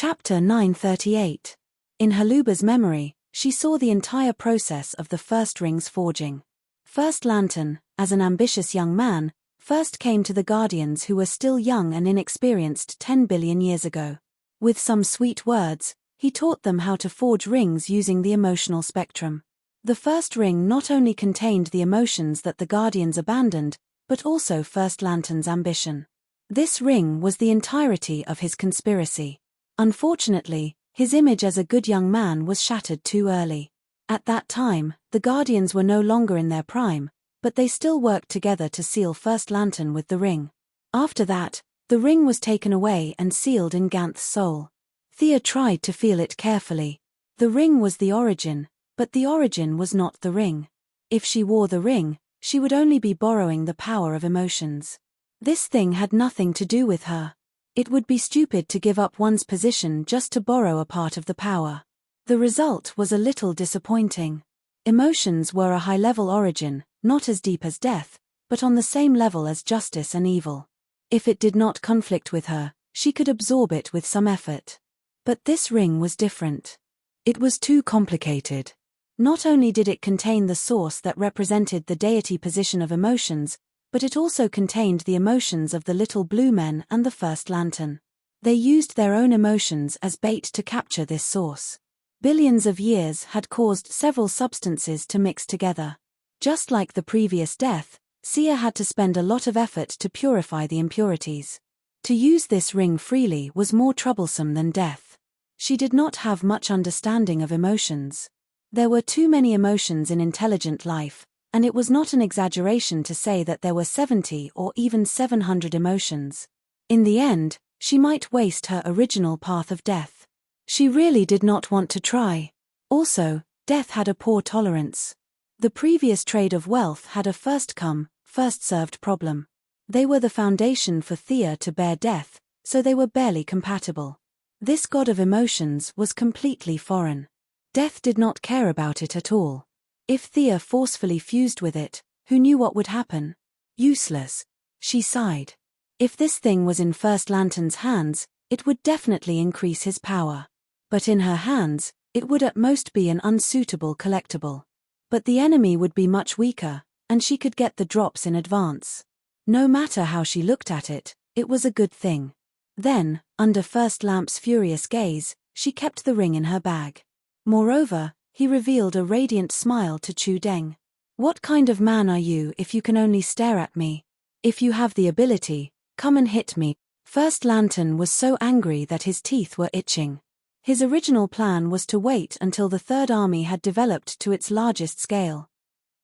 Chapter 938. In Haluba's memory, she saw the entire process of the first ring's forging. First Lantern, as an ambitious young man, first came to the Guardians who were still young and inexperienced 10 billion years ago. With some sweet words, he taught them how to forge rings using the emotional spectrum. The first ring not only contained the emotions that the Guardians abandoned, but also First Lantern's ambition. This ring was the entirety of his conspiracy. Unfortunately, his image as a good young man was shattered too early. At that time, the Guardians were no longer in their prime, but they still worked together to seal First Lantern with the ring. After that, the ring was taken away and sealed in Ganth's soul. Thea tried to feel it carefully. The ring was the origin, but the origin was not the ring. If she wore the ring, she would only be borrowing the power of emotions. This thing had nothing to do with her. It would be stupid to give up one's position just to borrow a part of the power. The result was a little disappointing. Emotions were a high-level origin, not as deep as death, but on the same level as justice and evil. If it did not conflict with her, she could absorb it with some effort. But this ring was different. It was too complicated. Not only did it contain the source that represented the deity position of emotions, but it also contained the emotions of the little blue men and the First Lantern. They used their own emotions as bait to capture this source. Billions of years had caused several substances to mix together. Just like the previous death, Sia had to spend a lot of effort to purify the impurities. To use this ring freely was more troublesome than death. She did not have much understanding of emotions. There were too many emotions in intelligent life, and it was not an exaggeration to say that there were 70 or even 700 emotions. In the end, she might waste her original path of death. She really did not want to try. Also, death had a poor tolerance. The previous trade of wealth had a first-come, first-served problem. They were the foundation for Thea to bear death, so they were barely compatible. This god of emotions was completely foreign. Death did not care about it at all. If Thea forcefully fused with it, who knew what would happen? Useless. She sighed. If this thing was in First Lantern's hands, it would definitely increase his power. But in her hands, it would at most be an unsuitable collectible. But the enemy would be much weaker, and she could get the drops in advance. No matter how she looked at it, it was a good thing. Then, under First Lamp's furious gaze, she kept the ring in her bag. Moreover, he revealed a radiant smile to Chu Deng. What kind of man are you if you can only stare at me? If you have the ability, come and hit me. First Lantern was so angry that his teeth were itching. His original plan was to wait until the Third Army had developed to its largest scale.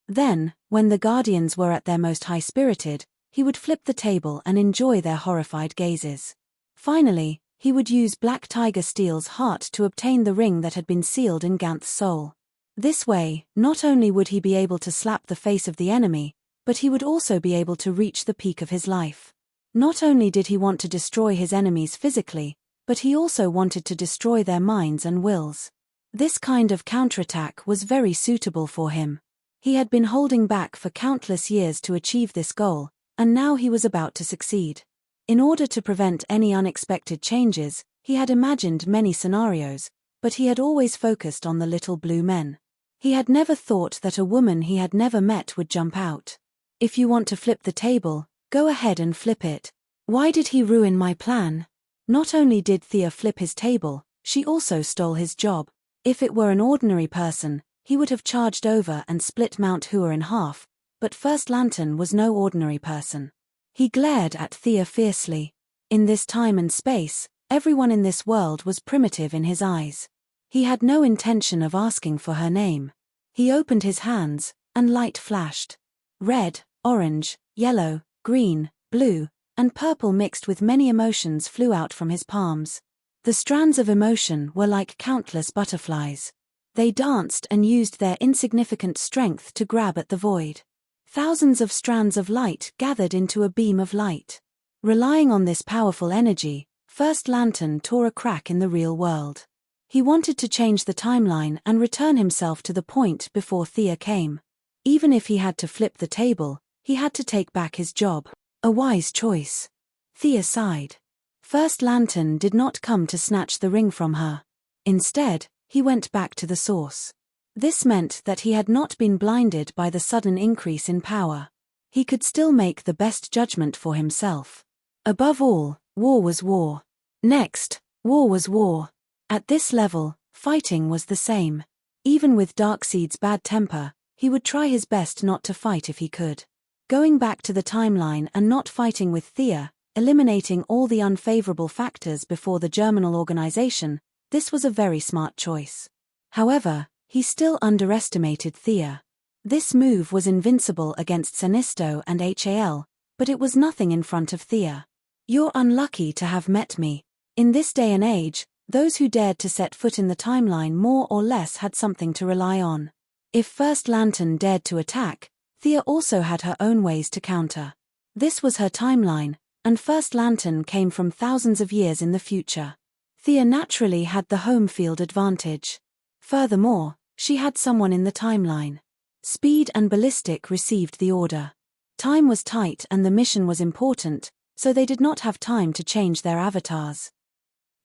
Then, when the Guardians were at their most high-spirited, he would flip the table and enjoy their horrified gazes. Finally, he would use Black Tiger Steel's heart to obtain the ring that had been sealed in Ganth's soul. This way, not only would he be able to slap the face of the enemy, but he would also be able to reach the peak of his life. Not only did he want to destroy his enemies physically, but he also wanted to destroy their minds and wills. This kind of counterattack was very suitable for him. He had been holding back for countless years to achieve this goal, and now he was about to succeed. In order to prevent any unexpected changes, he had imagined many scenarios, but he had always focused on the little blue men. He had never thought that a woman he had never met would jump out. If you want to flip the table, go ahead and flip it. Why did he ruin my plan? Not only did Thea flip his table, she also stole his job. If it were an ordinary person, he would have charged over and split Mount Hua in half, but First Lantern was no ordinary person. He glared at Thea fiercely. In this time and space, everyone in this world was primitive in his eyes. He had no intention of asking for her name. He opened his hands, and light flashed. Red, orange, yellow, green, blue, and purple mixed with many emotions flew out from his palms. The strands of emotion were like countless butterflies. They danced and used their insignificant strength to grab at the void. Thousands of strands of light gathered into a beam of light. Relying on this powerful energy, First Lantern tore a crack in the real world. He wanted to change the timeline and return himself to the point before Thea came. Even if he had to flip the table, he had to take back his job. A wise choice. Thea sighed. First Lantern did not come to snatch the ring from her. Instead, he went back to the source. This meant that he had not been blinded by the sudden increase in power. He could still make the best judgment for himself. Above all, war was war. Next, war was war. At this level, fighting was the same. Even with Darkseid's bad temper, he would try his best not to fight if he could. Going back to the timeline and not fighting with Thea, eliminating all the unfavorable factors before the germinal organization, this was a very smart choice. However, he still underestimated Thea. This move was invincible against Sinisto and Hal, but it was nothing in front of Thea. You're unlucky to have met me. In this day and age, those who dared to set foot in the timeline more or less had something to rely on. If First Lantern dared to attack, Thea also had her own ways to counter. This was her timeline, and First Lantern came from thousands of years in the future. Thea naturally had the home field advantage. Furthermore, she had someone in the timeline. Speed and Ballistic received the order. Time was tight and the mission was important, so they did not have time to change their avatars.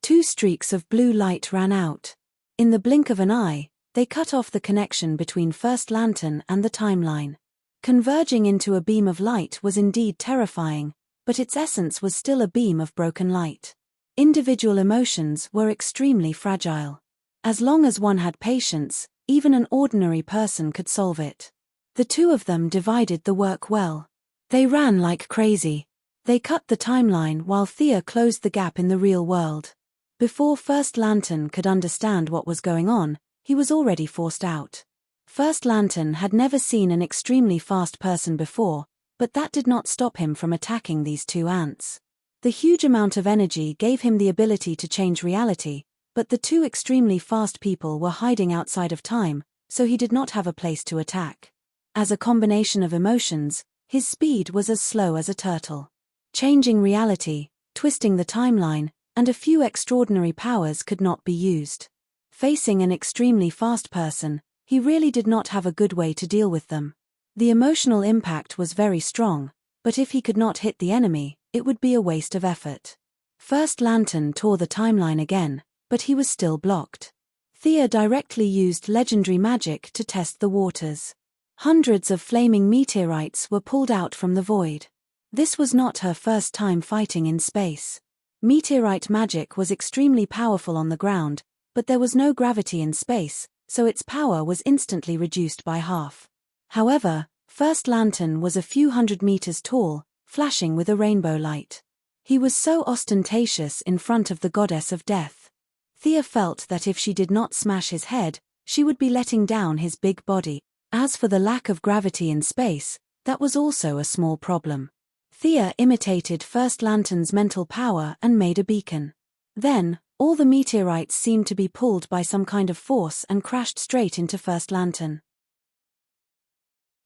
2 streaks of blue light ran out. In the blink of an eye, they cut off the connection between First Lantern and the timeline. Converging into a beam of light was indeed terrifying, but its essence was still a beam of broken light. Individual emotions were extremely fragile. As long as one had patience, even an ordinary person could solve it. The two of them divided the work well. They ran like crazy. They cut the timeline while Thea closed the gap in the real world. Before First Lantern could understand what was going on, he was already forced out. First Lantern had never seen an extremely fast person before, but that did not stop him from attacking these 2 ants. The huge amount of energy gave him the ability to change reality, but the 2 extremely fast people were hiding outside of time, so he did not have a place to attack. As a combination of emotions, his speed was as slow as a turtle. Changing reality, twisting the timeline, and a few extraordinary powers could not be used. Facing an extremely fast person, he really did not have a good way to deal with them. The emotional impact was very strong, but if he could not hit the enemy, it would be a waste of effort. First Lantern tore the timeline again, but he was still blocked. Thea directly used legendary magic to test the waters. Hundreds of flaming meteorites were pulled out from the void. This was not her first time fighting in space. Meteorite magic was extremely powerful on the ground, but there was no gravity in space, so its power was instantly reduced by half. However, First Lantern was a few hundred meters tall, flashing with a rainbow light. He was so ostentatious in front of the goddess of death. Thea felt that if she did not smash his head, she would be letting down his big body. As for the lack of gravity in space, that was also a small problem. Thea imitated First Lantern's mental power and made a beacon. Then, all the meteorites seemed to be pulled by some kind of force and crashed straight into First Lantern.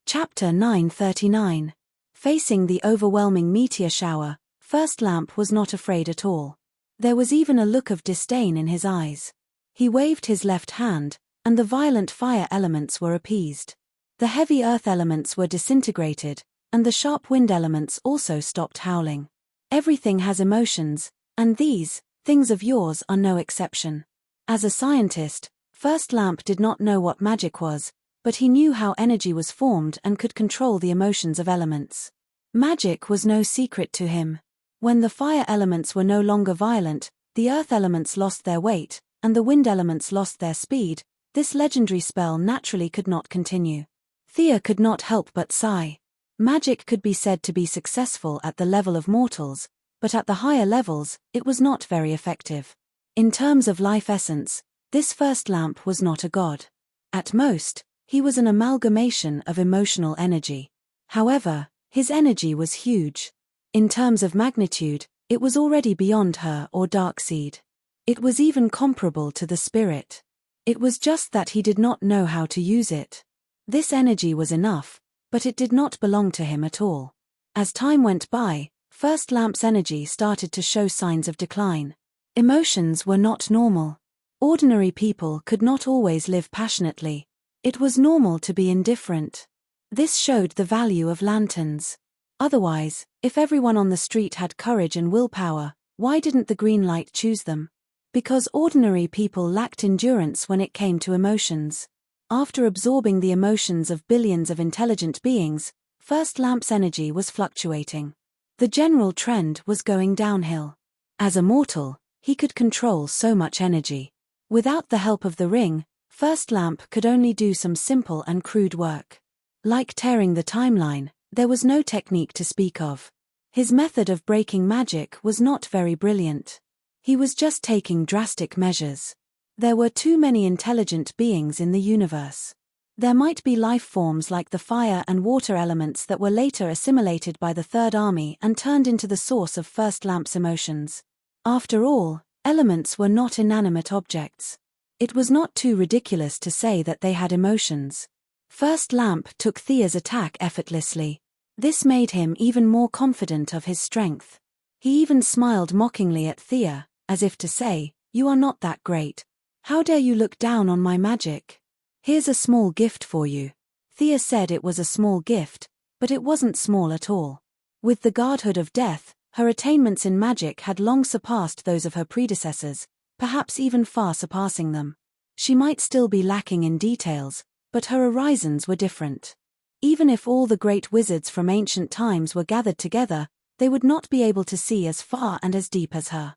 Chapter 939. Facing the overwhelming meteor shower, First Lamp was not afraid at all. There was even a look of disdain in his eyes. He waved his left hand, and the violent fire elements were appeased. The heavy earth elements were disintegrated, and the sharp wind elements also stopped howling. Everything has emotions, and these things of yours are no exception. As a scientist, First Lamp did not know what magic was, but he knew how energy was formed and could control the emotions of elements. Magic was no secret to him. When the fire elements were no longer violent, the earth elements lost their weight, and the wind elements lost their speed, this legendary spell naturally could not continue. Thea could not help but sigh. Magic could be said to be successful at the level of mortals, but at the higher levels, it was not very effective. In terms of life essence, this First Lamp was not a god. At most, he was an amalgamation of emotional energy. However, his energy was huge. In terms of magnitude, it was already beyond her or Darkseid. It was even comparable to the spirit. It was just that he did not know how to use it. This energy was enough, but it did not belong to him at all. As time went by, First Lamp's energy started to show signs of decline. Emotions were not normal. Ordinary people could not always live passionately. It was normal to be indifferent. This showed the value of lanterns. Otherwise, if everyone on the street had courage and willpower, Why didn't the green light choose them? Because ordinary people lacked endurance when it came to emotions. After absorbing the emotions of billions of intelligent beings, First Lamp's energy was fluctuating. The general trend was going downhill. As a mortal, he could control so much energy. Without the help of the ring, First Lamp could only do some simple and crude work. Like tearing the timeline, there was no technique to speak of. His method of breaking magic was not very brilliant. He was just taking drastic measures. There were too many intelligent beings in the universe. There might be life forms like the fire and water elements that were later assimilated by the Third Army and turned into the source of First Lamp's emotions. After all, elements were not inanimate objects. It was not too ridiculous to say that they had emotions. First Lamp took Thea's attack effortlessly. This made him even more confident of his strength. He even smiled mockingly at Thea, as if to say, "You are not that great. How dare you look down on my magic? Here's a small gift for you." Thea said it was a small gift, but it wasn't small at all. With the Guardhood of Death, her attainments in magic had long surpassed those of her predecessors, perhaps even far surpassing them. She might still be lacking in details, but her horizons were different. Even if all the great wizards from ancient times were gathered together, they would not be able to see as far and as deep as her.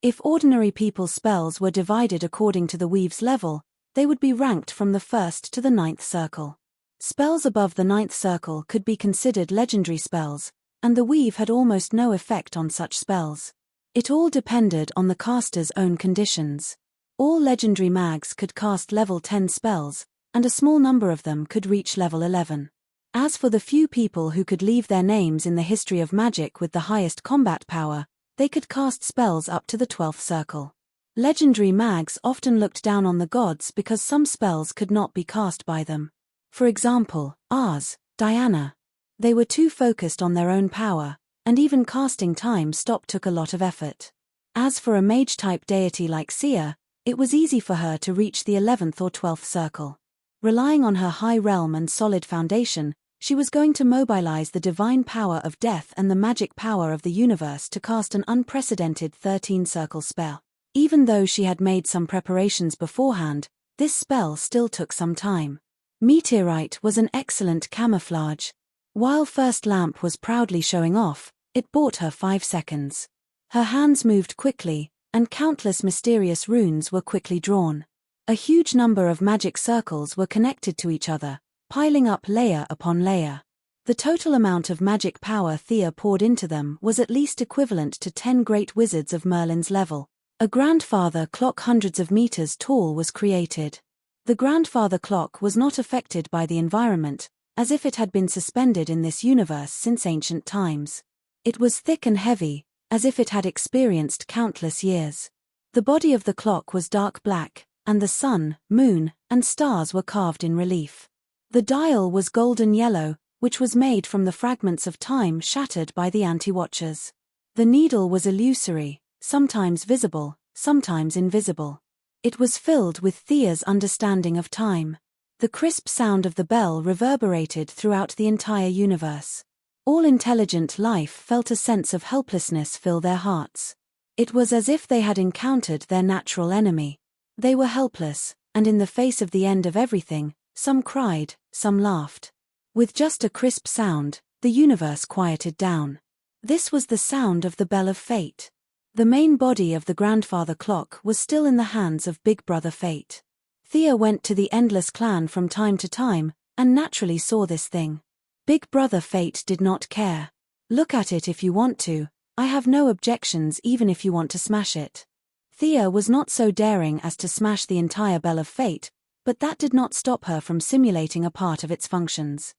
If ordinary people's spells were divided according to the weave's level, they would be ranked from the 1st to the 9th circle. Spells above the 9th circle could be considered legendary spells, and the weave had almost no effect on such spells. It all depended on the caster's own conditions. All legendary mags could cast level 10 spells, and a small number of them could reach level 11. As for the few people who could leave their names in the history of magic with the highest combat power, they could cast spells up to the 12th circle. Legendary mags often looked down on the gods because some spells could not be cast by them. For example, Ars, Diana. They were too focused on their own power, and even casting time stop took a lot of effort. As for a mage-type deity like Sia, it was easy for her to reach the 11th or 12th circle. Relying on her high realm and solid foundation, she was going to mobilize the divine power of death and the magic power of the universe to cast an unprecedented 13-circle spell. Even though she had made some preparations beforehand, this spell still took some time. Meteorite was an excellent camouflage. While First Lamp was proudly showing off, it bought her 5 seconds. Her hands moved quickly, and countless mysterious runes were quickly drawn. A huge number of magic circles were connected to each other, piling up layer upon layer. The total amount of magic power Thea poured into them was at least equivalent to 10 great wizards of Merlin's level. A grandfather clock hundreds of meters tall was created. The grandfather clock was not affected by the environment, as if it had been suspended in this universe since ancient times. It was thick and heavy, as if it had experienced countless years. The body of the clock was dark black, and the sun, moon, and stars were carved in relief. The dial was golden yellow, which was made from the fragments of time shattered by the anti-watchers. The needle was illusory, sometimes visible, sometimes invisible. It was filled with Thea's understanding of time. The crisp sound of the bell reverberated throughout the entire universe. All intelligent life felt a sense of helplessness fill their hearts. It was as if they had encountered their natural enemy. They were helpless, and in the face of the end of everything, some cried, some laughed. With just a crisp sound, the universe quieted down. This was the sound of the Bell of Fate. The main body of the grandfather clock was still in the hands of Big Brother Fate. Thea went to the Endless Clan from time to time, and naturally saw this thing. Big Brother Fate did not care. "Look at it if you want to, I have no objections even if you want to smash it." Thea was not so daring as to smash the entire Bell of Fate, but that did not stop her from simulating a part of its functions.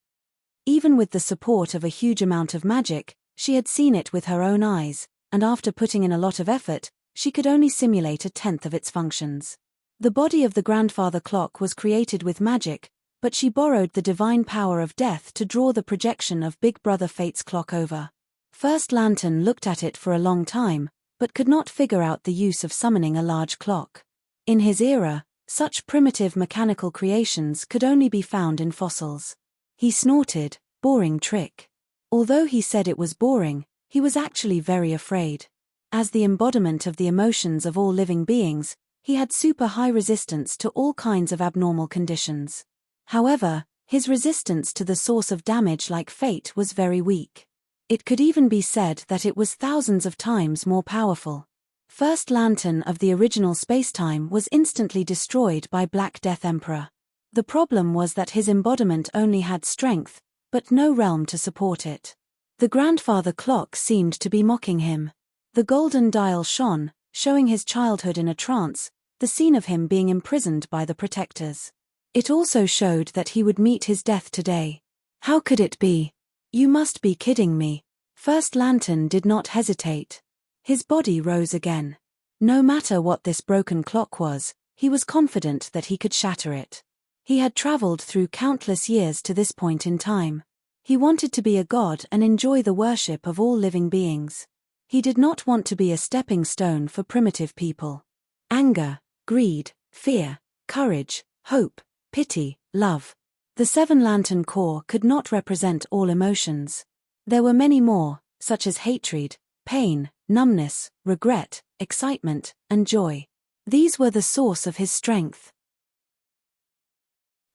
Even with the support of a huge amount of magic, she had seen it with her own eyes, and after putting in a lot of effort, she could only simulate a tenth of its functions. The body of the grandfather clock was created with magic, but she borrowed the divine power of death to draw the projection of Big Brother Fate's clock over. First Lantern looked at it for a long time, but could not figure out the use of summoning a large clock. In his era, such primitive mechanical creations could only be found in fossils. He snorted, "Boring trick." Although he said it was boring, he was actually very afraid. As the embodiment of the emotions of all living beings, he had super high resistance to all kinds of abnormal conditions. However, his resistance to the source of damage like fate was very weak. It could even be said that it was thousands of times more powerful. First lantern of the original spacetime was instantly destroyed by Black Death Emperor. The problem was that his embodiment only had strength, but no realm to support it. The grandfather clock seemed to be mocking him. The golden dial shone, showing his childhood in a trance, the scene of him being imprisoned by the protectors. It also showed that he would meet his death today. How could it be? You must be kidding me. First lantern did not hesitate. His body rose again. No matter what this broken clock was, he was confident that he could shatter it. He had traveled through countless years to this point in time. He wanted to be a god and enjoy the worship of all living beings. He did not want to be a stepping stone for primitive people. Anger, greed, fear, courage, hope, pity, love. The Seven Lantern Core could not represent all emotions. There were many more, such as hatred, pain, numbness, regret, excitement, and joy. These were the source of his strength.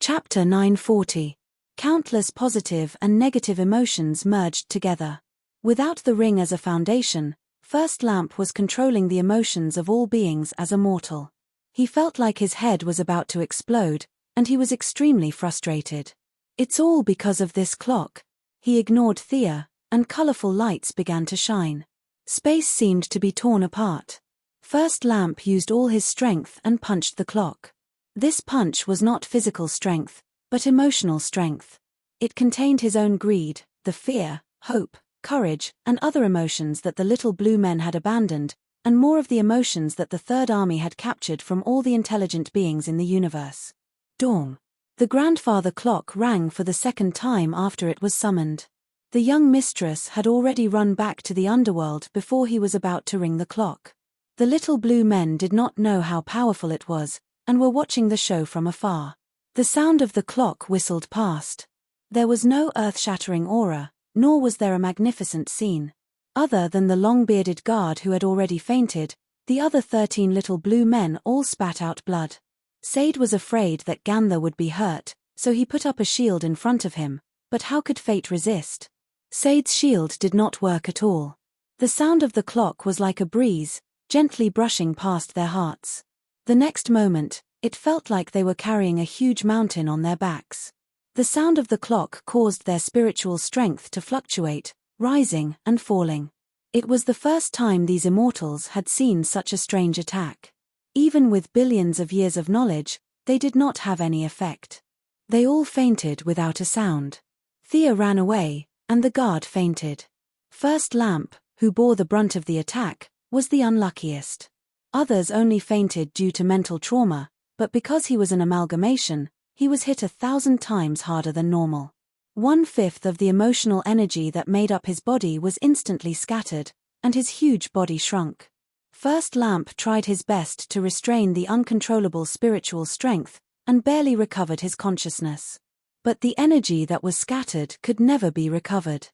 Chapter 940. Countless positive and negative emotions merged together. Without the ring as a foundation, First Lamp was controlling the emotions of all beings as a mortal. He felt like his head was about to explode, and he was extremely frustrated. It's all because of this clock. He ignored Thea, and colorful lights began to shine. Space seemed to be torn apart. First Lamp used all his strength and punched the clock. This punch was not physical strength, but emotional strength. It contained his own greed, the fear, hope, courage, and other emotions that the little blue men had abandoned, and more of the emotions that the Third Army had captured from all the intelligent beings in the universe. Dawn. The grandfather clock rang for the second time after it was summoned. The young mistress had already run back to the underworld before he was about to ring the clock. The little blue men did not know how powerful it was, and were watching the show from afar. The sound of the clock whistled past. There was no earth-shattering aura, nor was there a magnificent scene. Other than the long-bearded guard who had already fainted, the other 13 little blue men all spat out blood. Sade was afraid that Ganther would be hurt, so he put up a shield in front of him, but how could fate resist? Sade's shield did not work at all. The sound of the clock was like a breeze, gently brushing past their hearts. The next moment, it felt like they were carrying a huge mountain on their backs. The sound of the clock caused their spiritual strength to fluctuate, rising and falling. It was the first time these immortals had seen such a strange attack. Even with billions of years of knowledge, they did not have any effect. They all fainted without a sound. Thea ran away, and the guard fainted. First Lamp, who bore the brunt of the attack, was the unluckiest. Others only fainted due to mental trauma, but because he was an amalgamation, he was hit 1,000 times harder than normal. 1/5 of the emotional energy that made up his body was instantly scattered, and his huge body shrunk. First Lamp tried his best to restrain the uncontrollable spiritual strength, and barely recovered his consciousness. But the energy that was scattered could never be recovered.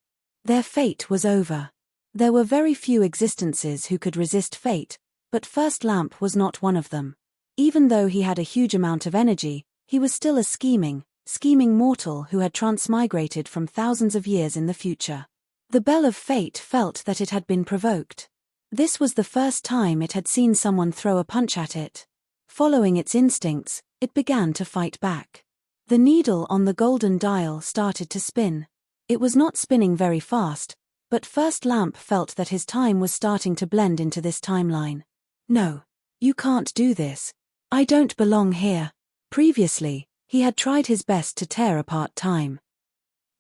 Their fate was over. There were very few existences who could resist fate, but First Lamp was not one of them. Even though he had a huge amount of energy, he was still a scheming mortal who had transmigrated from thousands of years in the future. The bell of fate felt that it had been provoked. This was the first time it had seen someone throw a punch at it. Following its instincts, it began to fight back. The needle on the golden dial started to spin. It was not spinning very fast, but First Lamp felt that his time was starting to blend into this timeline. No. You can't do this. I don't belong here. Previously, he had tried his best to tear apart time.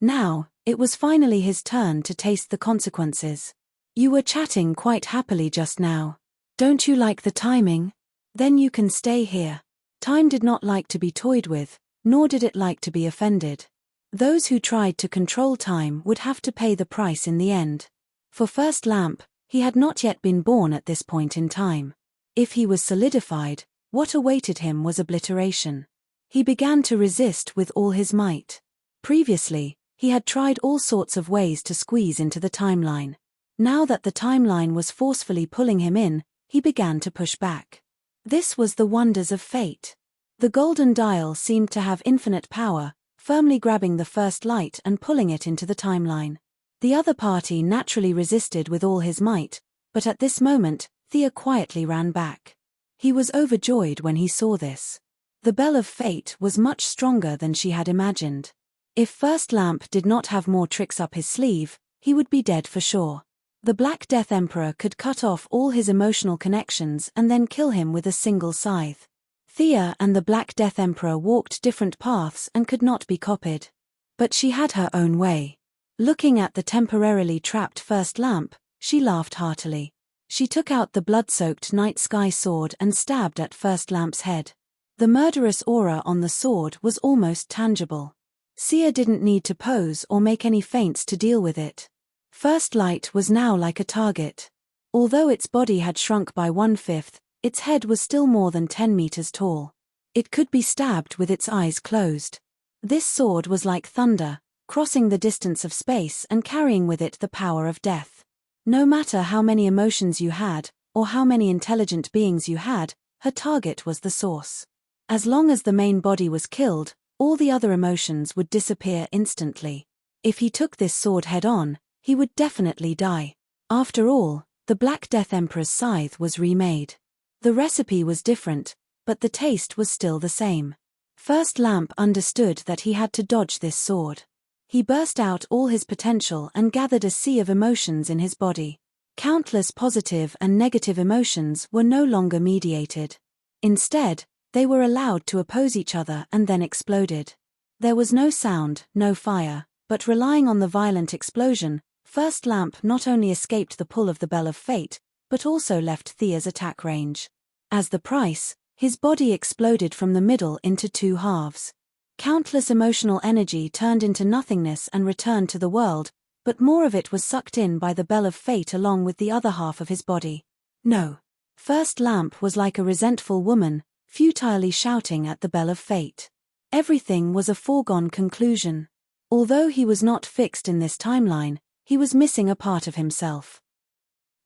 Now, it was finally his turn to taste the consequences. You were chatting quite happily just now. Don't you like the timing? Then you can stay here. Time did not like to be toyed with, nor did it like to be offended. Those who tried to control time would have to pay the price in the end. For First Lamp, he had not yet been born at this point in time. If he was solidified, what awaited him was obliteration. He began to resist with all his might. Previously, he had tried all sorts of ways to squeeze into the timeline. Now that the timeline was forcefully pulling him in, he began to push back. This was the wonders of fate. The golden dial seemed to have infinite power, firmly grabbing the first light and pulling it into the timeline. The other party naturally resisted with all his might, but at this moment, Thea quietly ran back. He was overjoyed when he saw this. The bell of fate was much stronger than she had imagined. If First Lamp did not have more tricks up his sleeve, he would be dead for sure. The Black Death Emperor could cut off all his emotional connections and then kill him with a single scythe. Thea and the Black Death Emperor walked different paths and could not be copied. But she had her own way. Looking at the temporarily trapped First Lamp, she laughed heartily. She took out the blood-soaked night sky sword and stabbed at First Lamp's head. The murderous aura on the sword was almost tangible. Thea didn't need to pose or make any feints to deal with it. First Light was now like a target. Although its body had shrunk by 1/5, its head was still more than 10 meters tall. It could be stabbed with its eyes closed. This sword was like thunder, crossing the distance of space and carrying with it the power of death. No matter how many emotions you had, or how many intelligent beings you had, her target was the source. As long as the main body was killed, all the other emotions would disappear instantly. If he took this sword head-on, he would definitely die. After all, the Black Death Emperor's scythe was remade. The recipe was different, but the taste was still the same. First Lamp understood that he had to dodge this sword. He burst out all his potential and gathered a sea of emotions in his body. Countless positive and negative emotions were no longer mediated. Instead, they were allowed to oppose each other and then exploded. There was no sound, no fire, but relying on the violent explosion, First Lamp not only escaped the pull of the Bell of Fate, but also left Thea's attack range. As the price, his body exploded from the middle into 2 halves. Countless emotional energy turned into nothingness and returned to the world, but more of it was sucked in by the Bell of Fate along with the other half of his body. No. First Lamp was like a resentful woman, futilely shouting at the Bell of Fate. Everything was a foregone conclusion. Although he was not fixed in this timeline, he was missing a part of himself.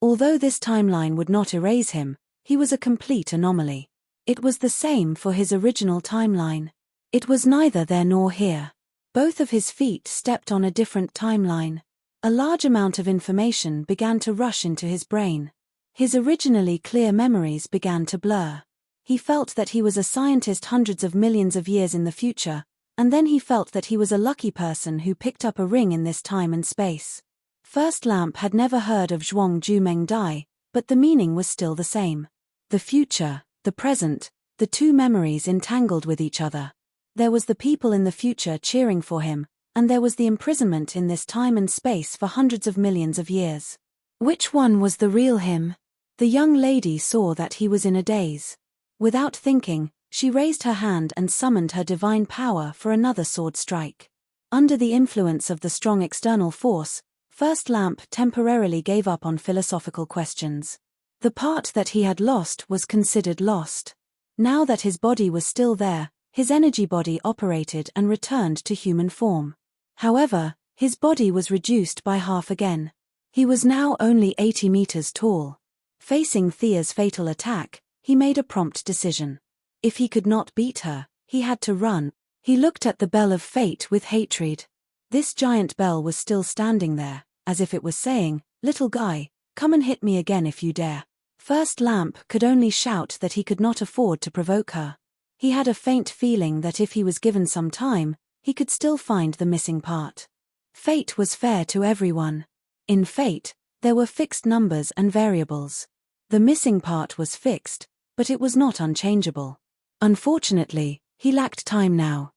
Although this timeline would not erase him, he was a complete anomaly. It was the same for his original timeline. It was neither there nor here. Both of his feet stepped on a different timeline. A large amount of information began to rush into his brain. His originally clear memories began to blur. He felt that he was a scientist hundreds of millions of years in the future, and then he felt that he was a lucky person who picked up a ring in this time and space. First Lamp had never heard of Zhuang Jumeng Dai, but the meaning was still the same. The future, the present, the two memories entangled with each other. There was the people in the future cheering for him, and there was the imprisonment in this time and space for hundreds of millions of years. Which one was the real him? The young lady saw that he was in a daze. Without thinking, she raised her hand and summoned her divine power for another sword strike. Under the influence of the strong external force, First Lamp temporarily gave up on philosophical questions. The part that he had lost was considered lost. Now that his body was still there, his energy body operated and returned to human form. However, his body was reduced by half again. He was now only 80 meters tall. Facing Thea's fatal attack, he made a prompt decision. If he could not beat her, he had to run. He looked at the Bell of Fate with hatred. This giant bell was still standing there, as if it was saying, "Little guy, come and hit me again if you dare." First Lamp could only shout that he could not afford to provoke her. He had a faint feeling that if he was given some time, he could still find the missing part. Fate was fair to everyone. In fate, there were fixed numbers and variables. The missing part was fixed, but it was not unchangeable. Unfortunately, he lacked time now.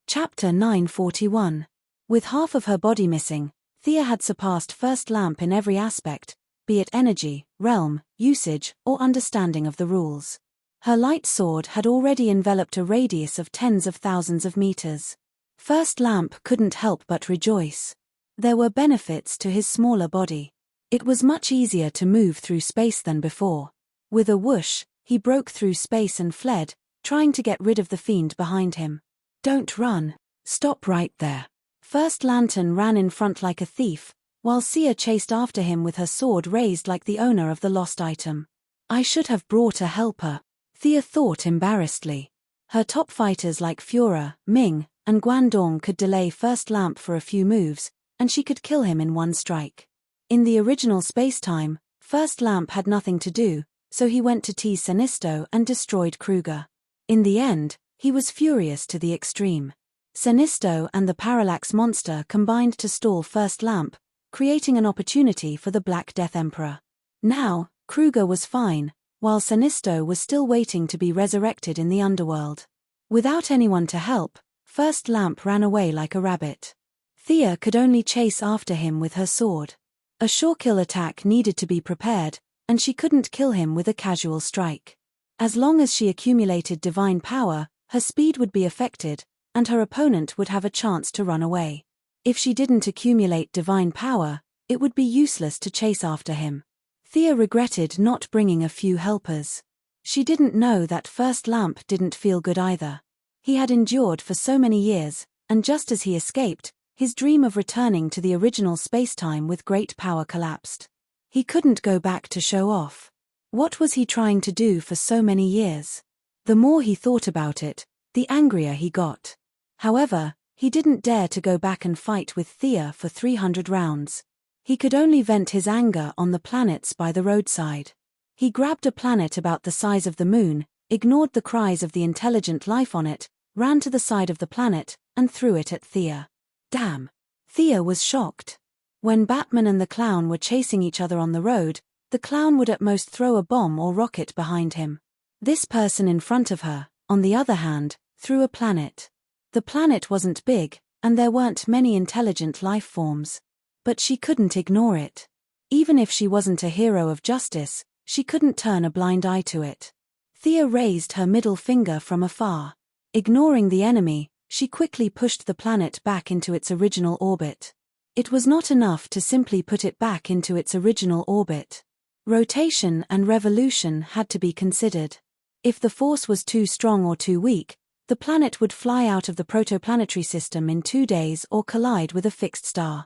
Chapter 941. With half of her body missing, Thea had surpassed First Lamp in every aspect, be it energy, realm, usage, or understanding of the rules. Her light sword had already enveloped a radius of tens of thousands of meters. First Lamp couldn't help but rejoice. There were benefits to his smaller body. It was much easier to move through space than before. With a whoosh, he broke through space and fled, trying to get rid of the fiend behind him. "Don't run. Stop right there." First Lantern ran in front like a thief, while Sia chased after him with her sword raised like the owner of the lost item. I should have brought a helper, Thea thought embarrassedly. Her top fighters like Fiora, Ming, and Guandong could delay First Lamp for a few moves, and she could kill him in one strike. In the original spacetime, First Lamp had nothing to do, so he went to tease Sinisto and destroyed Kruger. In the end, he was furious to the extreme. Sinisto and the Parallax monster combined to stall First Lamp, creating an opportunity for the Black Death Emperor. Now, Kruger was fine, while Sinisto was still waiting to be resurrected in the underworld. Without anyone to help, First Lamp ran away like a rabbit. Thea could only chase after him with her sword. A sure-kill attack needed to be prepared, and she couldn't kill him with a casual strike. As long as she accumulated divine power, her speed would be affected, and her opponent would have a chance to run away. If she didn't accumulate divine power, it would be useless to chase after him. Thea regretted not bringing a few helpers. She didn't know that First Lamp didn't feel good either. He had endured for so many years, and just as he escaped, his dream of returning to the original spacetime with great power collapsed. He couldn't go back to show off. What was he trying to do for so many years? The more he thought about it, the angrier he got. However, he didn't dare to go back and fight with Thea for 300 rounds. He could only vent his anger on the planets by the roadside. He grabbed a planet about the size of the moon, ignored the cries of the intelligent life on it, ran to the side of the planet, and threw it at Thea. Damn! Thea was shocked. When Batman and the clown were chasing each other on the road, the clown would at most throw a bomb or rocket behind him. This person in front of her, on the other hand, threw a planet. The planet wasn't big, and there weren't many intelligent life forms. But she couldn't ignore it. Even if she wasn't a hero of justice, she couldn't turn a blind eye to it. Thea raised her middle finger from afar. Ignoring the enemy, she quickly pushed the planet back into its original orbit. It was not enough to simply put it back into its original orbit. Rotation and revolution had to be considered. If the force was too strong or too weak, the planet would fly out of the protoplanetary system in 2 days or collide with a fixed star.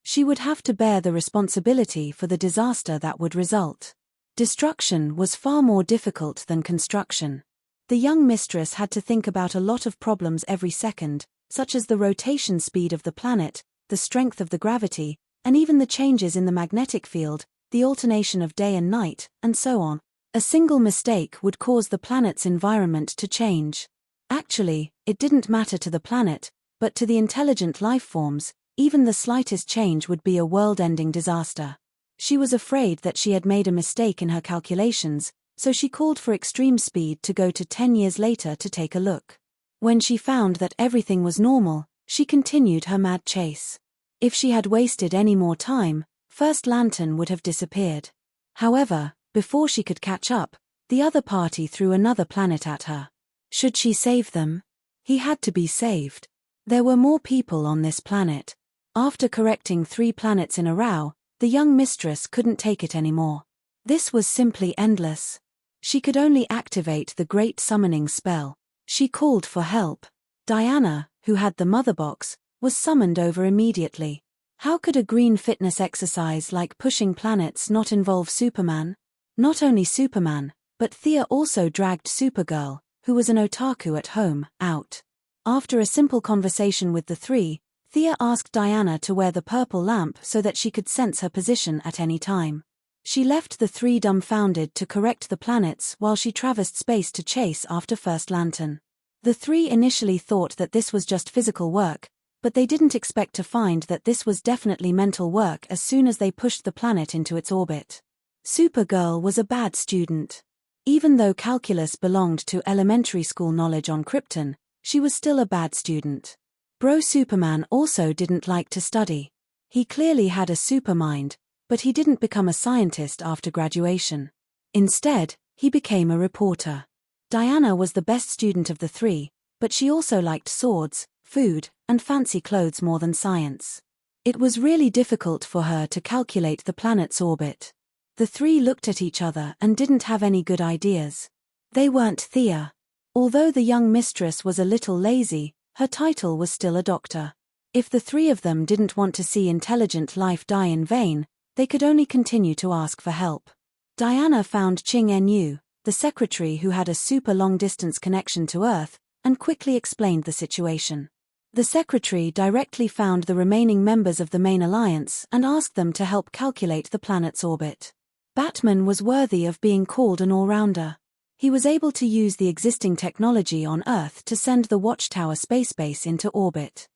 She would have to bear the responsibility for the disaster that would result. Destruction was far more difficult than construction. The young mistress had to think about a lot of problems every second, such as the rotation speed of the planet, the strength of the gravity, and even the changes in the magnetic field, the alternation of day and night, and so on. A single mistake would cause the planet's environment to change. Actually, it didn't matter to the planet, but to the intelligent life forms, even the slightest change would be a world-ending disaster. She was afraid that she had made a mistake in her calculations, so she called for extreme speed to go to 10 years later to take a look. When she found that everything was normal, she continued her mad chase. If she had wasted any more time, First Lantern would have disappeared. However, before she could catch up, the other party threw another planet at her. Should she save them? He had to be saved. There were more people on this planet. After correcting 3 planets in a row, the young mistress couldn't take it anymore. This was simply endless. She could only activate the Great Summoning spell. She called for help. Diana, who had the mother box, was summoned over immediately. How could a green fitness exercise like pushing planets not involve Superman? Not only Superman, but Thea also dragged Supergirl, who was an otaku at home, out. After a simple conversation with the 3, Thea asked Diana to wear the purple lamp so that she could sense her position at any time. She left the 3 dumbfounded to correct the planets while she traversed space to chase after First Lantern. The 3 initially thought that this was just physical work, but they didn't expect to find that this was definitely mental work as soon as they pushed the planet into its orbit. Supergirl was a bad student. Even though calculus belonged to elementary school knowledge on Krypton, she was still a bad student. Bro Superman also didn't like to study. He clearly had a supermind, but he didn't become a scientist after graduation. Instead, he became a reporter. Diana was the best student of the 3, but she also liked swords, food, and fancy clothes more than science. It was really difficult for her to calculate the planet's orbit. The 3 looked at each other and didn't have any good ideas. They weren't Thea. Although the young mistress was a little lazy, her title was still a doctor. If the three of them didn't want to see intelligent life die in vain, they could only continue to ask for help. Diana found Ching En-yu, the secretary who had a super long-distance connection to Earth, and quickly explained the situation. The secretary directly found the remaining members of the main alliance and asked them to help calculate the planet's orbit. Batman was worthy of being called an all-rounder. He was able to use the existing technology on Earth to send the Watchtower space base into orbit.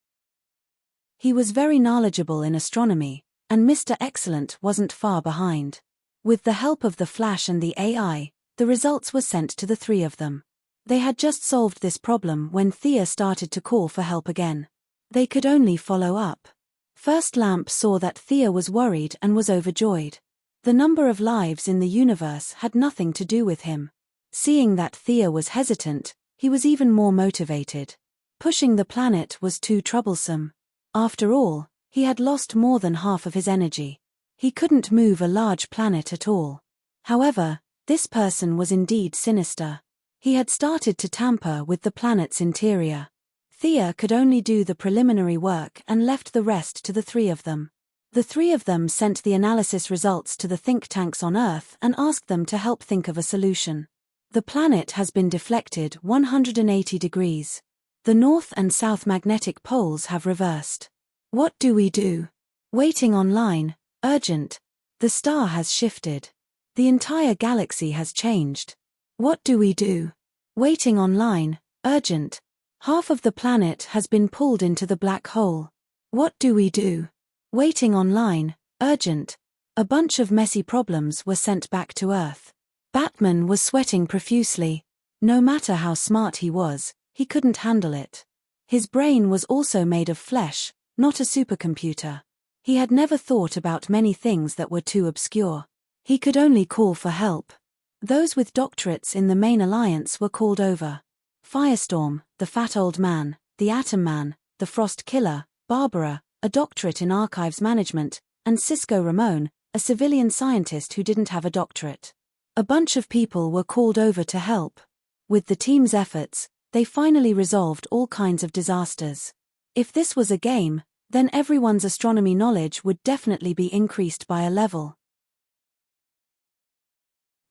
He was very knowledgeable in astronomy, and Mr. Excellent wasn't far behind. With the help of the Flash and the AI, the results were sent to the three of them. They had just solved this problem when Thea started to call for help again. They could only follow up. First Lamp saw that Thea was worried and was overjoyed. The number of lives in the universe had nothing to do with him. Seeing that Thea was hesitant, he was even more motivated. Pushing the planet was too troublesome. After all, he had lost more than half of his energy. He couldn't move a large planet at all. However, this person was indeed sinister. He had started to tamper with the planet's interior. Thea could only do the preliminary work and left the rest to the three of them. The three of them sent the analysis results to the think tanks on Earth and asked them to help think of a solution. The planet has been deflected 180 degrees. The north and south magnetic poles have reversed. What do we do? Waiting online, urgent. The star has shifted. The entire galaxy has changed. What do we do? Waiting online, urgent. Half of the planet has been pulled into the black hole. What do we do? Waiting online, urgent. A bunch of messy problems were sent back to Earth. Batman was sweating profusely. No matter how smart he was, he couldn't handle it. His brain was also made of flesh, not a supercomputer. He had never thought about many things that were too obscure. He could only call for help. Those with doctorates in the main alliance were called over. Firestorm, the fat old man, the Atom Man, the Frost Killer, Barbara, a doctorate in archives management, and Cisco Ramon, a civilian scientist who didn't have a doctorate. A bunch of people were called over to help. With the team's efforts, they finally resolved all kinds of disasters. If this was a game, then everyone's astronomy knowledge would definitely be increased by a level.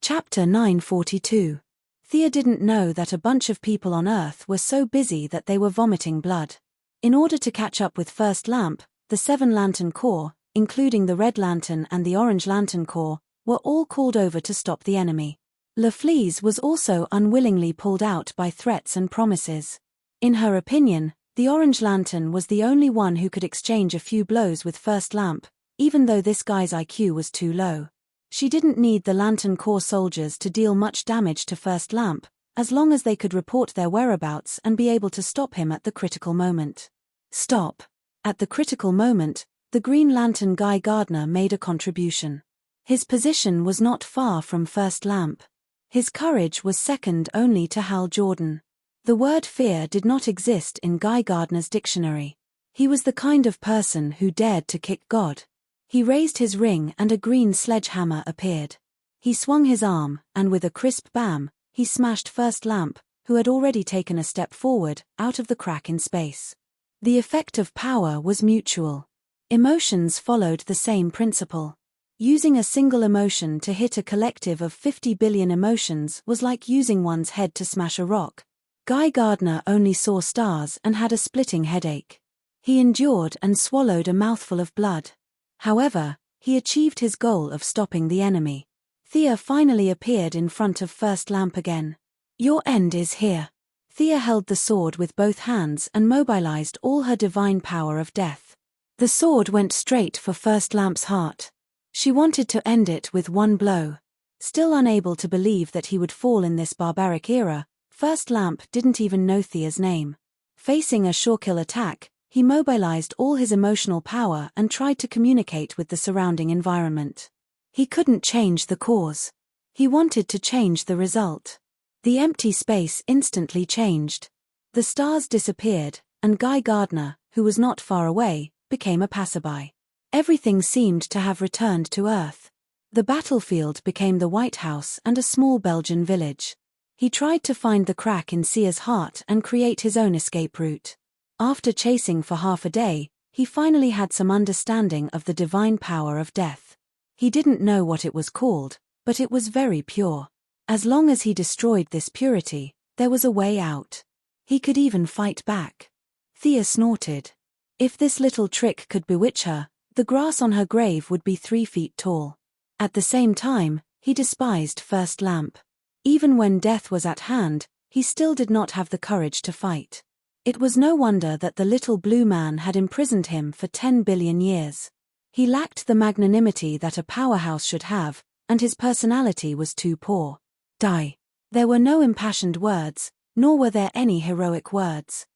Chapter 942. Thea didn't know that a bunch of people on Earth were so busy that they were vomiting blood. In order to catch up with First Lamp, the 7 Lantern Corps, including the Red Lantern and the Orange Lantern Corps, were all called over to stop the enemy. LaFleeze was also unwillingly pulled out by threats and promises. In her opinion, the Orange Lantern was the only one who could exchange a few blows with First Lamp, even though this guy's IQ was too low. She didn't need the Lantern Corps soldiers to deal much damage to First Lamp, as long as they could report their whereabouts and be able to stop him at the critical moment. Stop. At the critical moment, the Green Lantern Guy Gardner made a contribution. His position was not far from First Lamp. His courage was second only to Hal Jordan. The word fear did not exist in Guy Gardner's dictionary. He was the kind of person who dared to kick God. He raised his ring and a green sledgehammer appeared. He swung his arm, and with a crisp bam, he smashed First Lamp, who had already taken a step forward, out of the crack in space. The effect of power was mutual. Emotions followed the same principle. Using a single emotion to hit a collective of 50 billion emotions was like using one's head to smash a rock. Guy Gardner only saw stars and had a splitting headache. He endured and swallowed a mouthful of blood. However, he achieved his goal of stopping the enemy. Thea finally appeared in front of First Lamp again. Your end is here. Thea held the sword with both hands and mobilized all her divine power of death. The sword went straight for First Lamp's heart. She wanted to end it with one blow. Still unable to believe that he would fall in this barbaric era, First Lamp didn't even know Thea's name. Facing a sure-kill attack, he mobilized all his emotional power and tried to communicate with the surrounding environment. He couldn't change the cause. He wanted to change the result. The empty space instantly changed. The stars disappeared, and Guy Gardner, who was not far away, became a passerby. Everything seemed to have returned to Earth. The battlefield became the White House and a small Belgian village. He tried to find the crack in Sia's heart and create his own escape route. After chasing for half a day, he finally had some understanding of the divine power of death. He didn't know what it was called, but it was very pure. As long as he destroyed this purity, there was a way out. He could even fight back. Thea snorted. If this little trick could bewitch her, the grass on her grave would be 3 feet tall. At the same time, he despised First Lamp. Even when death was at hand, he still did not have the courage to fight. It was no wonder that the little blue man had imprisoned him for 10 billion years. He lacked the magnanimity that a powerhouse should have, and his personality was too poor. Die. There were no impassioned words, nor were there any heroic words.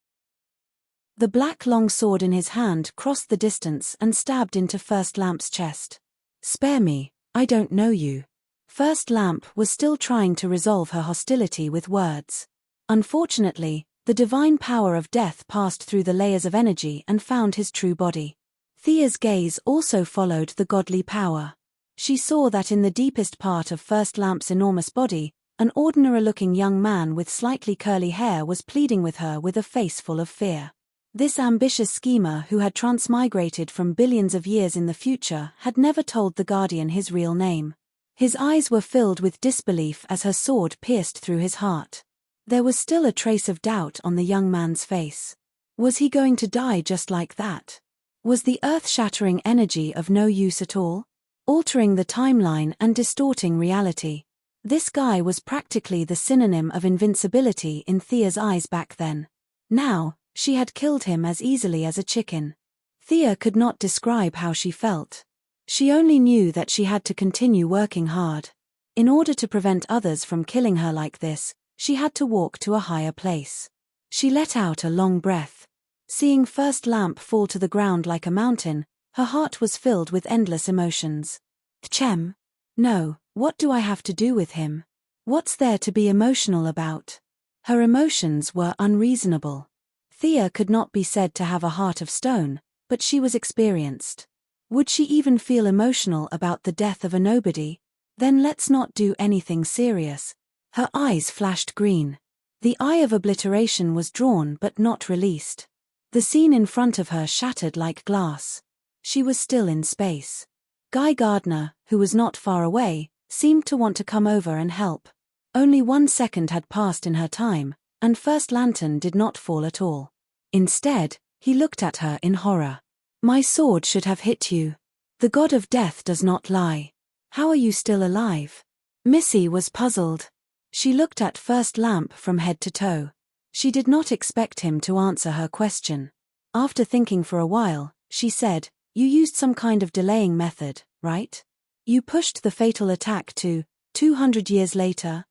The black long sword in his hand crossed the distance and stabbed into First Lamp's chest. Spare me, I don't know you. First Lamp was still trying to resolve her hostility with words. Unfortunately, the divine power of death passed through the layers of energy and found his true body. Thea's gaze also followed the godly power. She saw that in the deepest part of First Lamp's enormous body, an ordinary-looking young man with slightly curly hair was pleading with her with a face full of fear. This ambitious schemer who had transmigrated from billions of years in the future had never told the Guardian his real name. His eyes were filled with disbelief as her sword pierced through his heart. There was still a trace of doubt on the young man's face. Was he going to die just like that? Was the earth-shattering energy of no use at all? Altering the timeline and distorting reality. This guy was practically the synonym of invincibility in Thea's eyes back then. Now, she had killed him as easily as a chicken. Thea could not describe how she felt. She only knew that she had to continue working hard. In order to prevent others from killing her like this, she had to walk to a higher place. She let out a long breath. Seeing First Lamp fall to the ground like a mountain, her heart was filled with endless emotions. Tchem? No, what do I have to do with him? What's there to be emotional about? Her emotions were unreasonable. Thea could not be said to have a heart of stone, but she was experienced. Would she even feel emotional about the death of a nobody? Then let's not do anything serious. Her eyes flashed green. The eye of obliteration was drawn but not released. The scene in front of her shattered like glass. She was still in space. Guy Gardner, who was not far away, seemed to want to come over and help. Only 1 second had passed in her time, and First Lantern did not fall at all. Instead, he looked at her in horror. My sword should have hit you. The god of death does not lie. How are you still alive? Missy was puzzled. She looked at First Lamp from head to toe. She did not expect him to answer her question. After thinking for a while, she said, You used some kind of delaying method, right? You pushed the fatal attack to 200 years later?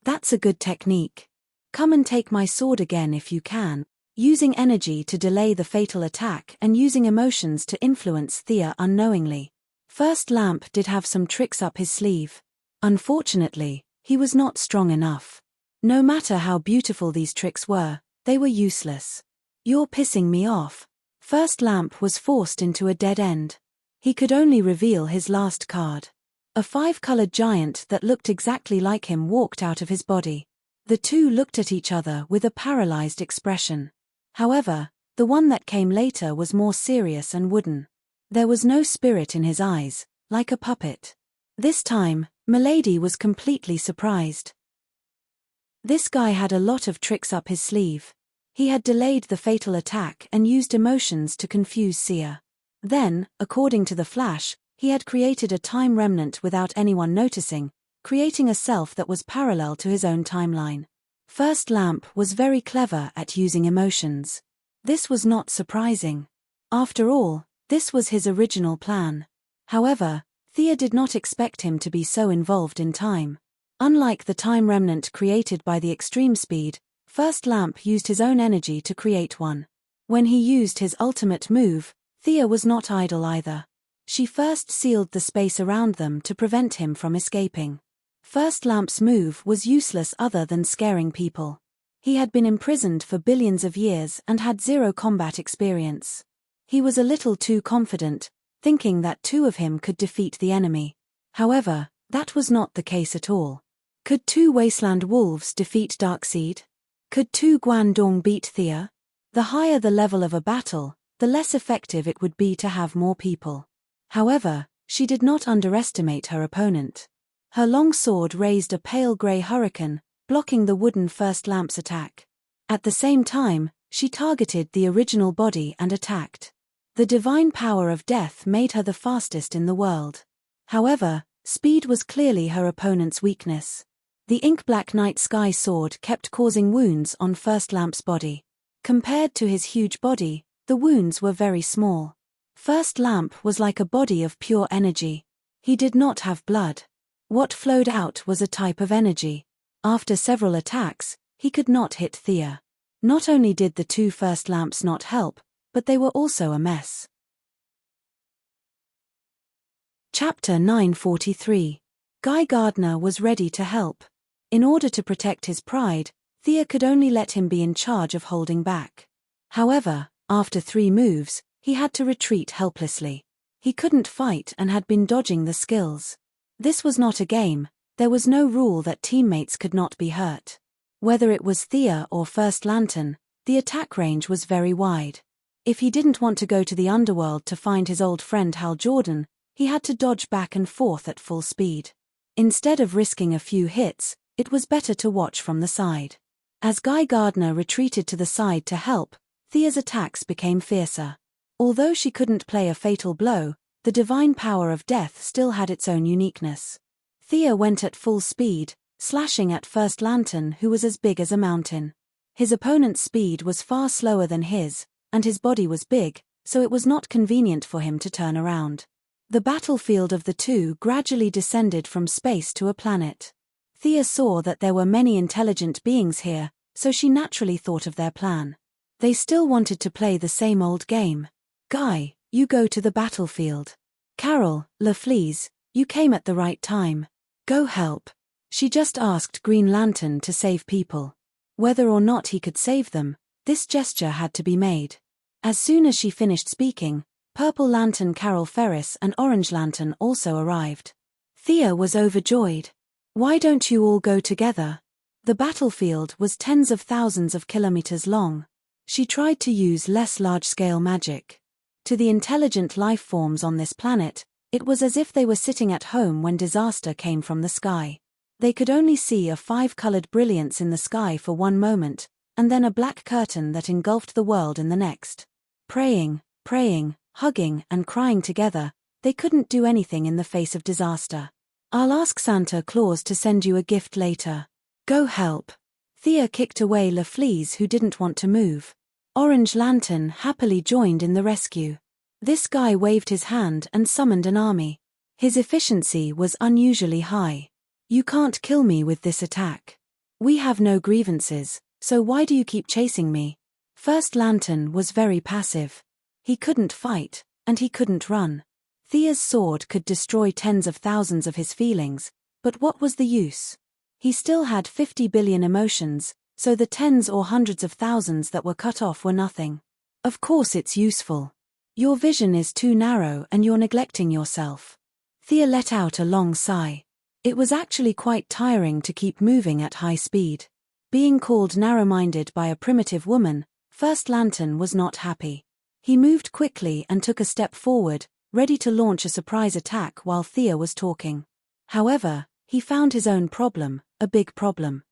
That's a good technique. Come and take my sword again if you can. Using energy to delay the fatal attack and using emotions to influence Thea unknowingly. First Lamp did have some tricks up his sleeve. Unfortunately, he was not strong enough. No matter how beautiful these tricks were, they were useless. You're pissing me off. First Lamp was forced into a dead end. He could only reveal his last card. A 5-colored giant that looked exactly like him walked out of his body. The two looked at each other with a paralyzed expression. However, the one that came later was more serious and wooden. There was no spirit in his eyes, like a puppet. This time, Milady was completely surprised. This guy had a lot of tricks up his sleeve. He had delayed the fatal attack and used emotions to confuse Sia. Then, according to the Flash, he had created a time remnant without anyone noticing, creating a self that was parallel to his own timeline. First Lamp was very clever at using emotions. This was not surprising. After all, this was his original plan. However, Thea did not expect him to be so involved in time. Unlike the time remnant created by the extreme speed, First Lamp used his own energy to create one. When he used his ultimate move, Thea was not idle either. She first sealed the space around them to prevent him from escaping. First Lamp's move was useless other than scaring people. He had been imprisoned for billions of years and had 0 combat experience. He was a little too confident, thinking that 2 of him could defeat the enemy. However, that was not the case at all. Could 2 Wasteland Wolves defeat Darkseid? Could 2 Guandong beat Thea? The higher the level of a battle, the less effective it would be to have more people. However, she did not underestimate her opponent. Her long sword raised a pale grey hurricane, blocking the wooden first lamp's attack. At the same time, she targeted the original body and attacked. The divine power of death made her the fastest in the world. However, speed was clearly her opponent's weakness. The ink-black night sky sword kept causing wounds on First Lamp's body. Compared to his huge body, the wounds were very small. First Lamp was like a body of pure energy. He did not have blood. What flowed out was a type of energy. After several attacks, he could not hit Thea. Not only did the two First Lamps not help, but they were also a mess. Chapter 943. Guy Gardner was ready to help. In order to protect his pride, Thea could only let him be in charge of holding back. However, after 3 moves, he had to retreat helplessly. He couldn't fight and had been dodging the skills. This was not a game, there was no rule that teammates could not be hurt. Whether it was Thea or First Lantern, the attack range was very wide. If he didn't want to go to the underworld to find his old friend Hal Jordan, he had to dodge back and forth at full speed. Instead of risking a few hits, it was better to watch from the side. As Guy Gardner retreated to the side to help, Thea's attacks became fiercer. Although she couldn't play a fatal blow, the divine power of death still had its own uniqueness. Thea went at full speed, slashing at First Lantern, who was as big as a mountain. His opponent's speed was far slower than his, and his body was big, so it was not convenient for him to turn around. The battlefield of the two gradually descended from space to a planet. Thea saw that there were many intelligent beings here, so she naturally thought of their plan. They still wanted to play the same old game. Guy, you go to the battlefield. Carol, LaFleeze, you came at the right time. Go help. She just asked Green Lantern to save people. Whether or not he could save them, this gesture had to be made. As soon as she finished speaking, Purple Lantern Carol Ferris and Orange Lantern also arrived. Thea was overjoyed. Why don't you all go together? The battlefield was tens of thousands of kilometers long. She tried to use less large-scale magic. To the intelligent life forms on this planet, it was as if they were sitting at home when disaster came from the sky. They could only see a 5-colored brilliance in the sky for one moment, and then a black curtain that engulfed the world in the next. Praying, hugging and crying together, they couldn't do anything in the face of disaster. I'll ask Santa Claus to send you a gift later. Go help. Thea kicked away LaFleeze, who didn't want to move. Orange Lantern happily joined in the rescue. This guy waved his hand and summoned an army. His efficiency was unusually high. You can't kill me with this attack. We have no grievances, so why do you keep chasing me? First Lantern was very passive. He couldn't fight, and he couldn't run. Thea's sword could destroy tens of thousands of his feelings, but what was the use? He still had 50 billion emotions, so the tens or hundreds of thousands that were cut off were nothing. Of course it's useful. Your vision is too narrow and you're neglecting yourself. Thea let out a long sigh. It was actually quite tiring to keep moving at high speed. Being called narrow-minded by a primitive woman, First Lantern was not happy. He moved quickly and took a step forward, ready to launch a surprise attack while Thea was talking. However, he found his own problem, a big problem.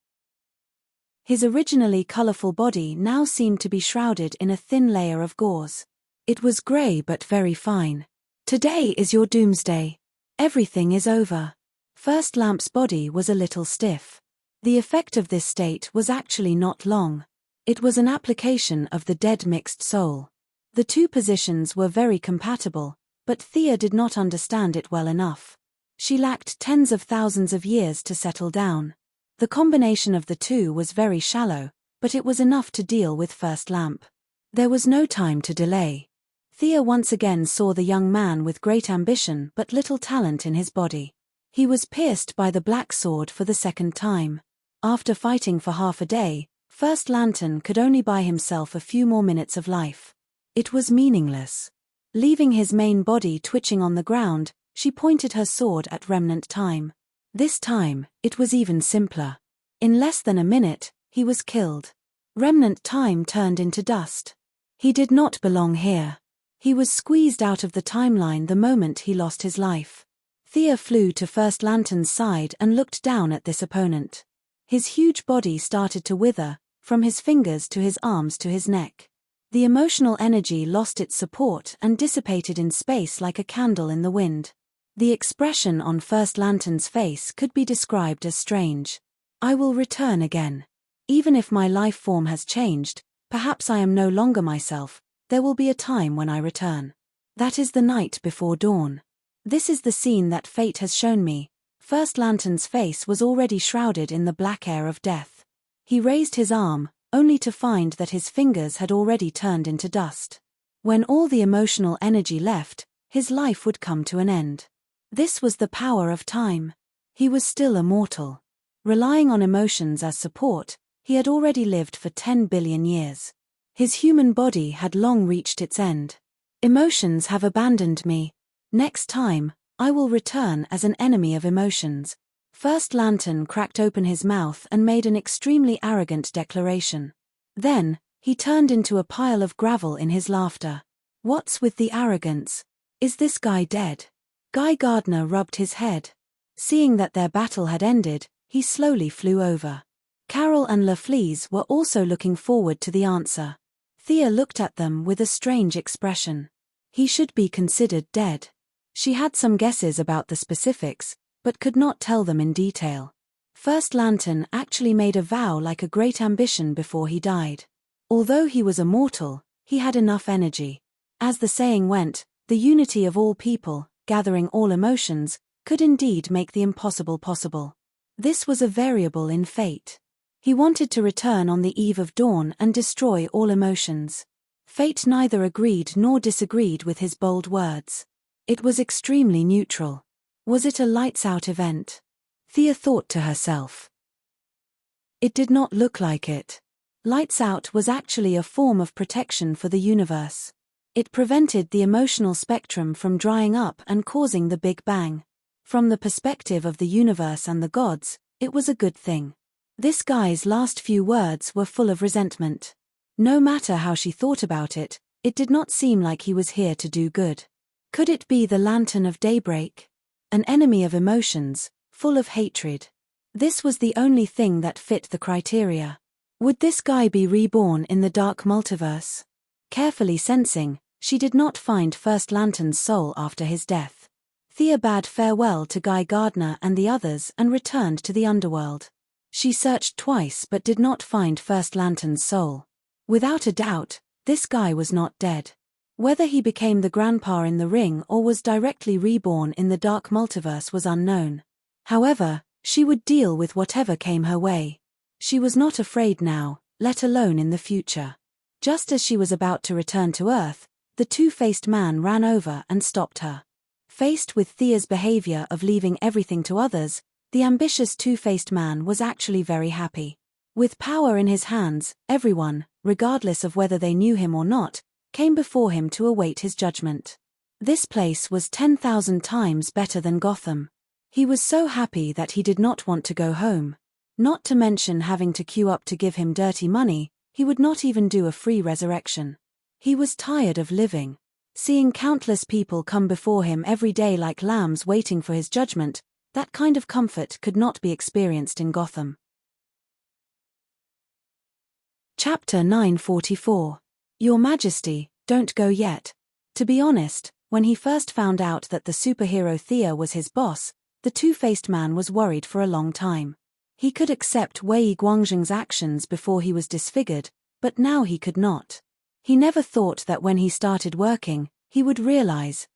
His originally colorful body now seemed to be shrouded in a thin layer of gauze. It was gray but very fine. Today is your doomsday. Everything is over. First Lamp's body was a little stiff. The effect of this state was actually not long. It was an application of the dead mixed soul. The two positions were very compatible, but Thea did not understand it well enough. She lacked tens of thousands of years to settle down. The combination of the two was very shallow, but it was enough to deal with First Lamp. There was no time to delay. Thea once again saw the young man with great ambition but little talent in his body. He was pierced by the black sword for the second time. After fighting for half a day, First Lantern could only buy himself a few more minutes of life. It was meaningless. Leaving his main body twitching on the ground, she pointed her sword at Remnant Time. This time, it was even simpler. In less than a minute, he was killed. Remnant Time turned into dust. He did not belong here. He was squeezed out of the timeline the moment he lost his life. Thea flew to First Lantern's side and looked down at this opponent. His huge body started to wither, from his fingers to his arms to his neck. The emotional energy lost its support and dissipated in space like a candle in the wind. The expression on First Lantern's face could be described as strange. I will return again. Even if my life form has changed, perhaps I am no longer myself, there will be a time when I return. That is the night before dawn. This is the scene that fate has shown me. First Lantern's face was already shrouded in the black air of death. He raised his arm, only to find that his fingers had already turned into dust. When all the emotional energy left, his life would come to an end. This was the power of time. He was still a mortal. Relying on emotions as support, he had already lived for 10 billion years. His human body had long reached its end. Emotions have abandoned me. Next time, I will return as an enemy of emotions. First Lantern cracked open his mouth and made an extremely arrogant declaration. Then, he turned into a pile of gravel in his laughter. What's with the arrogance? Is this guy dead? Guy Gardner rubbed his head. Seeing that their battle had ended, he slowly flew over. Carol and LaFleeze were also looking forward to the answer. Thea looked at them with a strange expression. He should be considered dead. She had some guesses about the specifics, but could not tell them in detail. First Lantern actually made a vow like a great ambition before he died. Although he was a mortal, he had enough energy. As the saying went, the unity of all people, gathering all emotions, could indeed make the impossible possible. This was a variable in fate. He wanted to return on the eve of dawn and destroy all emotions. Fate neither agreed nor disagreed with his bold words. It was extremely neutral. Was it a lights-out event? Thea thought to herself. It did not look like it. Lights out was actually a form of protection for the universe. It prevented the emotional spectrum from drying up and causing the Big Bang. From the perspective of the universe and the gods, it was a good thing. This guy's last few words were full of resentment. No matter how she thought about it, it did not seem like he was here to do good. Could it be the Lantern of Daybreak? An enemy of emotions, full of hatred. This was the only thing that fit the criteria. Would this guy be reborn in the dark multiverse? Carefully sensing, she did not find First Lantern's soul after his death. Thea bade farewell to Guy Gardner and the others and returned to the underworld. She searched twice but did not find First Lantern's soul. Without a doubt, this guy was not dead. Whether he became the grandpa in the ring or was directly reborn in the dark multiverse was unknown. However, she would deal with whatever came her way. She was not afraid now, let alone in the future. Just as she was about to return to Earth, the two-faced man ran over and stopped her. Faced with Thea's behavior of leaving everything to others, the ambitious two-faced man was actually very happy. With power in his hands, everyone, regardless of whether they knew him or not, came before him to await his judgment. This place was 10,000 times better than Gotham. He was so happy that he did not want to go home. Not to mention having to queue up to give him dirty money, he would not even do a free resurrection. He was tired of living. Seeing countless people come before him every day like lambs waiting for his judgment, that kind of comfort could not be experienced in Gotham. Chapter 944. Your Majesty, don't go yet. To be honest, when he first found out that the superhero Thea was his boss, the two-faced man was worried for a long time. He could accept Wei Guangzheng's actions before he was disfigured, but now he could not. He never thought that when he started working, he would realize,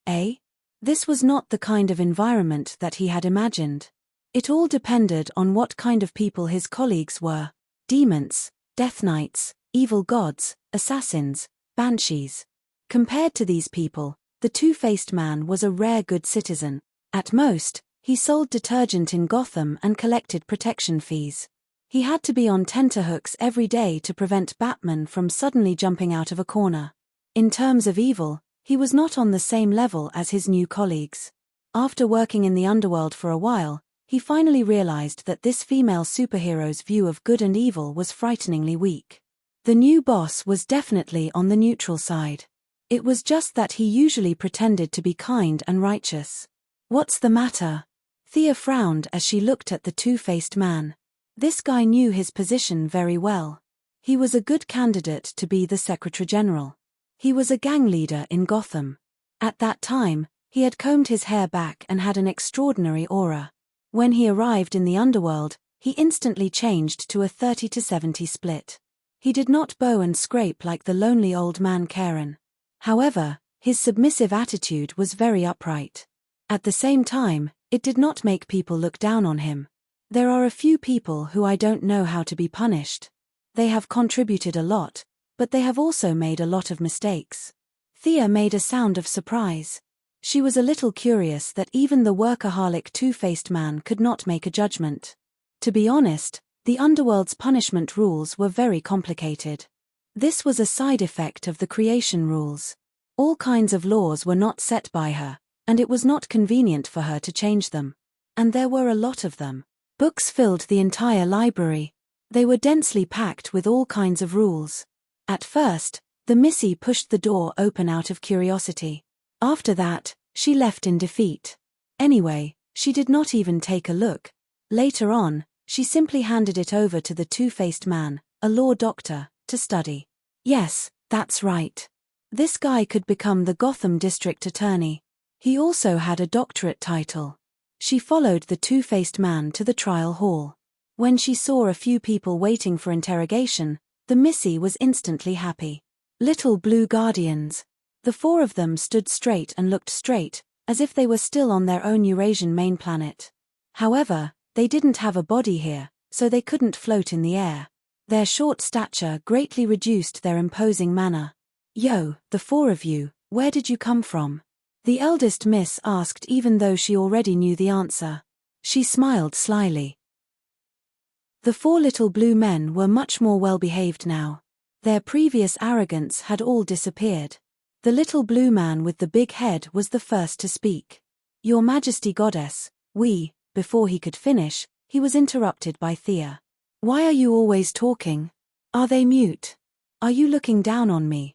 this was not the kind of environment that he had imagined. It all depended on what kind of people his colleagues were. Demons, death knights, evil gods, assassins, banshees. Compared to these people, the two-faced man was a rare good citizen. At most, he sold detergent in Gotham and collected protection fees. He had to be on tenterhooks every day to prevent Batman from suddenly jumping out of a corner. In terms of evil, he was not on the same level as his new colleagues. After working in the underworld for a while, he finally realized that this female superhero's view of good and evil was frighteningly weak. The new boss was definitely on the neutral side. It was just that he usually pretended to be kind and righteous. What's the matter? Thea frowned as she looked at the two-faced man. This guy knew his position very well. He was a good candidate to be the Secretary General. He was a gang leader in Gotham. At that time, he had combed his hair back and had an extraordinary aura. When he arrived in the underworld, he instantly changed to a 30-70 split. He did not bow and scrape like the lonely old man Karen. However, his submissive attitude was very upright. At the same time, it did not make people look down on him. There are a few people who I don't know how to be punished. They have contributed a lot, but they have also made a lot of mistakes. Thea made a sound of surprise. She was a little curious that even the workaholic two-faced man could not make a judgment. To be honest, the underworld's punishment rules were very complicated. This was a side effect of the creation rules. All kinds of laws were not set by her, and it was not convenient for her to change them. And there were a lot of them. Books filled the entire library. They were densely packed with all kinds of rules. At first, the Missy pushed the door open out of curiosity. After that, she left in defeat. Anyway, she did not even take a look. Later on, she simply handed it over to the two-faced man, a law doctor, to study. Yes, that's right. This guy could become the Gotham District Attorney. He also had a doctorate title. She followed the two-faced man to the trial hall. When she saw a few people waiting for interrogation, the Missy was instantly happy. Little blue guardians. The four of them stood straight and looked straight, as if they were still on their own Eurasian main planet. However, they didn't have a body here, so they couldn't float in the air. Their short stature greatly reduced their imposing manner. Yo, the four of you, where did you come from? The eldest miss asked even though she already knew the answer. She smiled slyly. The four little blue men were much more well-behaved now. Their previous arrogance had all disappeared. The little blue man with the big head was the first to speak. Your Majesty Goddess, before he could finish, he was interrupted by Thea. Why are you always talking? Are they mute? Are you looking down on me,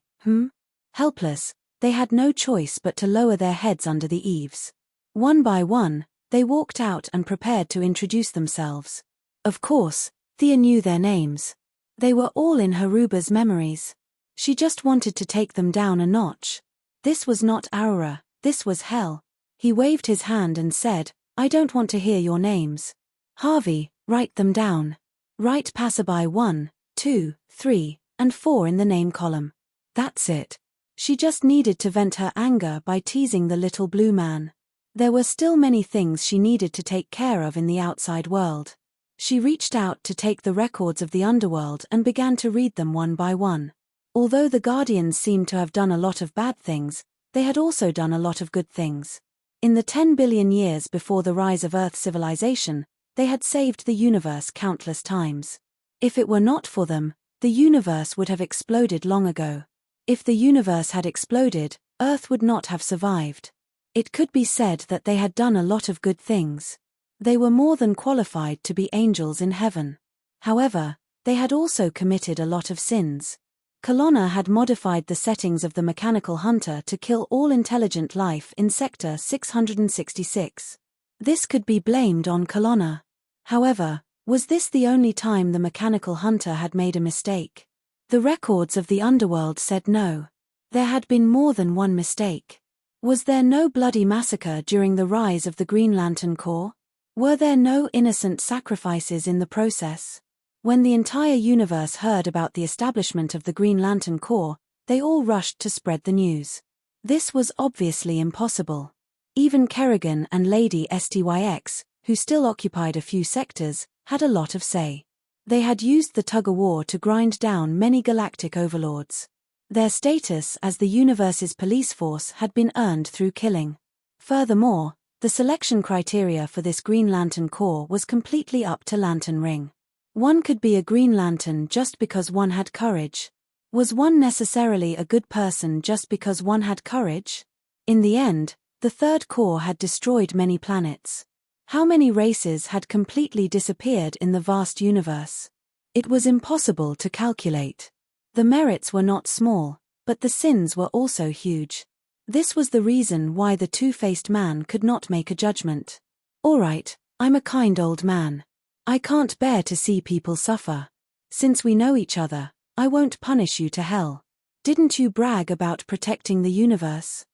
Helpless, they had no choice but to lower their heads under the eaves. One by one, they walked out and prepared to introduce themselves. Of course, Thea knew their names. They were all in Haruba's memories. She just wanted to take them down a notch. This was not Aura, this was hell. He waved his hand and said, I don't want to hear your names. Harvey, write them down. Write passerby 1, 2, 3, and 4 in the name column. That's it. She just needed to vent her anger by teasing the little blue man. There were still many things she needed to take care of in the outside world. She reached out to take the records of the underworld and began to read them one by one. Although the Guardians seemed to have done a lot of bad things, they had also done a lot of good things. In the 10 billion years before the rise of Earth civilization, they had saved the universe countless times. If it were not for them, the universe would have exploded long ago. If the universe had exploded, Earth would not have survived. It could be said that they had done a lot of good things. They were more than qualified to be angels in heaven. However, they had also committed a lot of sins. Colonna had modified the settings of the mechanical hunter to kill all intelligent life in Sector 666. This could be blamed on Colonna. However, was this the only time the mechanical hunter had made a mistake? The records of the underworld said no. There had been more than one mistake. Was there no bloody massacre during the rise of the Green Lantern Corps? Were there no innocent sacrifices in the process? When the entire universe heard about the establishment of the Green Lantern Corps, they all rushed to spread the news. This was obviously impossible. Even Kerrigan and Lady STYX, who still occupied a few sectors, had a lot of say. They had used the tug-of-war to grind down many galactic overlords. Their status as the universe's police force had been earned through killing. Furthermore, the selection criteria for this Green Lantern Corps was completely up to Lantern Ring. One could be a Green Lantern just because one had courage. Was one necessarily a good person just because one had courage? In the end, the Third Corps had destroyed many planets. How many races had completely disappeared in the vast universe? It was impossible to calculate. The merits were not small, But the sins were also huge. This was the reason why the two-faced man could not make a judgment. "All right, I'm a kind old man. I can't bear to see people suffer. Since we know each other, I won't punish you to hell. Didn't you brag about protecting the universe?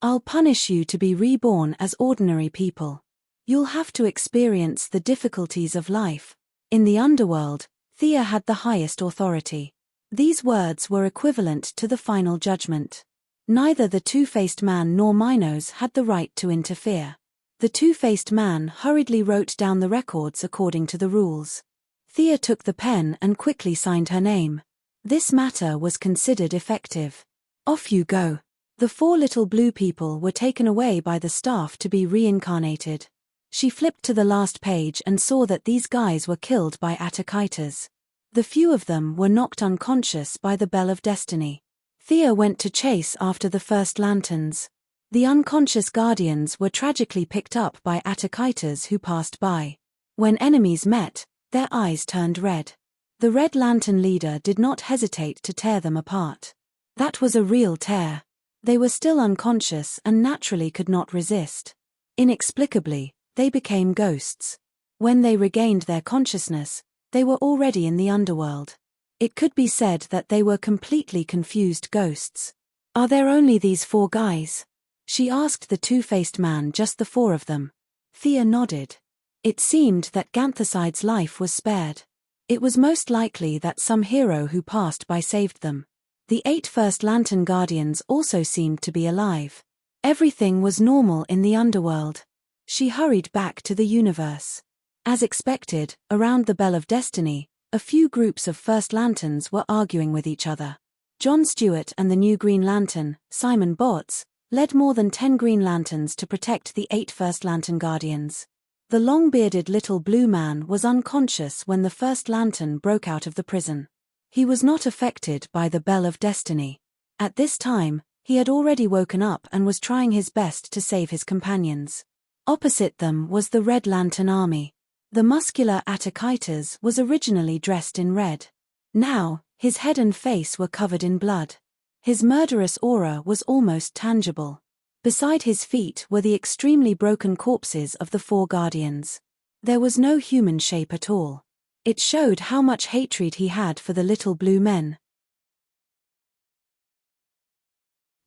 I'll punish you to be reborn as ordinary people. You'll have to experience the difficulties of life." In the underworld, Thea had the highest authority. These words were equivalent to the final judgment. Neither the two-faced man nor Minos had the right to interfere. The two-faced man hurriedly wrote down the records according to the rules. Thea took the pen and quickly signed her name. This matter was considered effective. "Off you go." The 4 little blue people were taken away by the staff to be reincarnated. She flipped to the last page and saw that these guys were killed by Attikitas. The few of them were knocked unconscious by the Bell of Destiny. Thea went to chase after the first lanterns. The unconscious guardians were tragically picked up by Attikitas who passed by. When enemies met, their eyes turned red. The Red Lantern leader did not hesitate to tear them apart. That was a real tear. They were still unconscious and naturally could not resist. Inexplicably, they became ghosts. When they regained their consciousness, they were already in the underworld. It could be said that they were completely confused ghosts. "Are there only these 4 guys?" she asked the two-faced man. "Just the 4 of them." Thea nodded. It seemed that Ganthaside's life was spared. It was most likely that some hero who passed by saved them. The 8 First Lantern Guardians also seemed to be alive. Everything was normal in the underworld. She hurried back to the universe. As expected, around the Bell of Destiny, a few groups of First Lanterns were arguing with each other. John Stewart and the new Green Lantern, Simon Botts, led more than 10 Green Lanterns to protect the 8 First Lantern Guardians. The long-bearded little blue man was unconscious when the First Lantern broke out of the prison. He was not affected by the Bell of Destiny. At this time, he had already woken up and was trying his best to save his companions. Opposite them was the Red Lantern Army. The muscular Attikitas was originally dressed in red. Now, his head and face were covered in blood. His murderous aura was almost tangible. Beside his feet were the extremely broken corpses of the 4 guardians. There was no human shape at all. It showed how much hatred he had for the little blue men.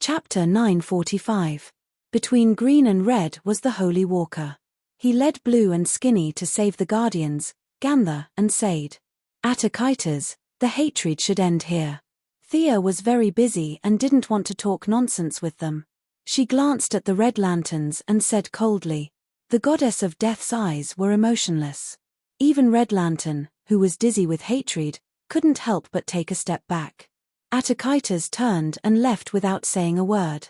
Chapter 945. Between green and red was the Holy Walker. He led Blue and Skinny to save the Guardians, Ganther and Sade. Attikitas, the hatred should end here. Thea was very busy and didn't want to talk nonsense with them. She glanced at the Red Lanterns and said coldly, "The goddess of death's eyes were emotionless." Even Red Lantern, who was dizzy with hatred, couldn't help but take a step back. Attikitas turned and left without saying a word.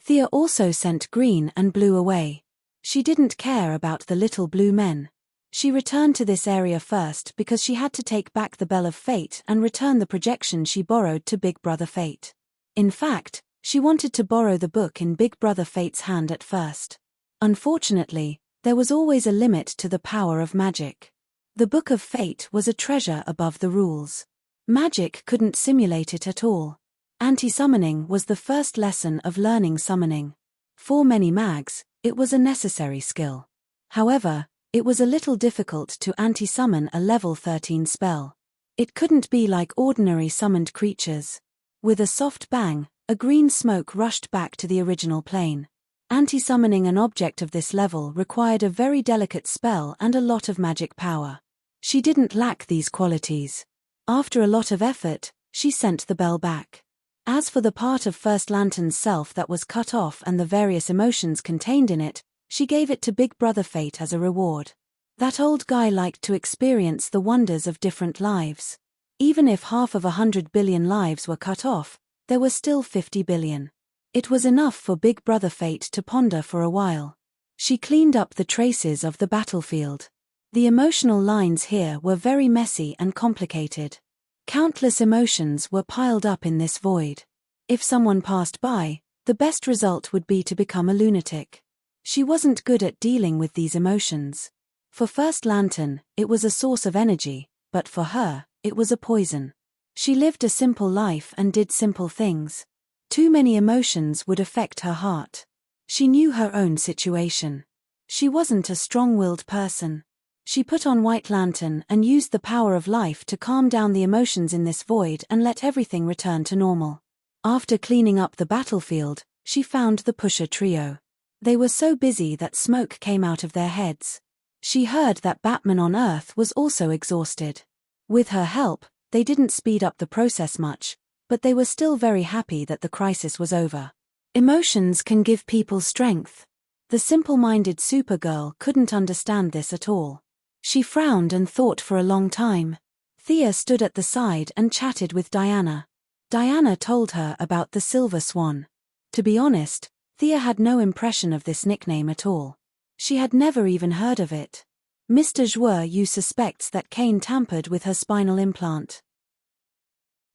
Thea also sent Green and Blue away. She didn't care about the little blue men. She returned to this area first because she had to take back the Bell of Fate and return the projection she borrowed to Big Brother Fate. In fact, she wanted to borrow the book in Big Brother Fate's hand at first. Unfortunately, there was always a limit to the power of magic. The Book of Fate was a treasure above the rules. Magic couldn't simulate it at all. Anti-summoning was the first lesson of learning summoning. For many mags, it was a necessary skill. However, it was a little difficult to anti-summon a level 13 spell. It couldn't be like ordinary summoned creatures. With a soft bang, a green smoke rushed back to the original plane. Anti-summoning an object of this level required a very delicate spell and a lot of magic power. She didn't lack these qualities. After a lot of effort, she sent the bell back. As for the part of First Lantern's self that was cut off and the various emotions contained in it, she gave it to Big Brother Fate as a reward. That old guy liked to experience the wonders of different lives. Even if half of 100 billion lives were cut off, there were still 50 billion. It was enough for Big Brother Fate to ponder for a while. She cleaned up the traces of the battlefield. The emotional lines here were very messy and complicated. Countless emotions were piled up in this void. If someone passed by, the best result would be to become a lunatic. She wasn't good at dealing with these emotions. For First Lantern, it was a source of energy, but for her, it was a poison. She lived a simple life and did simple things. Too many emotions would affect her heart. She knew her own situation. She wasn't a strong-willed person. She put on White Lantern and used the power of life to calm down the emotions in this void and let everything return to normal. After cleaning up the battlefield, she found the Pusher trio. They were so busy that smoke came out of their heads. She heard that Batman on Earth was also exhausted. With her help, they didn't speed up the process much, but they were still very happy that the crisis was over. Emotions can give people strength. The simple-minded Supergirl couldn't understand this at all. She frowned and thought for a long time. Thea stood at the side and chatted with Diana. Diana told her about the Silver Swan. To be honest, Thea had no impression of this nickname at all. She had never even heard of it. Mr. Joyeux suspects that Kane tampered with her spinal implant.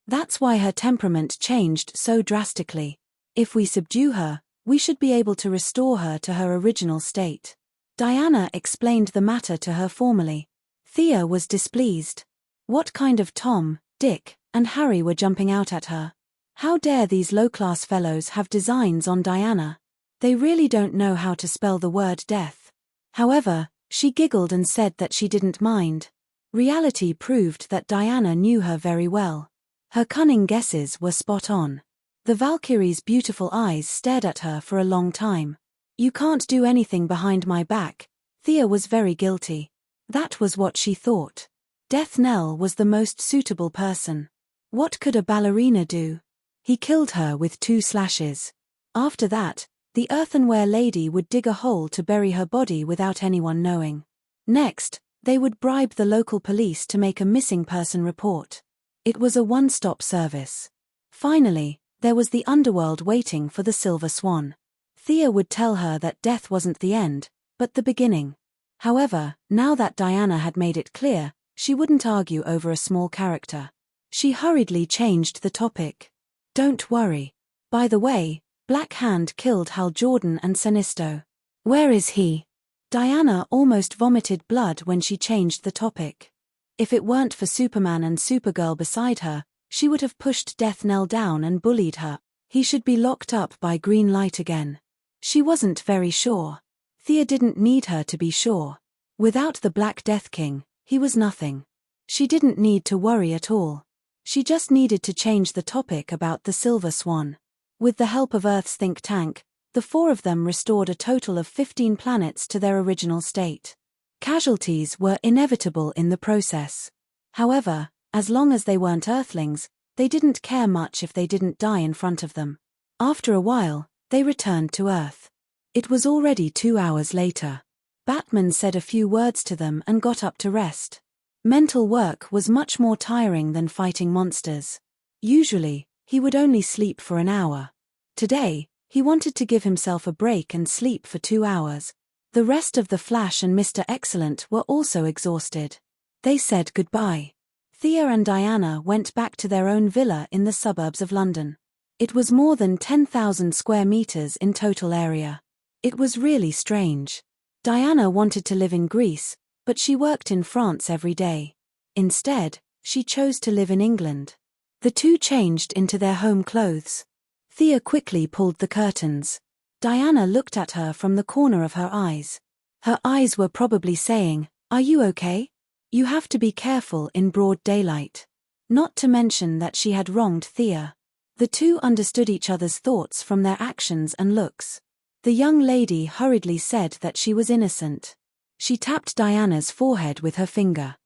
That's why her temperament changed so drastically. If we subdue her, we should be able to restore her to her original state. Diana explained the matter to her formally. Thea was displeased. What kind of Tom, Dick, and Harry were jumping out at her? How dare these low-class fellows have designs on Diana? They really don't know how to spell the word death. However, she giggled and said that she didn't mind. Reality proved that Diana knew her very well. Her cunning guesses were spot on. The Valkyrie's beautiful eyes stared at her for a long time. You can't do anything behind my back. Thea was very guilty. That was what she thought. Death Knell was the most suitable person. What could a ballerina do? He killed her with 2 slashes. After that, the earthenware lady would dig a hole to bury her body without anyone knowing. Next, they would bribe the local police to make a missing person report. It was a one-stop service. Finally, there was the underworld waiting for the Silver Swan. Thea would tell her that death wasn't the end, but the beginning. However, now that Diana had made it clear, she wouldn't argue over a small character. She hurriedly changed the topic. Don't worry. By the way, Black Hand killed Hal Jordan and Sinisto. Where is he? Diana almost vomited blood when she changed the topic. If it weren't for Superman and Supergirl beside her, she would have pushed Death Knell down and bullied her. He should be locked up by green light again. She wasn't very sure. Thea didn't need her to be sure. Without the Black Death King, he was nothing. She didn't need to worry at all. She just needed to change the topic about the Silver Swan. With the help of Earth's think tank, the 4 of them restored a total of 15 planets to their original state. Casualties were inevitable in the process. However, as long as they weren't Earthlings, they didn't care much if they didn't die in front of them. After a while, they returned to Earth. It was already 2 hours later. Batman said a few words to them and got up to rest. Mental work was much more tiring than fighting monsters. Usually, he would only sleep for an hour. Today, he wanted to give himself a break and sleep for 2 hours. The rest of the Flash and Mr. Excellent were also exhausted. They said goodbye. Thea and Diana went back to their own villa in the suburbs of London. It was more than 10,000 square meters in total area. It was really strange. Diana wanted to live in Greece, but she worked in France every day. Instead, she chose to live in England. The two changed into their home clothes. Thea quickly pulled the curtains. Diana looked at her from the corner of her eyes. Her eyes were probably saying, "Are you okay? You have to be careful in broad daylight." Not to mention that she had wronged Thea. The two understood each other's thoughts from their actions and looks. The young lady hurriedly said that she was innocent. She tapped Diana's forehead with her finger.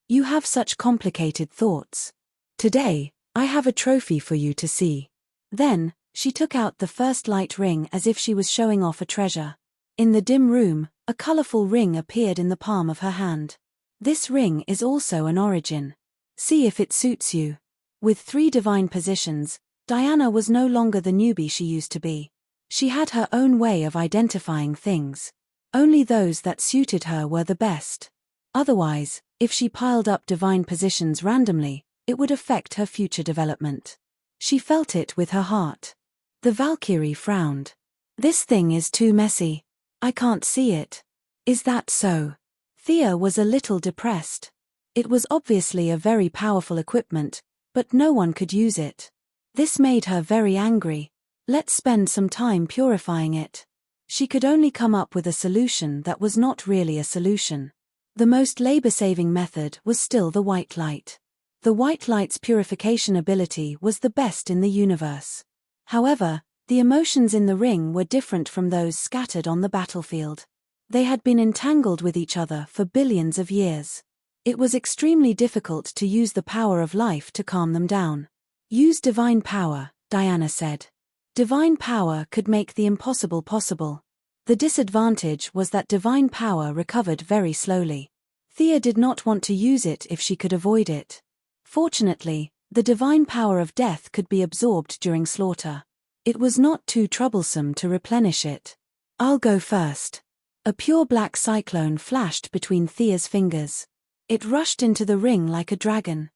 "You have such complicated thoughts. Today, I have a trophy for you to see." Then, she took out the first light ring as if she was showing off a treasure. In the dim room, a colorful ring appeared in the palm of her hand. "This ring is also an origin. See if it suits you." With 3 divine positions, Diana was no longer the newbie she used to be. She had her own way of identifying things. Only those that suited her were the best. Otherwise, if she piled up divine positions randomly, it would affect her future development. She felt it with her heart. The Valkyrie frowned. "This thing is too messy. I can't see it." "Is that so?" Thea was a little depressed. It was obviously a very powerful equipment, but no one could use it. This made her very angry. Let's spend some time purifying it. She could only come up with a solution that was not really a solution. The most labor-saving method was still the white light. The white light's purification ability was the best in the universe. However, the emotions in the ring were different from those scattered on the battlefield. They had been entangled with each other for billions of years. It was extremely difficult to use the power of life to calm them down. Use divine power, Diana said. Divine power could make the impossible possible. The disadvantage was that divine power recovered very slowly. Thea did not want to use it if she could avoid it. Fortunately, the divine power of death could be absorbed during slaughter. It was not too troublesome to replenish it. I'll go first. A pure black cyclone flashed between Thea's fingers. It rushed into the ring like a dragon.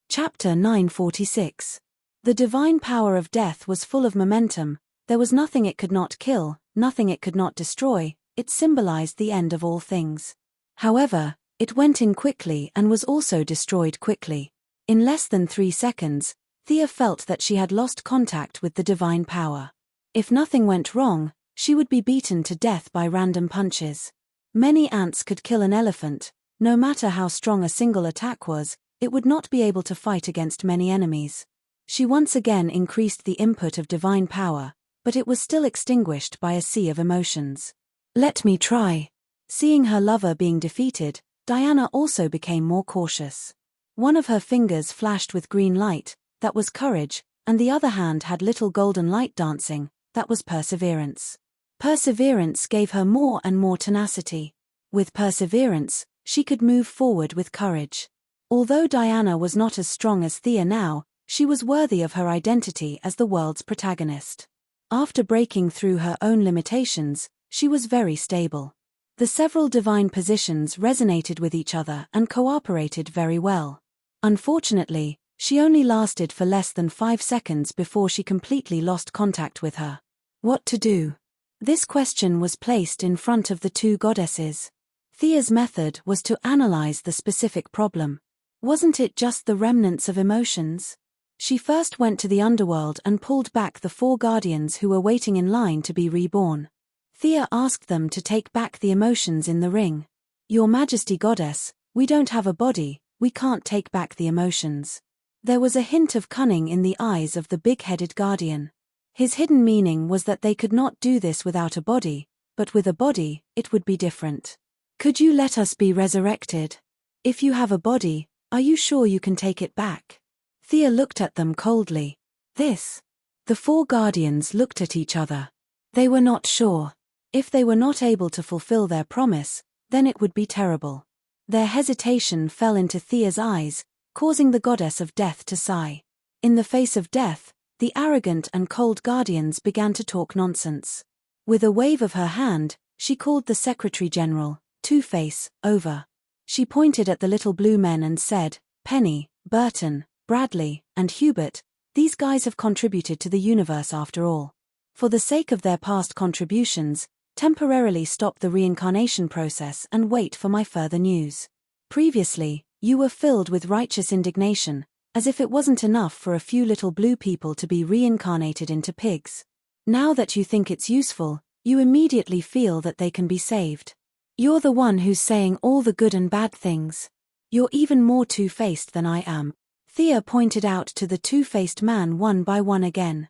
Chapter 946. The divine power of death was full of momentum. There was nothing it could not kill, nothing it could not destroy. It symbolized the end of all things. However, it went in quickly and was also destroyed quickly. In less than 3 seconds, Thea felt that she had lost contact with the divine power. If nothing went wrong, she would be beaten to death by random punches. Many ants could kill an elephant. No matter how strong a single attack was, it would not be able to fight against many enemies. She once again increased the input of divine power, but it was still extinguished by a sea of emotions. Let me try. Seeing her lover being defeated, Diana also became more cautious. One of her fingers flashed with green light, that was courage, and the other hand had little golden light dancing, that was perseverance. Perseverance gave her more and more tenacity. With perseverance, she could move forward with courage. Although Diana was not as strong as Thea now, she was worthy of her identity as the world's protagonist. After breaking through her own limitations, she was very stable. The several divine positions resonated with each other and cooperated very well. Unfortunately, she only lasted for less than 5 seconds before she completely lost contact with her. What to do? This question was placed in front of the two goddesses. Thea's method was to analyze the specific problem. Wasn't it just the remnants of emotions? She first went to the underworld and pulled back the 4 guardians who were waiting in line to be reborn. Thea asked them to take back the emotions in the ring. Your Majesty Goddess, we don't have a body, we can't take back the emotions. There was a hint of cunning in the eyes of the big-headed guardian. His hidden meaning was that they could not do this without a body, but with a body, it would be different. Could you let us be resurrected? If you have a body, are you sure you can take it back? Thea looked at them coldly. This? The 4 guardians looked at each other. They were not sure. If they were not able to fulfill their promise, then it would be terrible. Their hesitation fell into Thea's eyes, causing the goddess of death to sigh. In the face of death, the arrogant and cold guardians began to talk nonsense. With a wave of her hand, she called the Secretary General, Two-Face, over. She pointed at the little blue men and said, Penny, Burton, Bradley, and Hubert, these guys have contributed to the universe after all. For the sake of their past contributions, temporarily stop the reincarnation process and wait for my further news. Previously, you were filled with righteous indignation, as if it wasn't enough for a few little blue people to be reincarnated into pigs. Now that you think it's useful, you immediately feel that they can be saved. You're the one who's saying all the good and bad things. You're even more two-faced than I am. Thea pointed out to the two-faced man one by one again.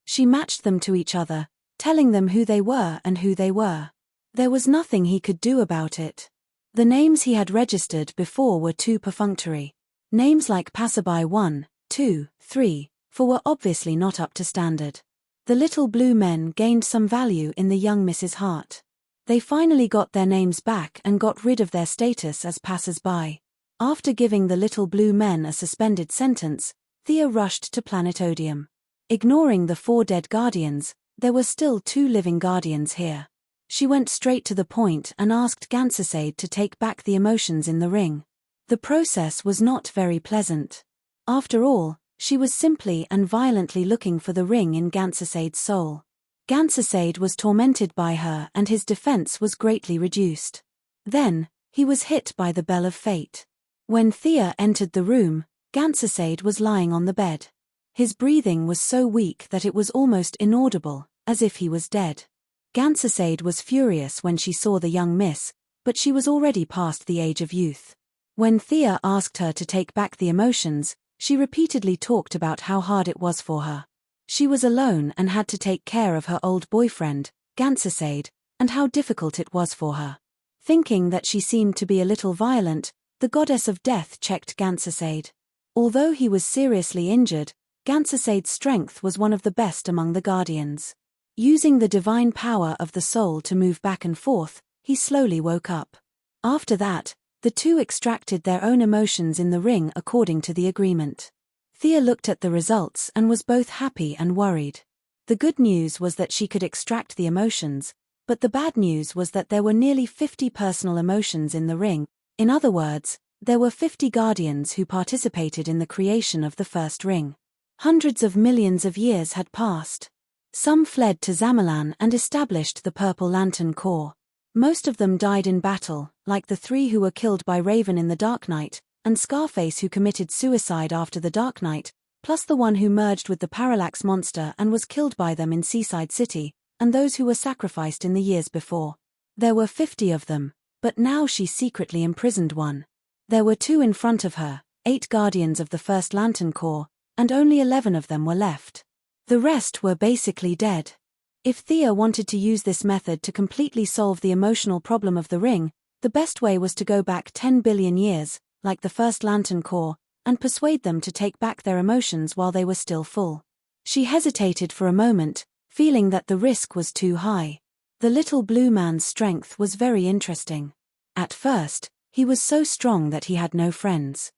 She matched them to each other, telling them who they were and who they were. There was nothing he could do about it. The names he had registered before were too perfunctory. Names like Passerby 1, 2, 3, 4 were obviously not up to standard. The little blue men gained some value in the young Mrs. Hart. They finally got their names back and got rid of their status as passers-by. After giving the little blue men a suspended sentence, Thea rushed to Planet Odium. Ignoring the 4 dead guardians, there were still 2 living guardians here. She went straight to the point and asked Gansasaid to take back the emotions in the ring. The process was not very pleasant. After all, she was simply and violently looking for the ring in Gansasaid's soul. Gancisade was tormented by her and his defense was greatly reduced. Then, he was hit by the bell of fate. When Thea entered the room, Gancisade was lying on the bed. His breathing was so weak that it was almost inaudible, as if he was dead. Gancisade was furious when she saw the young miss, but she was already past the age of youth. When Thea asked her to take back the emotions, she repeatedly talked about how hard it was for her. She was alone and had to take care of her old boyfriend, Gancisade, and how difficult it was for her. Thinking that she seemed to be a little violent, the goddess of death checked Gancisade. Although he was seriously injured, Gancisade's strength was one of the best among the guardians. Using the divine power of the soul to move back and forth, he slowly woke up. After that, the two extracted their own emotions in the ring according to the agreement. Thea looked at the results and was both happy and worried. The good news was that she could extract the emotions, but the bad news was that there were nearly 50 personal emotions in the ring. In other words, there were 50 guardians who participated in the creation of the first ring. Hundreds of millions of years had passed. Some fled to Zamalan and established the Purple Lantern Corps. Most of them died in battle, like the 3 who were killed by Raven in the Dark Knight, and Scarface who committed suicide after the Dark Knight, plus the one who merged with the Parallax monster and was killed by them in Seaside City, and those who were sacrificed in the years before. There were 50 of them, but now she secretly imprisoned one. There were 2 in front of her, 8 guardians of the First Lantern Corps, and only 11 of them were left. The rest were basically dead. If Thea wanted to use this method to completely solve the emotional problem of the ring, the best way was to go back 10 billion years, like the First Lantern Corps, and persuade them to take back their emotions while they were still full. She hesitated for a moment, feeling that the risk was too high. The little blue man's strength was very interesting. At first, he was so strong that he had no friends.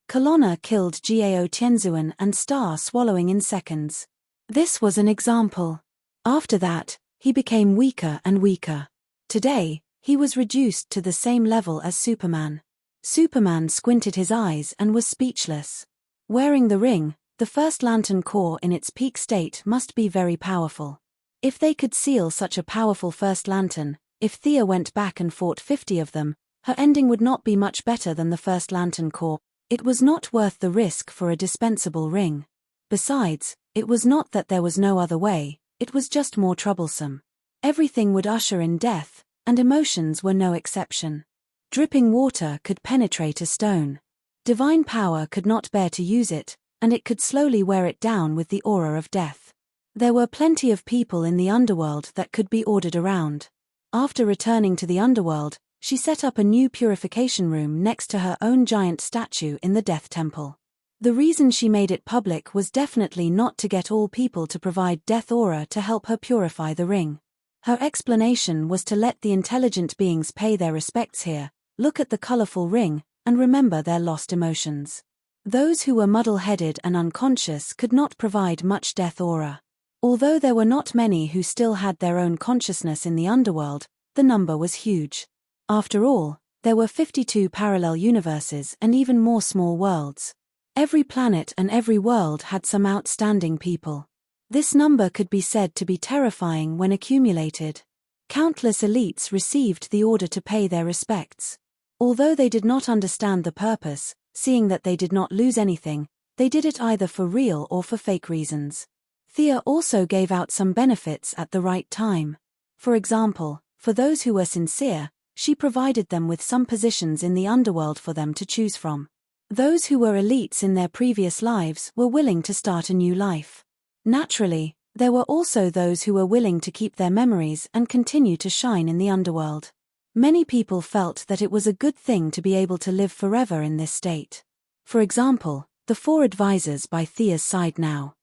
Kelowna killed Gao Tianzuan and Star Swallowing in seconds. This was an example. After that, he became weaker and weaker. Today, he was reduced to the same level as Superman. Superman squinted his eyes and was speechless. Wearing the ring, the First Lantern Corps in its peak state must be very powerful. If they could seal such a powerful First Lantern, if Thea went back and fought 50 of them, her ending would not be much better than the First Lantern Corps. It was not worth the risk for a dispensable ring. Besides, it was not that there was no other way, it was just more troublesome. Everything would usher in death, and emotions were no exception. Dripping water could penetrate a stone. Divine power could not bear to use it, and it could slowly wear it down with the aura of death. There were plenty of people in the underworld that could be ordered around. After returning to the underworld, she set up a new purification room next to her own giant statue in the Death Temple. The reason she made it public was definitely not to get all people to provide death aura to help her purify the ring. Her explanation was to let the intelligent beings pay their respects here, look at the colorful ring, and remember their lost emotions. Those who were muddle-headed and unconscious could not provide much death aura. Although there were not many who still had their own consciousness in the underworld, the number was huge. After all, there were 52 parallel universes and even more small worlds. Every planet and every world had some outstanding people. This number could be said to be terrifying when accumulated. Countless elites received the order to pay their respects. Although they did not understand the purpose, seeing that they did not lose anything, they did it either for real or for fake reasons. Thea also gave out some benefits at the right time. For example, for those who were sincere, she provided them with some positions in the underworld for them to choose from. Those who were elites in their previous lives were willing to start a new life. Naturally, there were also those who were willing to keep their memories and continue to shine in the underworld. Many people felt that it was a good thing to be able to live forever in this state. For example, the 4 advisors by Thea's side now.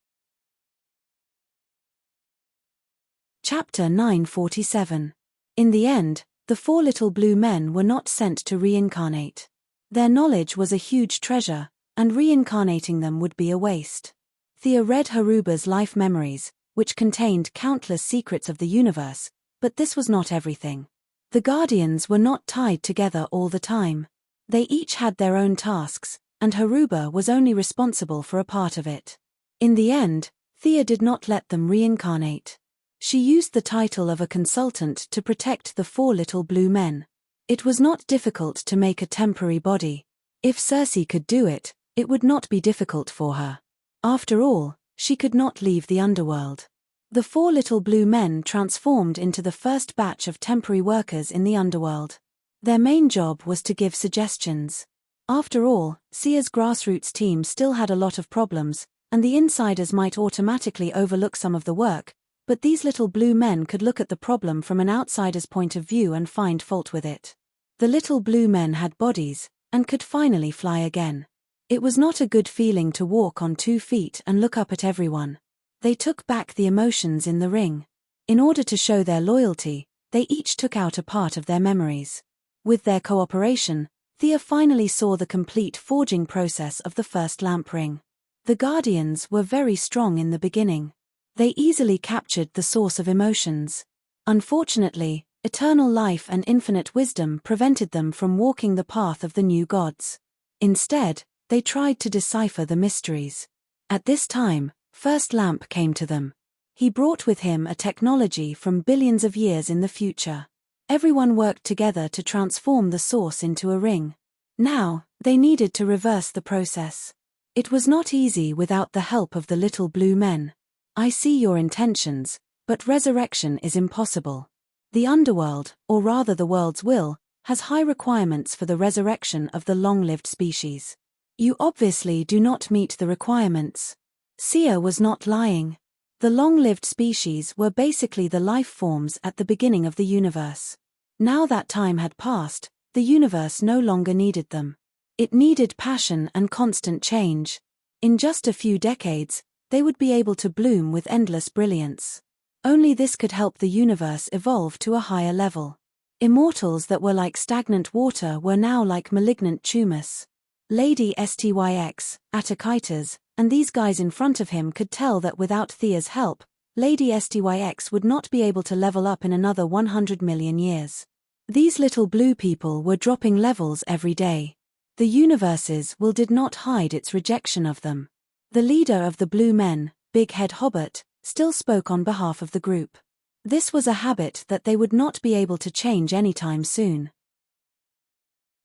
Chapter 947. In the end, the 4 little blue men were not sent to reincarnate. Their knowledge was a huge treasure, and reincarnating them would be a waste. Thea read Haruba's life memories, which contained countless secrets of the universe, but this was not everything. The Guardians were not tied together all the time. They each had their own tasks, and Haruba was only responsible for a part of it. In the end, Thea did not let them reincarnate. She used the title of a consultant to protect the 4 little blue men. It was not difficult to make a temporary body. If Circe could do it, it would not be difficult for her. After all, she could not leave the underworld. The 4 little blue men transformed into the first batch of temporary workers in the underworld. Their main job was to give suggestions. After all, Sia's grassroots team still had a lot of problems, and the insiders might automatically overlook some of the work, but these little blue men could look at the problem from an outsider's point of view and find fault with it. The little blue men had bodies, and could finally fly again. It was not a good feeling to walk on 2 feet and look up at everyone. They took back the emotions in the ring. In order to show their loyalty, they each took out a part of their memories. With their cooperation, Thea finally saw the complete forging process of the first lamp ring. The Guardians were very strong in the beginning. They easily captured the source of emotions. Unfortunately, eternal life and infinite wisdom prevented them from walking the path of the new gods. Instead, they tried to decipher the mysteries. At this time, First Lamp came to them. He brought with him a technology from billions of years in the future. Everyone worked together to transform the source into a ring. Now, they needed to reverse the process. It was not easy without the help of the little blue men. I see your intentions, but resurrection is impossible. The underworld, or rather the world's will, has high requirements for the resurrection of the long-lived species. You obviously do not meet the requirements. Sia was not lying. The long-lived species were basically the life forms at the beginning of the universe. Now that time had passed, the universe no longer needed them. It needed passion and constant change. In just a few decades, they would be able to bloom with endless brilliance. Only this could help the universe evolve to a higher level. Immortals that were like stagnant water were now like malignant tumors. Lady Styx, Attikitas, and these guys in front of him could tell that without Thea's help, Lady Styx would not be able to level up in another 100 million years. These little blue people were dropping levels every day. The universe's will did not hide its rejection of them. The leader of the blue men, Big Head Hobbit, still spoke on behalf of the group. This was a habit that they would not be able to change anytime soon.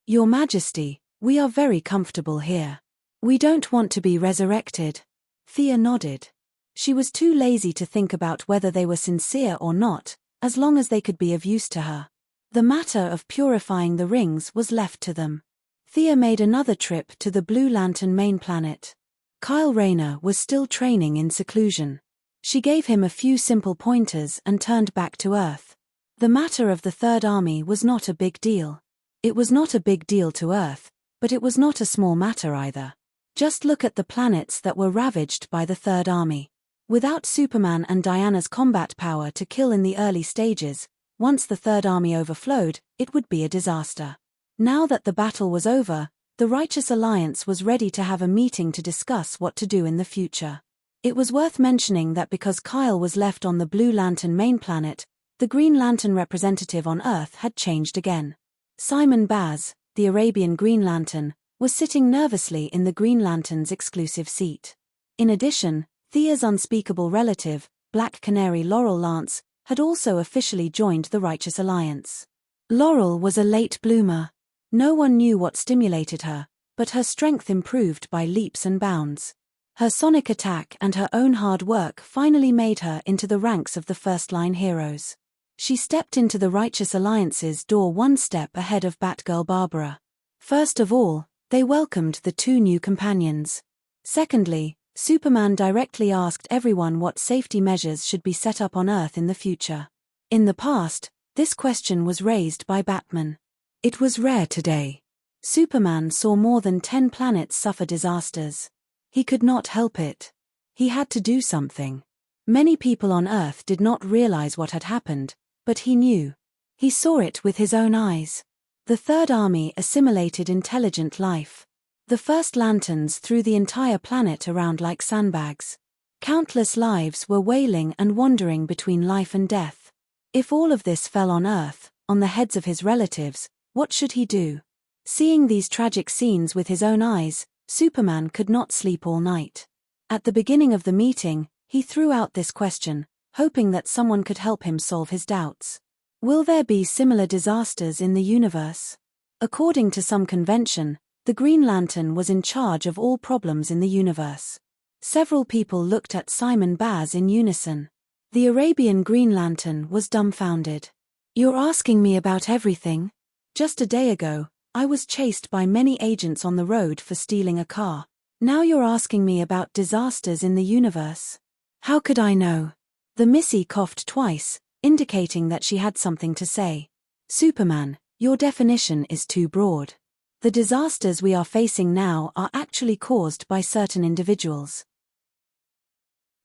Your Majesty, we are very comfortable here. We don't want to be resurrected. Thea nodded. She was too lazy to think about whether they were sincere or not, as long as they could be of use to her. The matter of purifying the rings was left to them. Thea made another trip to the Blue Lantern main planet. Kyle Rayner was still training in seclusion. She gave him a few simple pointers and turned back to Earth. The matter of the Third Army was not a big deal. It was not a big deal to Earth, but it was not a small matter either. Just look at the planets that were ravaged by the Third Army. Without Superman and Diana's combat power to kill in the early stages, once the Third Army overflowed, it would be a disaster. Now that the battle was over, the Righteous Alliance was ready to have a meeting to discuss what to do in the future. It was worth mentioning that because Kyle was left on the Blue Lantern main planet, the Green Lantern representative on Earth had changed again. Simon Baz, the Arabian Green Lantern, was sitting nervously in the Green Lantern's exclusive seat. In addition, Thea's unspeakable relative, Black Canary Laurel Lance, had also officially joined the Righteous Alliance. Laurel was a late bloomer. No one knew what stimulated her, but her strength improved by leaps and bounds. Her sonic attack and her own hard work finally made her into the ranks of the first-line heroes. She stepped into the Righteous Alliance's door one step ahead of Batgirl Barbara. First of all, they welcomed the 2 new companions. Secondly, Superman directly asked everyone what safety measures should be set up on Earth in the future. In the past, this question was raised by Batman. It was rare today. Superman saw more than 10 planets suffer disasters. He could not help it. He had to do something. Many people on Earth did not realize what had happened, but he knew. He saw it with his own eyes. The Third Army assimilated intelligent life. The First Lanterns threw the entire planet around like sandbags. Countless lives were wailing and wandering between life and death. If all of this fell on Earth, on the heads of his relatives, what should he do? Seeing these tragic scenes with his own eyes, Superman could not sleep all night. At the beginning of the meeting, He threw out this question, hoping that someone could help him solve his doubts. Will there be similar disasters in the universe? According to some convention, the Green Lantern was in charge of all problems in the universe. Several people looked at Simon Baz in unison. The Arabian Green Lantern was dumbfounded. You're asking me about everything? Just a day ago, I was chased by many agents on the road for stealing a car. Now you're asking me about disasters in the universe? How could I know? The Missy coughed twice, indicating that she had something to say. Superman, your definition is too broad. The disasters we are facing now are actually caused by certain individuals.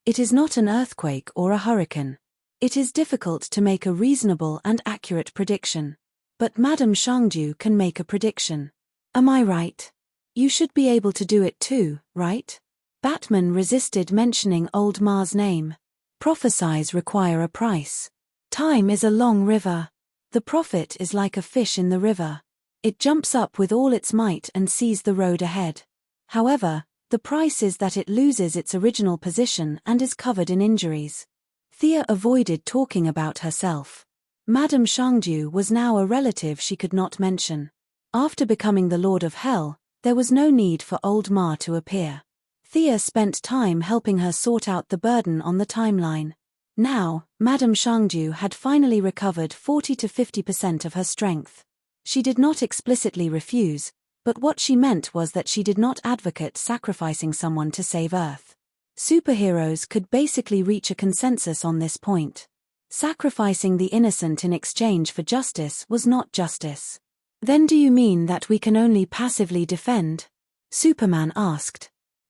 It is not an earthquake or a hurricane. It is difficult to make a reasonable and accurate prediction. But Madame Shangju can make a prediction. Am I right? You should be able to do it too, right? Batman resisted mentioning old Ma's name. Prophecies require a price. Time is a long river. The prophet is like a fish in the river. It jumps up with all its might and sees the road ahead. However, the price is that it loses its original position and is covered in injuries. Thea avoided talking about herself. Madame Shangju was now a relative she could not mention. After becoming the Lord of Hell, there was no need for old Ma to appear. Thea spent time helping her sort out the burden on the timeline. Now, Madame Shangju had finally recovered 40 to 50% of her strength. She did not explicitly refuse, but what she meant was that she did not advocate sacrificing someone to save Earth. Superheroes could basically reach a consensus on this point. Sacrificing the innocent in exchange for justice was not justice. Then do you mean that we can only passively defend? Superman asked.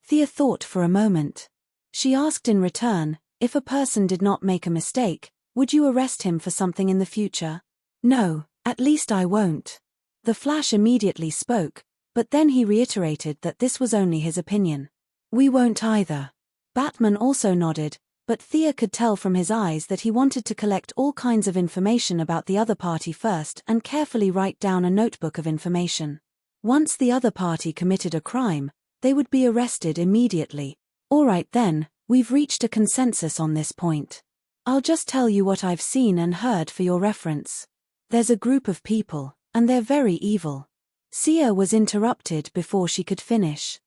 Thea thought for a moment. She asked in return, if a person did not make a mistake, would you arrest him for something in the future? No, at least I won't. The Flash immediately spoke, but then he reiterated that this was only his opinion. We won't either. Batman also nodded, but Thea could tell from his eyes that he wanted to collect all kinds of information about the other party first and carefully write down a notebook of information. Once the other party committed a crime, they would be arrested immediately. All right then, we've reached a consensus on this point. I'll just tell you what I've seen and heard for your reference. There's a group of people, and they're very evil. Sia was interrupted before she could finish.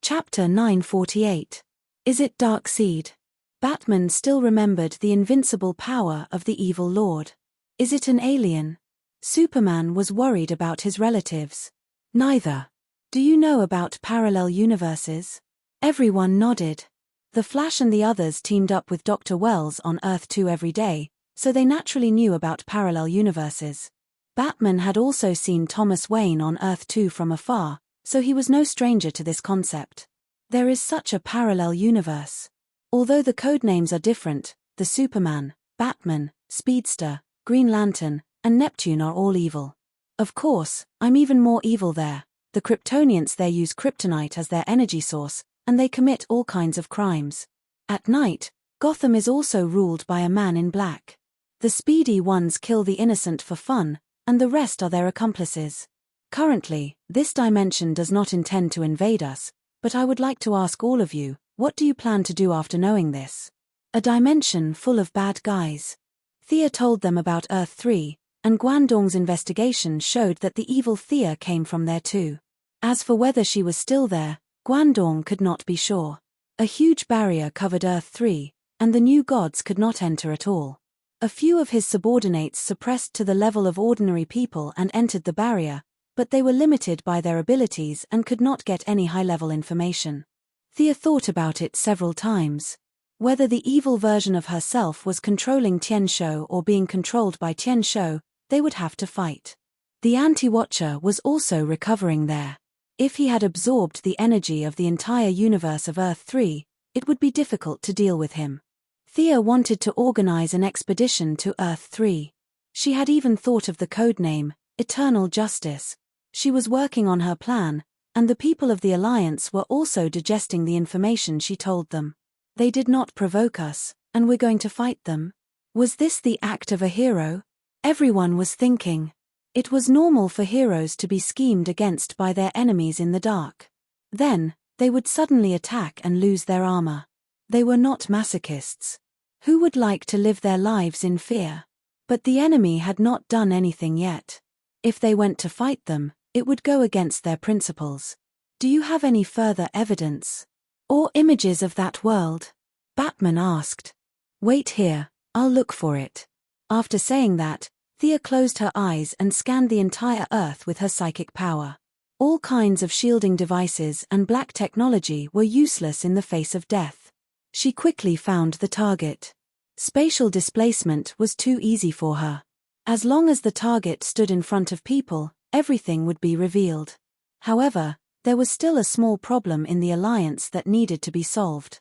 Chapter 948. Is it Darkseid? Batman still remembered the invincible power of the evil lord. Is it an alien? Superman was worried about his relatives. Neither. Do you know about parallel universes? Everyone nodded. The Flash and the others teamed up with Dr. Wells on Earth 2 every day, so they naturally knew about parallel universes. Batman had also seen Thomas Wayne on Earth 2 from afar, so he was no stranger to this concept. There is such a parallel universe. Although the codenames are different, the Superman, Batman, Speedster, Green Lantern, and Neptune are all evil. Of course, I'm even more evil there. The Kryptonians there use kryptonite as their energy source, and they commit all kinds of crimes. At night, Gotham is also ruled by a man in black. The speedy ones kill the innocent for fun, and the rest are their accomplices. Currently, this dimension does not intend to invade us, but I would like to ask all of you, what do you plan to do after knowing this? A dimension full of bad guys. Thea told them about Earth 3, and Guangdong's investigation showed that the evil Thea came from there too. As for whether she was still there, Guangdong could not be sure. A huge barrier covered Earth 3, and the new gods could not enter at all. A few of his subordinates suppressed to the level of ordinary people and entered the barrier, but they were limited by their abilities and could not get any high-level information. Thea thought about it several times. Whether the evil version of herself was controlling Tianshou or being controlled by Tianshou, they would have to fight. The Anti-Watcher was also recovering there. If he had absorbed the energy of the entire universe of Earth 3, it would be difficult to deal with him. Thea wanted to organize an expedition to Earth 3. She had even thought of the codename, Eternal Justice. She was working on her plan, and the people of the Alliance were also digesting the information she told them. They did not provoke us, and we're going to fight them? Was this the act of a hero? Everyone was thinking. It was normal for heroes to be schemed against by their enemies in the dark. Then, They would suddenly attack and lose their armor. They were not masochists. Who would like to live their lives in fear? But the enemy had not done anything yet. If they went to fight them, it would go against their principles. Do you have any further evidence? Or images of that world? Batman asked. Wait here, I'll look for it. After saying that, Thea closed her eyes and scanned the entire Earth with her psychic power. All kinds of shielding devices and black technology were useless in the face of death. She quickly found the target. Spatial displacement was too easy for her. As long as the target stood in front of people, everything would be revealed. However, there was still a small problem in the alliance that needed to be solved.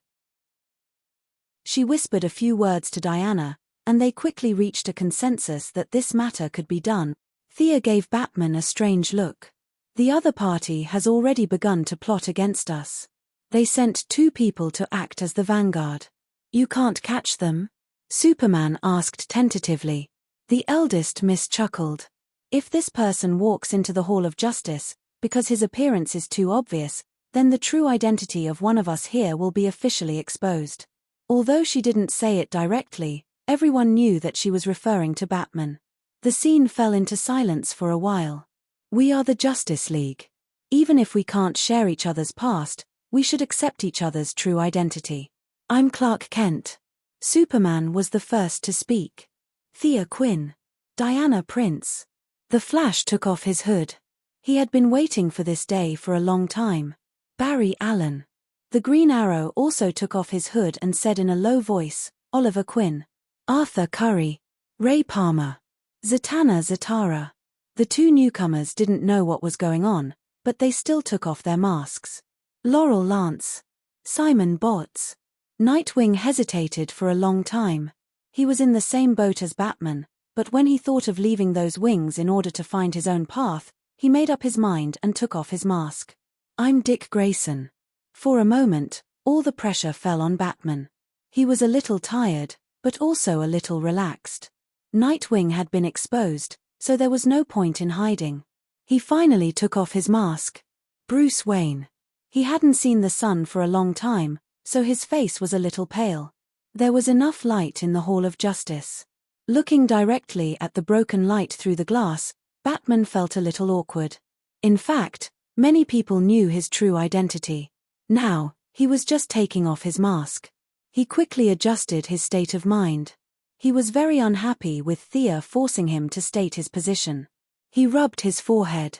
She whispered a few words to Diana, and they quickly reached a consensus that this matter could be done. Thea gave Batman a strange look. The other party has already begun to plot against us. They sent 2 people to act as the vanguard. You can't catch them? Superman asked tentatively. The eldest miss chuckled. If this person walks into the Hall of Justice, because his appearance is too obvious, then the true identity of one of us here will be officially exposed. Although she didn't say it directly, everyone knew that she was referring to Batman. The scene fell into silence for a while. We are the Justice League. Even if we can't share each other's past, we should accept each other's true identity. I'm Clark Kent. Superman was the first to speak. Thea Quinn. Diana Prince. The Flash took off his hood. He had been waiting for this day for a long time. Barry Allen. The Green Arrow also took off his hood and said in a low voice, Oliver Quinn. Arthur Curry. Ray Palmer. Zatanna Zatara. The 2 newcomers didn't know what was going on, but they still took off their masks. Laurel Lance. Simon Botts. Nightwing hesitated for a long time. He was in the same boat as Batman, but when he thought of leaving those wings in order to find his own path, he made up his mind and took off his mask. I'm Dick Grayson. For a moment, all the pressure fell on Batman. He was a little tired, but also a little relaxed. Nightwing had been exposed, so there was no point in hiding. He finally took off his mask. Bruce Wayne. He hadn't seen the sun for a long time, so his face was a little pale. There was enough light in the Hall of Justice. Looking directly at the broken light through the glass, Batman felt a little awkward. In fact, many people knew his true identity. Now, he was just taking off his mask. He quickly adjusted his state of mind. He was very unhappy with Thea forcing him to state his position. He rubbed his forehead.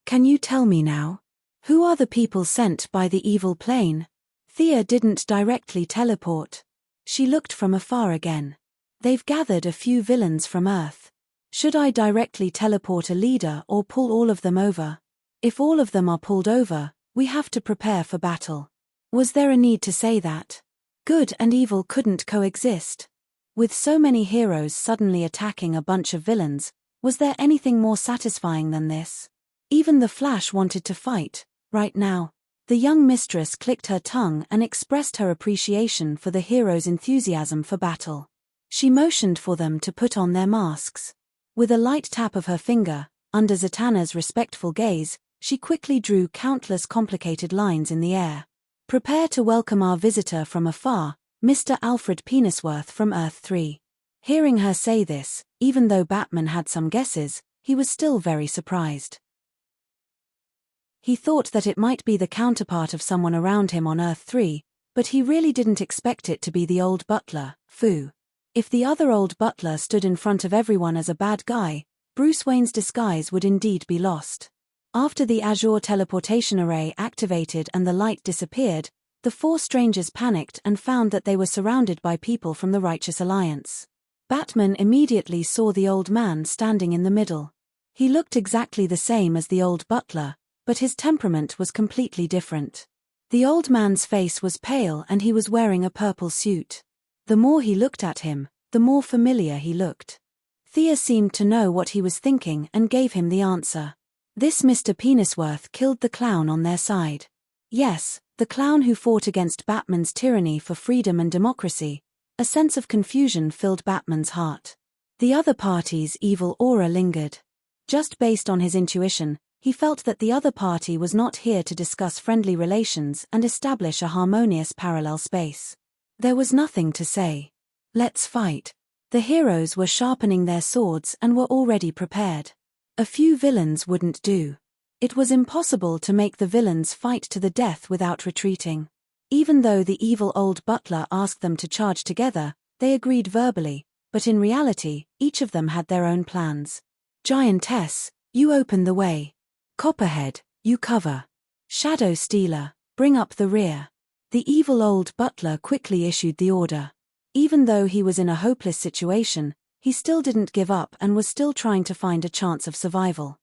Can you tell me now? Who are the people sent by the evil plane? Thea didn't directly teleport. She looked from afar again. They've gathered a few villains from Earth. Should I directly teleport a leader or pull all of them over? If all of them are pulled over, we have to prepare for battle. Was there a need to say that? Good and evil couldn't coexist. With so many heroes suddenly attacking a bunch of villains, was there anything more satisfying than this? Even the Flash wanted to fight, right now. The young mistress clicked her tongue and expressed her appreciation for the heroes' enthusiasm for battle. She motioned for them to put on their masks. With a light tap of her finger, under Zatanna's respectful gaze, she quickly drew countless complicated lines in the air. Prepare to welcome our visitor from afar, Mr. Alfred Penisworth from Earth 3. Hearing her say this, even though Batman had some guesses, he was still very surprised. He thought that it might be the counterpart of someone around him on Earth 3, but he really didn't expect it to be the old butler, Fu. If the other old butler stood in front of everyone as a bad guy, Bruce Wayne's disguise would indeed be lost. After the Azure teleportation array activated and the light disappeared, the 4 strangers panicked and found that they were surrounded by people from the Righteous Alliance. Batman immediately saw the old man standing in the middle. He looked exactly the same as the old butler, but his temperament was completely different. The old man's face was pale and he was wearing a purple suit. The more he looked at him, the more familiar he looked. Thea seemed to know what he was thinking and gave him the answer. This Mr. Penisworth killed the clown on their side. Yes, the clown who fought against Batman's tyranny for freedom and democracy. A sense of confusion filled Batman's heart. The other party's evil aura lingered. Just based on his intuition, He felt that the other party was not here to discuss friendly relations and establish a harmonious parallel space. There was nothing to say. Let's fight. The heroes were sharpening their swords and were already prepared. A few villains wouldn't do. It was impossible to make the villains fight to the death without retreating. Even though the evil old butler asked them to charge together, they agreed verbally, but in reality, each of them had their own plans. Giantess, you open the way. Copperhead, you cover. Shadow Stealer, bring up the rear. The evil old butler quickly issued the order. Even though he was in a hopeless situation, he still didn't give up and was still trying to find a chance of survival.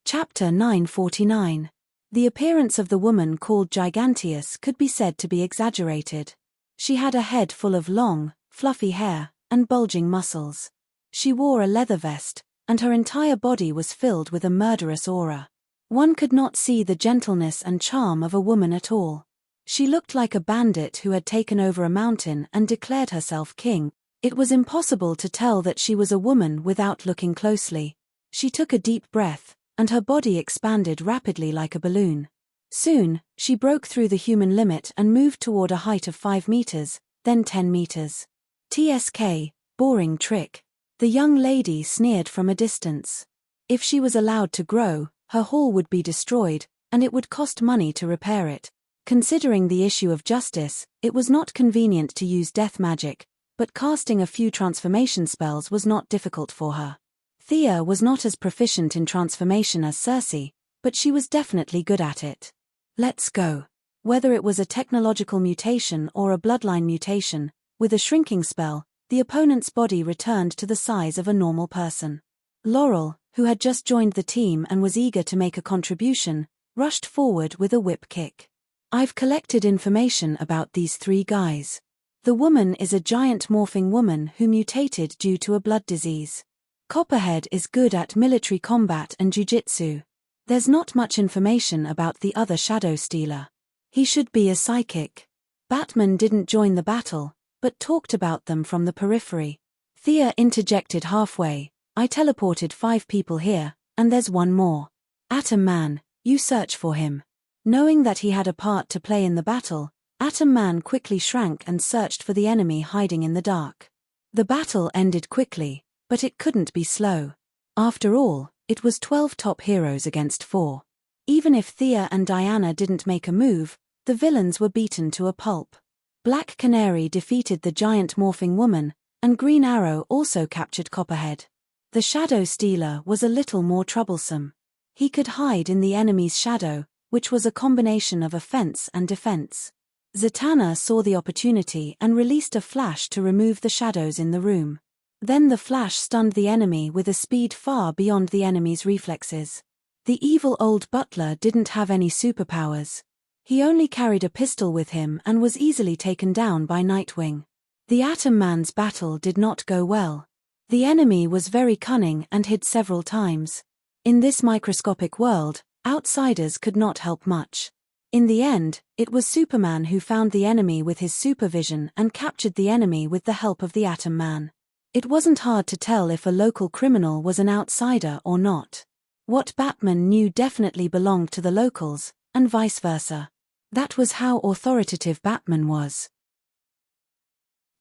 Chapter 949. The appearance of the woman called Giganteus could be said to be exaggerated. She had a head full of long, fluffy hair, and bulging muscles. She wore a leather vest, and her entire body was filled with a murderous aura. One could not see the gentleness and charm of a woman at all. She looked like a bandit who had taken over a mountain and declared herself king. It was impossible to tell that she was a woman without looking closely. She took a deep breath, and her body expanded rapidly like a balloon. Soon, she broke through the human limit and moved toward a height of 5 meters, then 10 meters. TSK, boring trick. The young lady sneered from a distance. If she was allowed to grow, her hall would be destroyed, and it would cost money to repair it. Considering the issue of justice, it was not convenient to use death magic, but casting a few transformation spells was not difficult for her. Thea was not as proficient in transformation as Circe, but she was definitely good at it. Let's go. Whether it was a technological mutation or a bloodline mutation, with a shrinking spell, the opponent's body returned to the size of a normal person. Laurel, who had just joined the team and was eager to make a contribution, rushed forward with a whip kick. I've collected information about these 3 guys. The woman is a giant morphing woman who mutated due to a blood disease. Copperhead is good at military combat and jujitsu. There's not much information about the other Shadow Stealer. He should be a psychic. Batman didn't join the battle, but talked about them from the periphery. Thea interjected halfway. I teleported 5 people here, and there's one more. Atom Man, you search for him. Knowing that he had a part to play in the battle, Atom Man quickly shrank and searched for the enemy hiding in the dark. The battle ended quickly, but it couldn't be slow. After all, it was 12 top heroes against 4. Even if Thea and Diana didn't make a move, the villains were beaten to a pulp. Black Canary defeated the giant morphing woman, and Green Arrow also captured Copperhead. The Shadow Stealer was a little more troublesome. He could hide in the enemy's shadow, which was a combination of offense and defense. Zatanna saw the opportunity and released a flash to remove the shadows in the room. Then the flash stunned the enemy with a speed far beyond the enemy's reflexes. The evil old butler didn't have any superpowers. He only carried a pistol with him and was easily taken down by Nightwing. The Atom Man's battle did not go well. The enemy was very cunning and hid several times. In this microscopic world, outsiders could not help much. In the end, it was Superman who found the enemy with his supervision and captured the enemy with the help of the Atom Man. It wasn't hard to tell if a local criminal was an outsider or not. What Batman knew definitely belonged to the locals, and vice versa. That was how authoritative Batman was.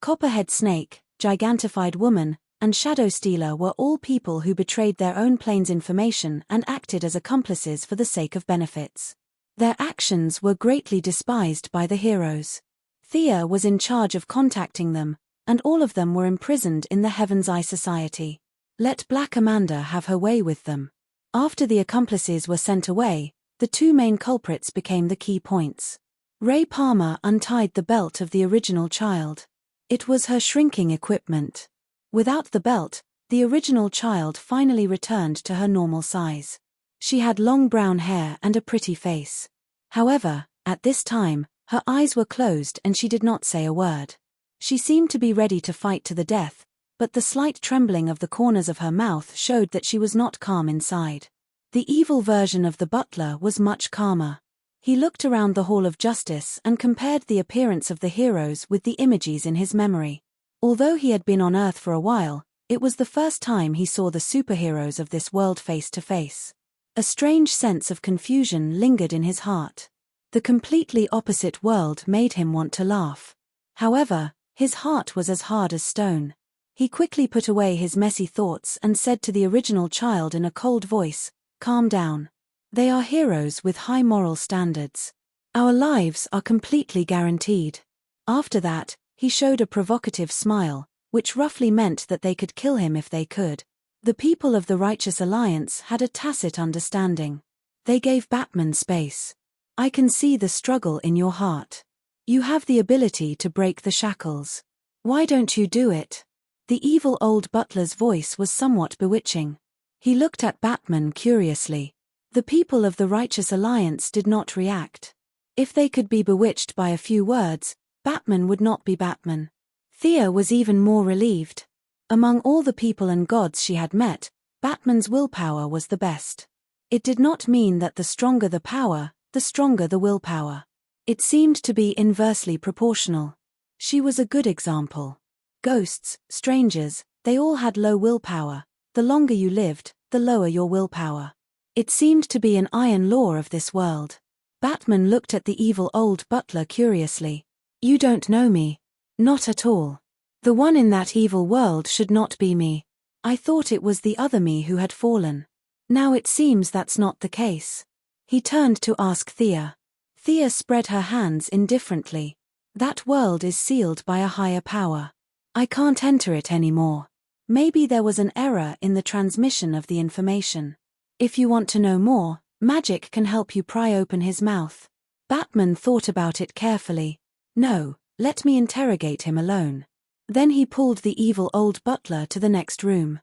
Copperhead Snake, Gigantified Woman, and Shadow Stealer were all people who betrayed their own plane's information and acted as accomplices for the sake of benefits. Their actions were greatly despised by the heroes. Thea was in charge of contacting them, and all of them were imprisoned in the Heaven's Eye Society. Let Black Amanda have her way with them. After the accomplices were sent away, the 2 main culprits became the key points. Ray Palmer untied the belt of the original child. It was her shrinking equipment. Without the belt, the original child finally returned to her normal size. She had long brown hair and a pretty face. However, at this time, her eyes were closed and she did not say a word. She seemed to be ready to fight to the death, but the slight trembling of the corners of her mouth showed that she was not calm inside. The evil version of the butler was much calmer. He looked around the Hall of Justice and compared the appearance of the heroes with the images in his memory. Although he had been on Earth for a while, It was the first time he saw the superheroes of this world face to face. A strange sense of confusion lingered in his heart. The completely opposite world made him want to laugh. However, his heart was as hard as stone. He quickly put away his messy thoughts and said to the original child in a cold voice, "Calm down. They are heroes with high moral standards. Our lives are completely guaranteed." After that, he showed a provocative smile, which roughly meant that they could kill him if they could. The people of the Righteous Alliance had a tacit understanding. They gave Batman space. "I can see the struggle in your heart. You have the ability to break the shackles. Why don't you do it?" The evil old butler's voice was somewhat bewitching. He looked at Batman curiously. The people of the Righteous Alliance did not react. If they could be bewitched by a few words, Batman would not be Batman. Thea was even more relieved. Among all the people and gods she had met, Batman's willpower was the best. It did not mean that the stronger the power, the stronger the willpower. It seemed to be inversely proportional. She was a good example. Ghosts, strangers, they all had low willpower. The longer you lived, the lower your willpower. It seemed to be an iron law of this world. Batman looked at the evil old butler curiously. "You don't know me." "Not at all. The one in that evil world should not be me. I thought it was the other me who had fallen. Now it seems that's not the case." He turned to ask Thea. Thea spread her hands indifferently. "That world is sealed by a higher power. I can't enter it anymore. Maybe there was an error in the transmission of the information. If you want to know more, magic can help you pry open his mouth." Batman thought about it carefully. "No, let me interrogate him alone." Then he pulled the evil old butler to the next room.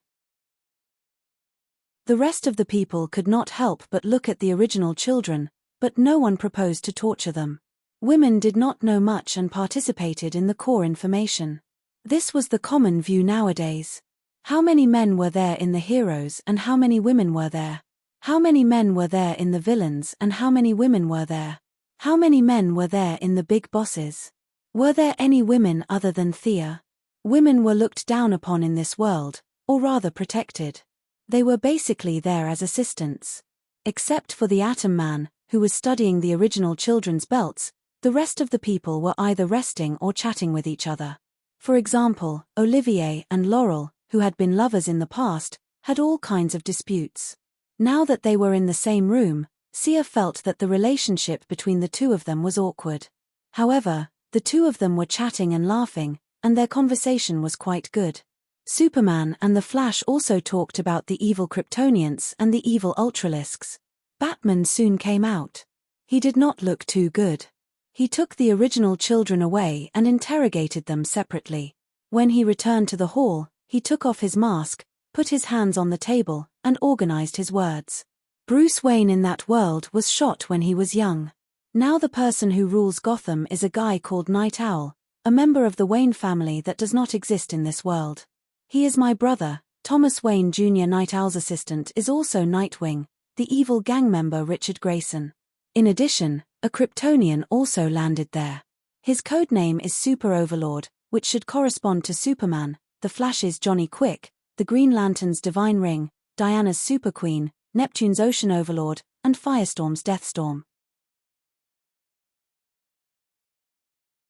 The rest of the people could not help but look at the original children, but no one proposed to torture them. Women did not know much and participated in the core information. This was the common view nowadays. How many men were there in the heroes and how many women were there? How many men were there in the villains and how many women were there? How many men were there in the big bosses? Were there any women other than Thea? Women were looked down upon in this world, or rather protected. They were basically there as assistants. Except for the Atom Man, who was studying the original children's belts, the rest of the people were either resting or chatting with each other. For example, Olivier and Laurel, who had been lovers in the past, had all kinds of disputes. Now that they were in the same room, Sia felt that the relationship between the two of them was awkward. However, the two of them were chatting and laughing, and their conversation was quite good. Superman and the Flash also talked about the evil Kryptonians and the evil Ultralisks. Batman soon came out. He did not look too good. He took the original children away and interrogated them separately. When he returned to the hall, he took off his mask, put his hands on the table, and organized his words. Bruce Wayne in that world was shot when he was young. Now the person who rules Gotham is a guy called Night Owl, a member of the Wayne family that does not exist in this world. He is my brother. Thomas Wayne Jr. Night Owl's assistant is also Nightwing, the evil gang member Richard Grayson. In addition, a Kryptonian also landed there. His codename is Super Overlord, which should correspond to Superman, the Flash's Johnny Quick, the Green Lantern's Divine Ring, Diana's Super Queen, Neptune's Ocean Overlord, and Firestorm's Deathstorm.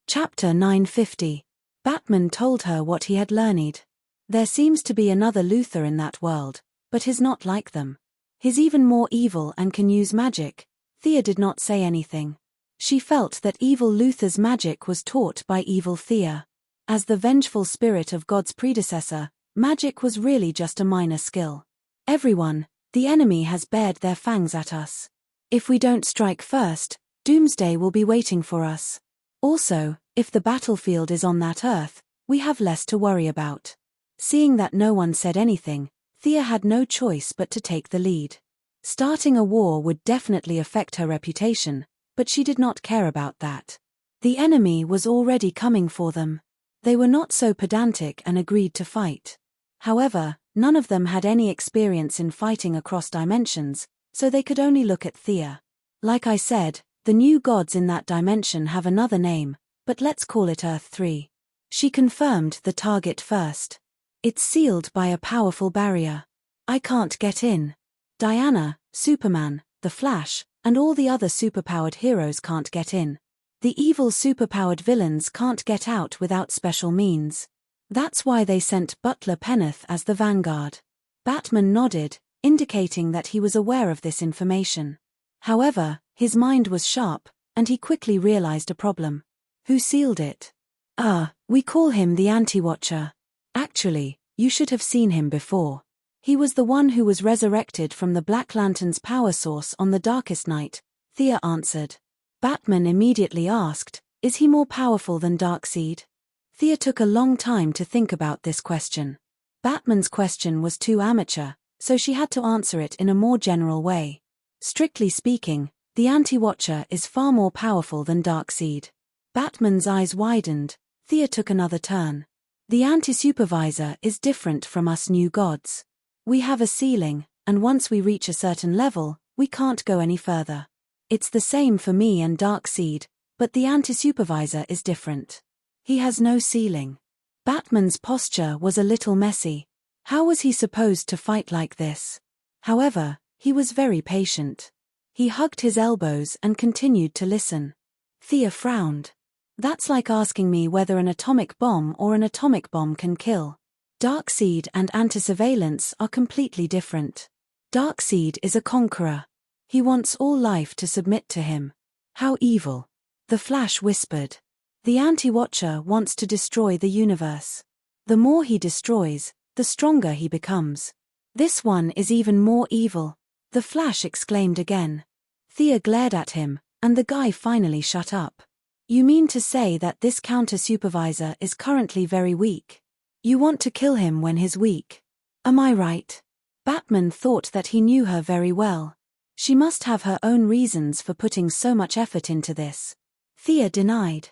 Chapter 950. Batman told her what he had learned. There seems to be another Luthor in that world, but he's not like them. He's even more evil and can use magic. Thea did not say anything. She felt that evil Luthor's magic was taught by evil Thea. As the vengeful spirit of God's predecessor, magic was really just a minor skill. "Everyone, the enemy has bared their fangs at us. If we don't strike first, doomsday will be waiting for us. Also, if the battlefield is on that Earth, we have less to worry about." Seeing that no one said anything, Thea had no choice but to take the lead. Starting a war would definitely affect her reputation, but she did not care about that. The enemy was already coming for them. They were not so pedantic and agreed to fight. However, none of them had any experience in fighting across dimensions, so they could only look at Thea. Like I said, the new gods in that dimension have another name, but let's call it Earth 3. She confirmed the target first. It's sealed by a powerful barrier. I can't get in. Diana, Superman, the Flash, and all the other superpowered heroes can't get in. The evil superpowered villains can't get out without special means. That's why they sent Butler Penneth as the vanguard. Batman nodded, indicating that he was aware of this information. However, his mind was sharp, and he quickly realized a problem. Who sealed it? We call him the Anti-Watcher. Actually, you should have seen him before. He was the one who was resurrected from the Black Lantern's power source on the darkest night, Thea answered. Batman immediately asked, is he more powerful than Darkseid? Thea took a long time to think about this question. Batman's question was too amateur, so she had to answer it in a more general way. Strictly speaking, the Anti-Watcher is far more powerful than Darkseid. Batman's eyes widened. Thea took another turn. The Anti-Supervisor is different from us new gods. We have a ceiling, and once we reach a certain level, we can't go any further. It's the same for me and Darkseid, but the Anti-Supervisor is different. He has no ceiling. Batman's posture was a little messy. How was he supposed to fight like this? However, he was very patient. He hugged his elbows and continued to listen. Thea frowned. That's like asking me whether an atomic bomb or an atomic bomb can kill. Darkseid and anti-surveillance are completely different. Darkseid is a conqueror. He wants all life to submit to him. How evil. The Flash whispered. The Anti-Watcher wants to destroy the universe. The more he destroys, the stronger he becomes. This one is even more evil. The Flash exclaimed again. Thea glared at him, and the guy finally shut up. You mean to say that this counter-supervisor is currently very weak? You want to kill him when he's weak? Am I right? Batman thought that he knew her very well. She must have her own reasons for putting so much effort into this. Thea denied.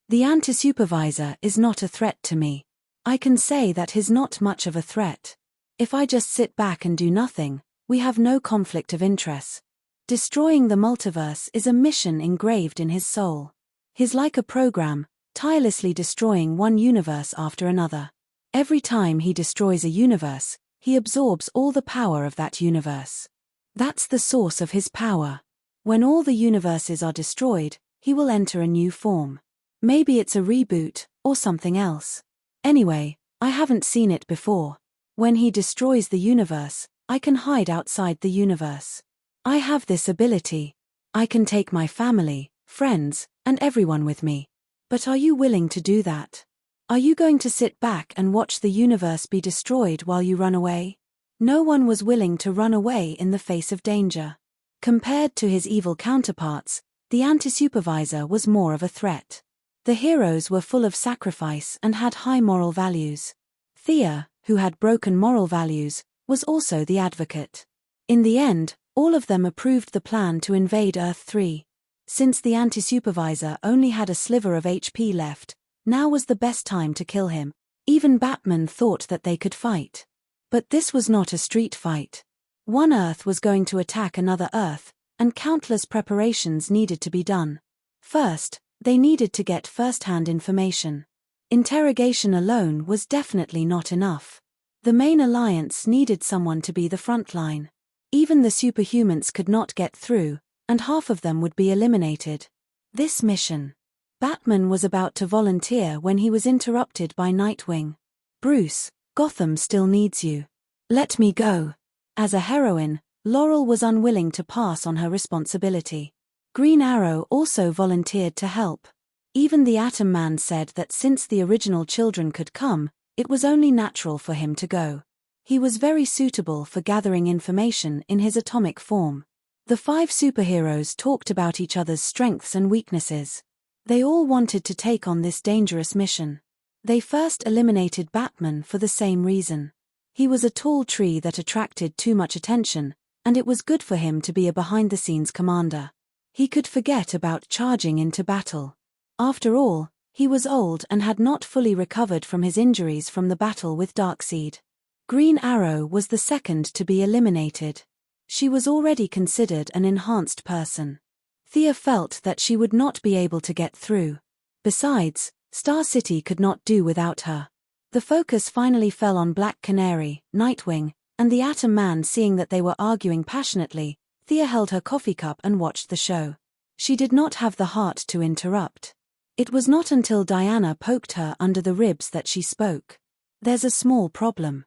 The anti-supervisor is not a threat to me. I can say that he's not much of a threat. If I just sit back and do nothing, we have no conflict of interest. Destroying the multiverse is a mission engraved in his soul. He's like a program, tirelessly destroying one universe after another. Every time he destroys a universe, he absorbs all the power of that universe. That's the source of his power. When all the universes are destroyed, he will enter a new form. Maybe it's a reboot, or something else. Anyway, I haven't seen it before. When he destroys the universe, I can hide outside the universe. I have this ability. I can take my family, friends, and everyone with me. But are you willing to do that? Are you going to sit back and watch the universe be destroyed while you run away? No one was willing to run away in the face of danger. Compared to his evil counterparts, the anti-supervisor was more of a threat. The heroes were full of sacrifice and had high moral values. Thea, who had broken moral values, was also the advocate. In the end, all of them approved the plan to invade Earth-3. Since the anti-supervisor only had a sliver of HP left, now was the best time to kill him. Even Batman thought that they could fight. But this was not a street fight. One Earth was going to attack another Earth, and countless preparations needed to be done. First, they needed to get first-hand information. Interrogation alone was definitely not enough. The main alliance needed someone to be the front line. Even the superhumans could not get through, and half of them would be eliminated. This mission. Batman was about to volunteer when he was interrupted by Nightwing. Bruce, Gotham still needs you. Let me go. As a heroine, Laurel was unwilling to pass on her responsibility. Green Arrow also volunteered to help. Even the Atom Man said that since the original children could come, it was only natural for him to go. He was very suitable for gathering information in his atomic form. The 5 superheroes talked about each other's strengths and weaknesses. They all wanted to take on this dangerous mission. They first eliminated Batman for the same reason. He was a tall tree that attracted too much attention, and it was good for him to be a behind-the-scenes commander. He could forget about charging into battle. After all, he was old and had not fully recovered from his injuries from the battle with Darkseid. Green Arrow was the second to be eliminated. She was already considered an enhanced person. Thea felt that she would not be able to get through. Besides, Star City could not do without her. The focus finally fell on Black Canary, Nightwing, and the Atom Man. Seeing that they were arguing passionately, Thea held her coffee cup and watched the show. She did not have the heart to interrupt. It was not until Diana poked her under the ribs that she spoke. "There's a small problem."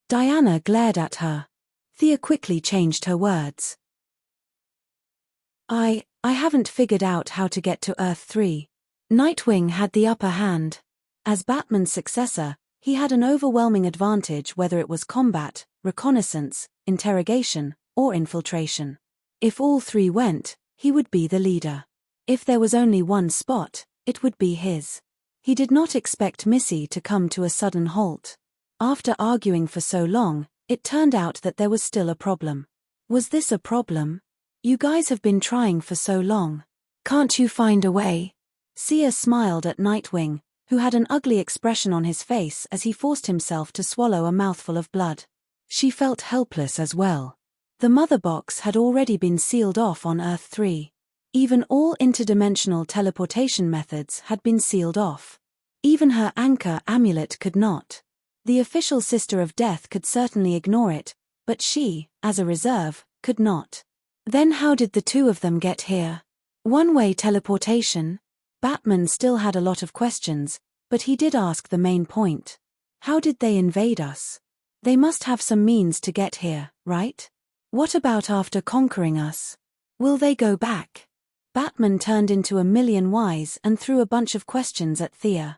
Diana glared at her. Thea quickly changed her words. I haven't figured out how to get to Earth 3. Nightwing had the upper hand. As Batman's successor, he had an overwhelming advantage whether it was combat, reconnaissance, interrogation, or infiltration. If all three went, he would be the leader. If there was only one spot, it would be his. He did not expect Missy to come to a sudden halt. After arguing for so long, it turned out that there was still a problem. Was this a problem? "You guys have been trying for so long. Can't you find a way?" Sia smiled at Nightwing, who had an ugly expression on his face as he forced himself to swallow a mouthful of blood. She felt helpless as well. The mother box had already been sealed off on Earth 3. Even all interdimensional teleportation methods had been sealed off. Even her anchor amulet could not. The official Sister of Death could certainly ignore it, but she, as a reserve, could not. Then how did the two of them get here? One-way teleportation? Batman still had a lot of questions, but he did ask the main point. How did they invade us? They must have some means to get here, right? What about after conquering us? Will they go back? Batman turned into a million whys and threw a bunch of questions at Thea.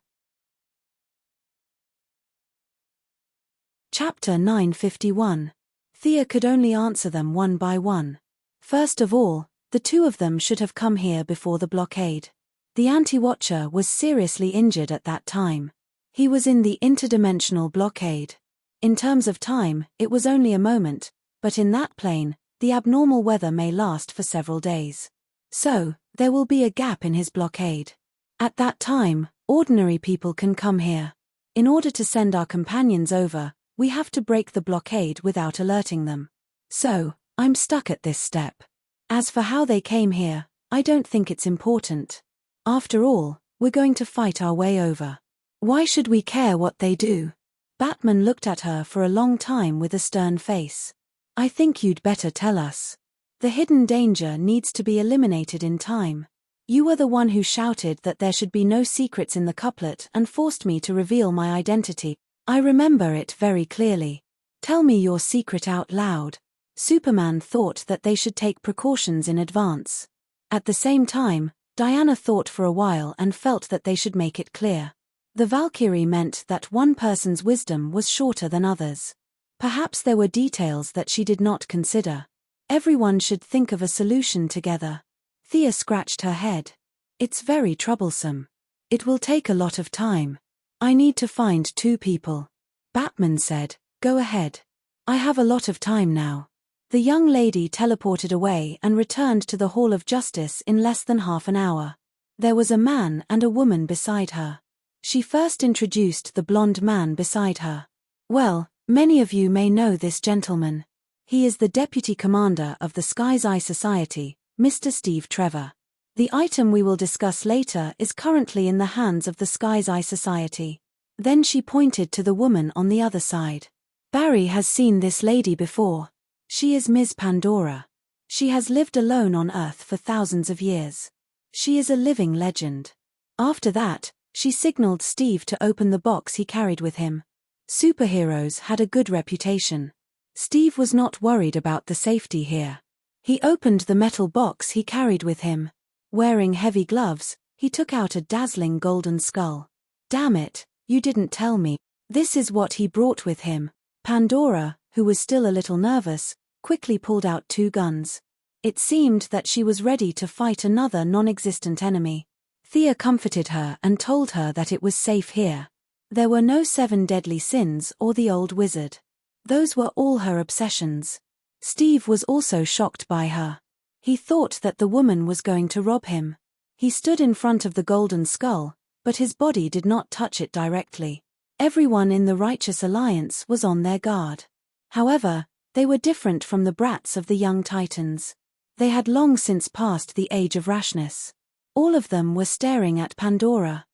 Chapter 951. Thea could only answer them one by one. First of all, the two of them should have come here before the blockade. The anti-watcher was seriously injured at that time. He was in the interdimensional blockade. In terms of time, it was only a moment, but in that plane, the abnormal weather may last for several days. So, there will be a gap in his blockade. At that time, ordinary people can come here. In order to send our companions over, we have to break the blockade without alerting them. So, I'm stuck at this step. As for how they came here, I don't think it's important. After all, we're going to fight our way over. Why should we care what they do? Batman looked at her for a long time with a stern face. I think you'd better tell us. The hidden danger needs to be eliminated in time. You were the one who shouted that there should be no secrets in the couplet and forced me to reveal my identity. I remember it very clearly. Tell me your secret out loud. Superman thought that they should take precautions in advance. At the same time, Diana thought for a while and felt that they should make it clear. The Valkyrie meant that one person's wisdom was shorter than others. Perhaps there were details that she did not consider. Everyone should think of a solution together. Thea scratched her head. It's very troublesome. It will take a lot of time. I need to find two people. Batman said, Go ahead. I have a lot of time now. The young lady teleported away and returned to the Hall of Justice in less than half an hour. There was a man and a woman beside her. She first introduced the blonde man beside her. Well, many of you may know this gentleman. He is the Deputy Commander of the Sky's Eye Society, Mr. Steve Trevor. The item we will discuss later is currently in the hands of the Sky's Eye Society. Then she pointed to the woman on the other side. Barry has seen this lady before. She is Ms. Pandora. She has lived alone on Earth for thousands of years. She is a living legend. After that, she signaled Steve to open the box he carried with him. Superheroes had a good reputation. Steve was not worried about the safety here. He opened the metal box he carried with him. Wearing heavy gloves, he took out a dazzling golden skull. Damn it, you didn't tell me. This is what he brought with him. Pandora, who was still a little nervous, quickly pulled out two guns. It seemed that she was ready to fight another non-existent enemy. Thea comforted her and told her that it was safe here. There were no 7 deadly sins or the old wizard. Those were all her obsessions. Steve was also shocked by her. He thought that the woman was going to rob him. He stood in front of the golden skull, but his body did not touch it directly. Everyone in the Righteous Alliance was on their guard. However, they were different from the brats of the young Titans. They had long since passed the age of rashness. All of them were staring at Pandora.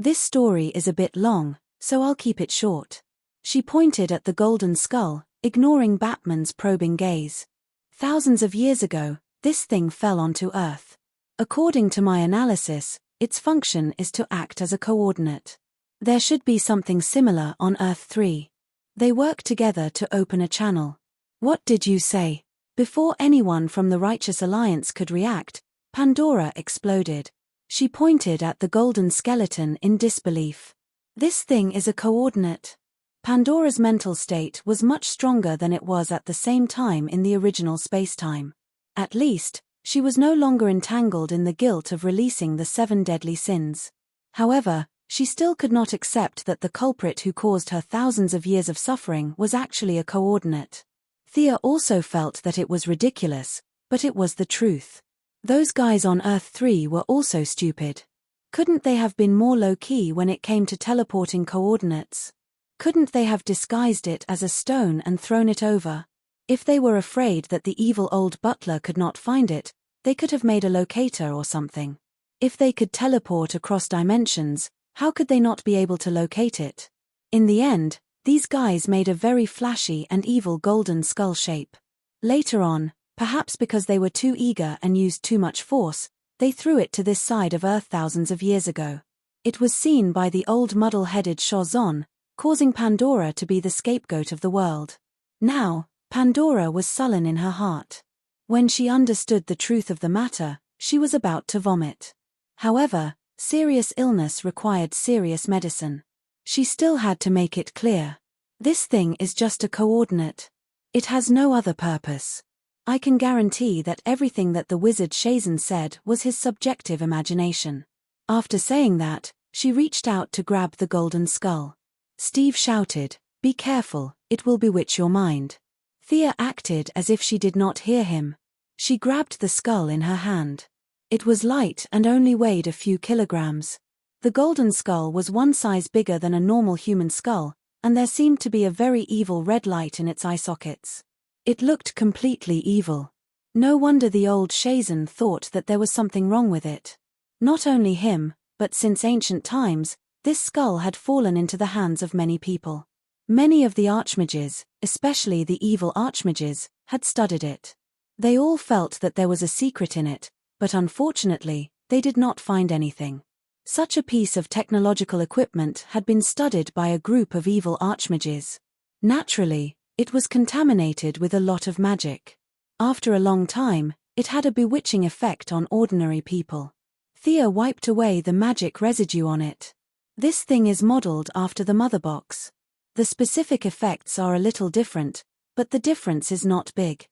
This story is a bit long, so I'll keep it short. She pointed at the golden skull, ignoring Batman's probing gaze. Thousands of years ago, this thing fell onto Earth. According to my analysis, its function is to act as a coordinate. There should be something similar on Earth 3. They work together to open a channel. What did you say? Before anyone from the Righteous Alliance could react, Pandora exploded. She pointed at the golden skeleton in disbelief. This thing is a coordinate. Pandora's mental state was much stronger than it was at the same time in the original spacetime. At least, she was no longer entangled in the guilt of releasing the 7 deadly sins. However, she still could not accept that the culprit who caused her thousands of years of suffering was actually a coordinate. Thea also felt that it was ridiculous, but it was the truth. Those guys on Earth 3 were also stupid. Couldn't they have been more low-key when it came to teleporting coordinates? Couldn't they have disguised it as a stone and thrown it over? If they were afraid that the evil old butler could not find it, they could have made a locator or something. If they could teleport across dimensions, how could they not be able to locate it? In the end, these guys made a very flashy and evil golden skull shape. Later on, perhaps because they were too eager and used too much force, they threw it to this side of Earth thousands of years ago. It was seen by the old muddle-headed Shazon, causing Pandora to be the scapegoat of the world. Now, Pandora was sullen in her heart. When she understood the truth of the matter, she was about to vomit. However, serious illness required serious medicine. She still had to make it clear. This thing is just a coordinate. It has no other purpose. I can guarantee that everything that the wizard Shazon said was his subjective imagination. After saying that, she reached out to grab the golden skull. Steve shouted, "Be careful, it will bewitch your mind." Thea acted as if she did not hear him. She grabbed the skull in her hand. It was light and only weighed a few kilograms. The golden skull was one size bigger than a normal human skull, and there seemed to be a very evil red light in its eye sockets. It looked completely evil. No wonder the old Shazon thought that there was something wrong with it. Not only him, but since ancient times, this skull had fallen into the hands of many people. Many of the archmages, especially the evil archmages, had studied it. They all felt that there was a secret in it, but unfortunately, they did not find anything. Such a piece of technological equipment had been studied by a group of evil archmages. Naturally, it was contaminated with a lot of magic. After a long time, it had a bewitching effect on ordinary people. Thea wiped away the magic residue on it. This thing is modeled after the mother box. The specific effects are a little different, but the difference is not big.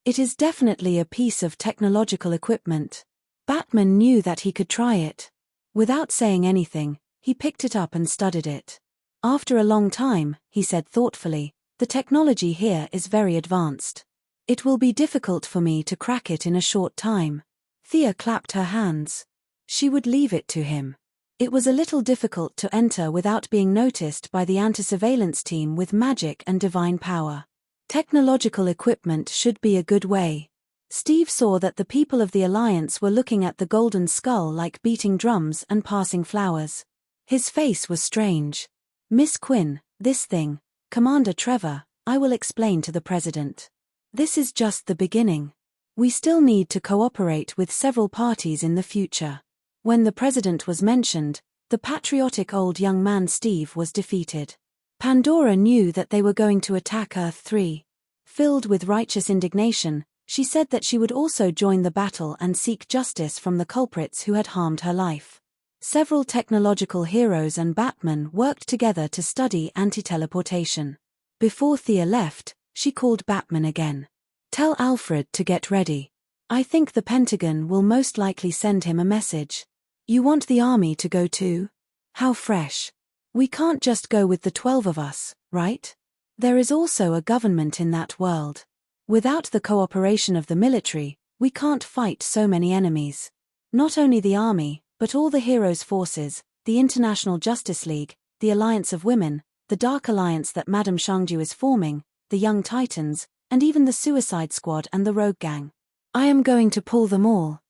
It is definitely a piece of technological equipment. Batman knew that he could try it. Without saying anything, he picked it up and studied it. After a long time, he said thoughtfully, "The technology here is very advanced. It will be difficult for me to crack it in a short time." Thea clapped her hands. She would leave it to him. It was a little difficult to enter without being noticed by the anti-surveillance team with magic and divine power. Technological equipment should be a good way. Steve saw that the people of the Alliance were looking at the golden skull like beating drums and passing flowers. His face was strange. "Miss Quinn, this thing, Commander Trevor, I will explain to the President. This is just the beginning. We still need to cooperate with several parties in the future." When the President was mentioned, the patriotic old young man Steve was defeated. Pandora knew that they were going to attack Earth 3. Filled with righteous indignation, she said that she would also join the battle and seek justice from the culprits who had harmed her life. Several technological heroes and Batman worked together to study anti-teleportation. Before Thea left, she called Batman again. "Tell Alfred to get ready. I think the Pentagon will most likely send him a message. You want the army to go too? How fresh. We can't just go with the 12 of us, right? There is also a government in that world. Without the cooperation of the military, we can't fight so many enemies. Not only the army, but all the heroes' forces, the International Justice League, the Alliance of Women, the Dark Alliance that Madame Shangju is forming, the Young Titans, and even the Suicide Squad and the Rogue Gang. I am going to pull them all."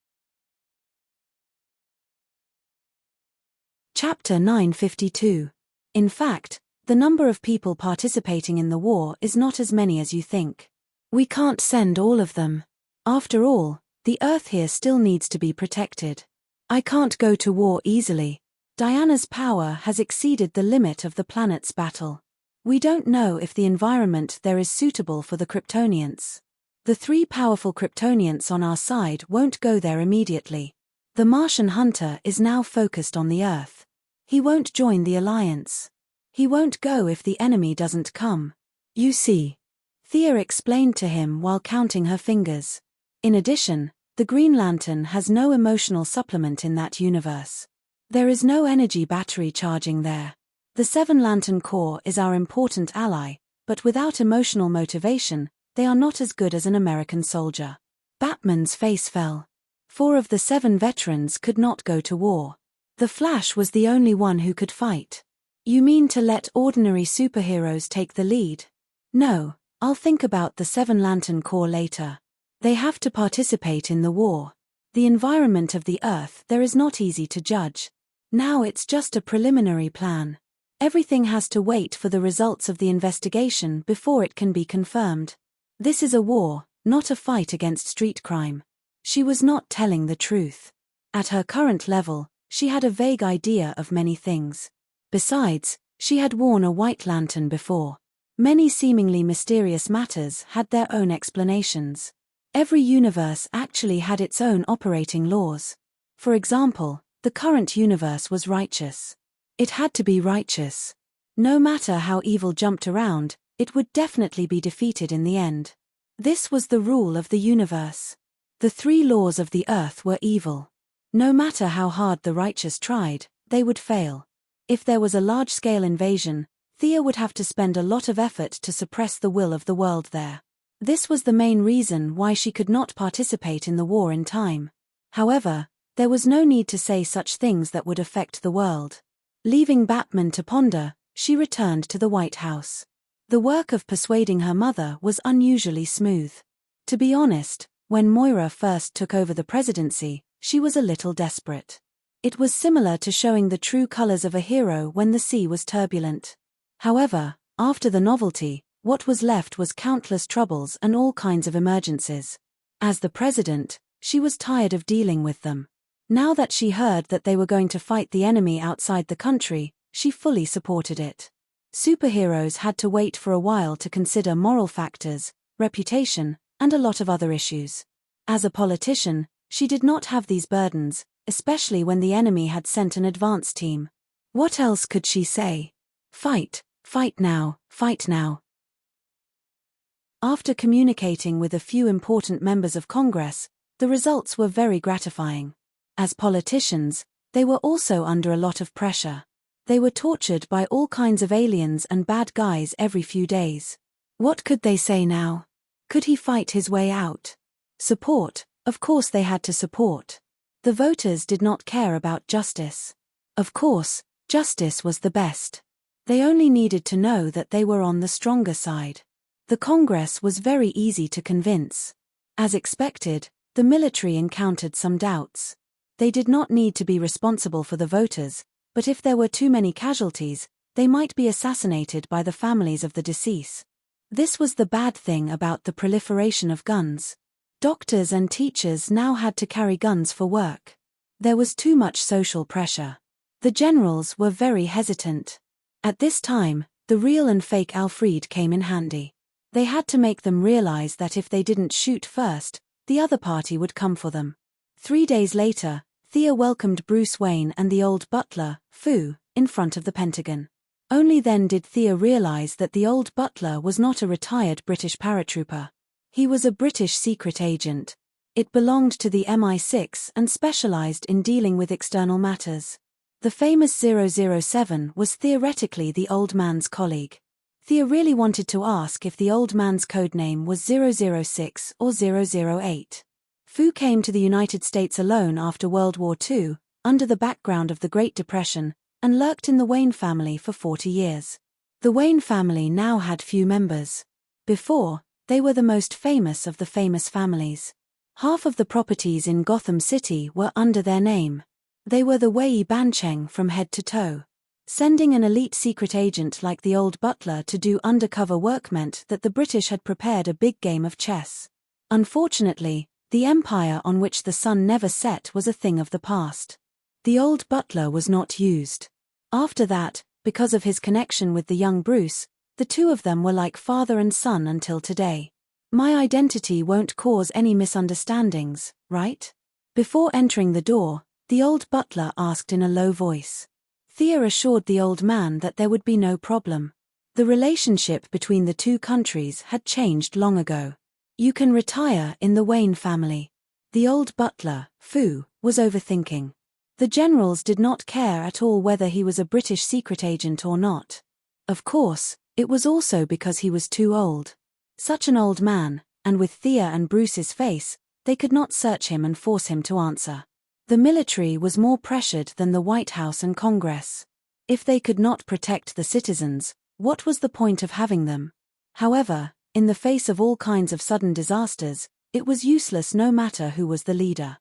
Chapter 952. In fact, the number of people participating in the war is not as many as you think. We can't send all of them. After all, the Earth here still needs to be protected. I can't go to war easily. Diana's power has exceeded the limit of the planet's battle. We don't know if the environment there is suitable for the Kryptonians. The 3 powerful Kryptonians on our side won't go there immediately. The Martian hunter is now focused on the Earth. He won't join the alliance. He won't go if the enemy doesn't come. You see. Thea explained to him while counting her fingers. In addition, the Green Lantern has no emotional supplement in that universe. There is no energy battery charging there. The 7 Lantern Corps is our important ally, but without emotional motivation, they are not as good as an American soldier. Batman's face fell. 4 of the 7 veterans could not go to war. The Flash was the only one who could fight. You mean to let ordinary superheroes take the lead? No, I'll think about the 7 Lantern Corps later. They have to participate in the war. The environment of the Earth there is not easy to judge. Now it's just a preliminary plan. Everything has to wait for the results of the investigation before it can be confirmed. This is a war, not a fight against street crime. She was not telling the truth. At her current level, she had a vague idea of many things. Besides, she had worn a white lantern before. Many seemingly mysterious matters had their own explanations. Every universe actually had its own operating laws. For example, the current universe was righteous. It had to be righteous. No matter how evil jumped around, it would definitely be defeated in the end. This was the rule of the universe. The 3 laws of the Earth were evil. No matter how hard the righteous tried, they would fail. If there was a large-scale invasion, Thea would have to spend a lot of effort to suppress the will of the world there. This was the main reason why she could not participate in the war in time. However, there was no need to say such things that would affect the world. Leaving Batman to ponder, she returned to the White House. The work of persuading her mother was unusually smooth. To be honest, when Moira first took over the presidency, she was a little desperate. It was similar to showing the true colors of a hero when the sea was turbulent. However, after the novelty, what was left was countless troubles and all kinds of emergencies. As the president, she was tired of dealing with them. Now that she heard that they were going to fight the enemy outside the country, she fully supported it. Superheroes had to wait for a while to consider moral factors, reputation, and a lot of other issues. As a politician, she did not have these burdens, especially when the enemy had sent an advance team. What else could she say? Fight, fight now, fight now. After communicating with a few important members of Congress, the results were very gratifying. As politicians, they were also under a lot of pressure. They were tortured by all kinds of aliens and bad guys every few days. What could they say now? Could he fight his way out? Support, of course they had to support. The voters did not care about justice. Of course, justice was the best. They only needed to know that they were on the stronger side. The Congress was very easy to convince. As expected, the military encountered some doubts. They did not need to be responsible for the voters, but if there were too many casualties, they might be assassinated by the families of the deceased. This was the bad thing about the proliferation of guns. Doctors and teachers now had to carry guns for work. There was too much social pressure. The generals were very hesitant. At this time, the real and fake Alfred came in handy. They had to make them realize that if they didn't shoot first, the other party would come for them. 3 days later, Thea welcomed Bruce Wayne and the old butler, Fu, in front of the Pentagon. Only then did Thea realize that the old butler was not a retired British paratrooper. He was a British secret agent. It belonged to the MI6 and specialized in dealing with external matters. The famous 007 was theoretically the old man's colleague. Thea really wanted to ask if the old man's codename was 006 or 008. Fu came to the United States alone after World War II, under the background of the Great Depression, and lurked in the Wayne family for 40 years. The Wayne family now had few members. Before, they were the most famous of the famous families. Half of the properties in Gotham City were under their name. They were the Wei Bancheng from head to toe. Sending an elite secret agent like the old butler to do undercover work meant that the British had prepared a big game of chess. Unfortunately, the empire on which the sun never set was a thing of the past. The old butler was not used. After that, because of his connection with the young Bruce, the two of them were like father and son until today. My identity won't cause any misunderstandings, right? Before entering the door, the old butler asked in a low voice. Thea assured the old man that there would be no problem. The relationship between the two countries had changed long ago. You can retire in the Wayne family. The old butler, Fu, was overthinking. The generals did not care at all whether he was a British secret agent or not. Of course, it was also because he was too old. Such an old man, and with Thea and Bruce's face, they could not search him and force him to answer. The military was more pressured than the White House and Congress. If they could not protect the citizens, what was the point of having them? However, in the face of all kinds of sudden disasters, it was useless no matter who was the leader.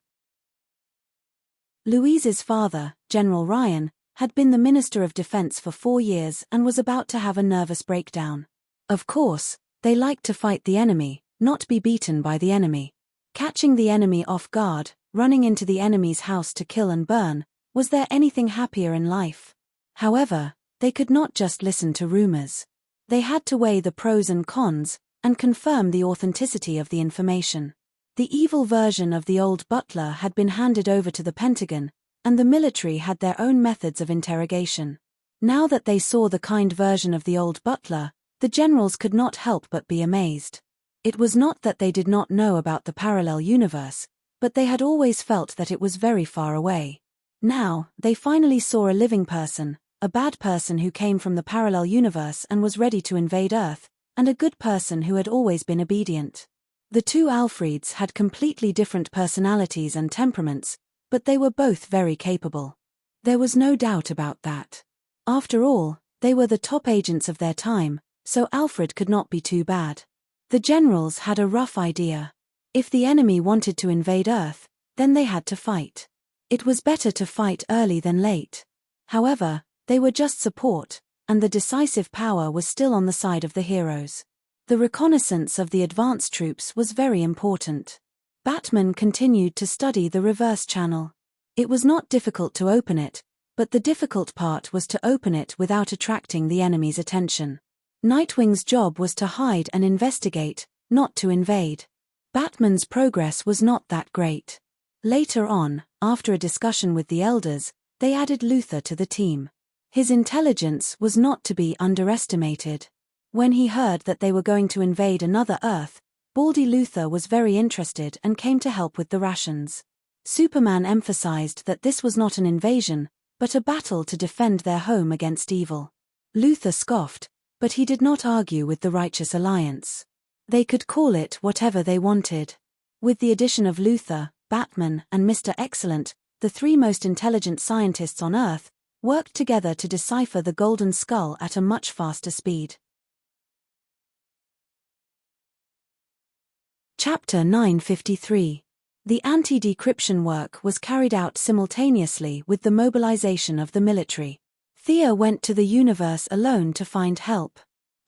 Louise's father, General Ryan, had been the Minister of Defense for 4 years and was about to have a nervous breakdown. Of course, they liked to fight the enemy, not be beaten by the enemy. Catching the enemy off guard, running into the enemy's house to kill and burn, was there anything happier in life? However, they could not just listen to rumors. They had to weigh the pros and cons, and confirm the authenticity of the information. The evil version of the old butler had been handed over to the Pentagon, and the military had their own methods of interrogation. Now that they saw the kind version of the old butler, the generals could not help but be amazed. It was not that they did not know about the parallel universe, but they had always felt that it was very far away. Now, they finally saw a living person, a bad person who came from the parallel universe and was ready to invade Earth, and a good person who had always been obedient. The two Alfreds had completely different personalities and temperaments, but they were both very capable. There was no doubt about that. After all, they were the top agents of their time, so Alfred could not be too bad. The generals had a rough idea. If the enemy wanted to invade Earth, then they had to fight. It was better to fight early than late. However, they were just support, and the decisive power was still on the side of the heroes. The reconnaissance of the advance troops was very important. Batman continued to study the reverse channel. It was not difficult to open it, but the difficult part was to open it without attracting the enemy's attention. Nightwing's job was to hide and investigate, not to invade. Batman's progress was not that great. Later on, after a discussion with the elders, they added Luther to the team. His intelligence was not to be underestimated. When he heard that they were going to invade another Earth, Baldy Luther was very interested and came to help with the rations. Superman emphasized that this was not an invasion, but a battle to defend their home against evil. Luther scoffed, but he did not argue with the Righteous Alliance. They could call it whatever they wanted. With the addition of Luther, Batman, and Mr. Excellent, the three most intelligent scientists on Earth worked together to decipher the Golden Skull at a much faster speed. Chapter 953. The anti-decryption work was carried out simultaneously with the mobilization of the military. Thea went to the universe alone to find help.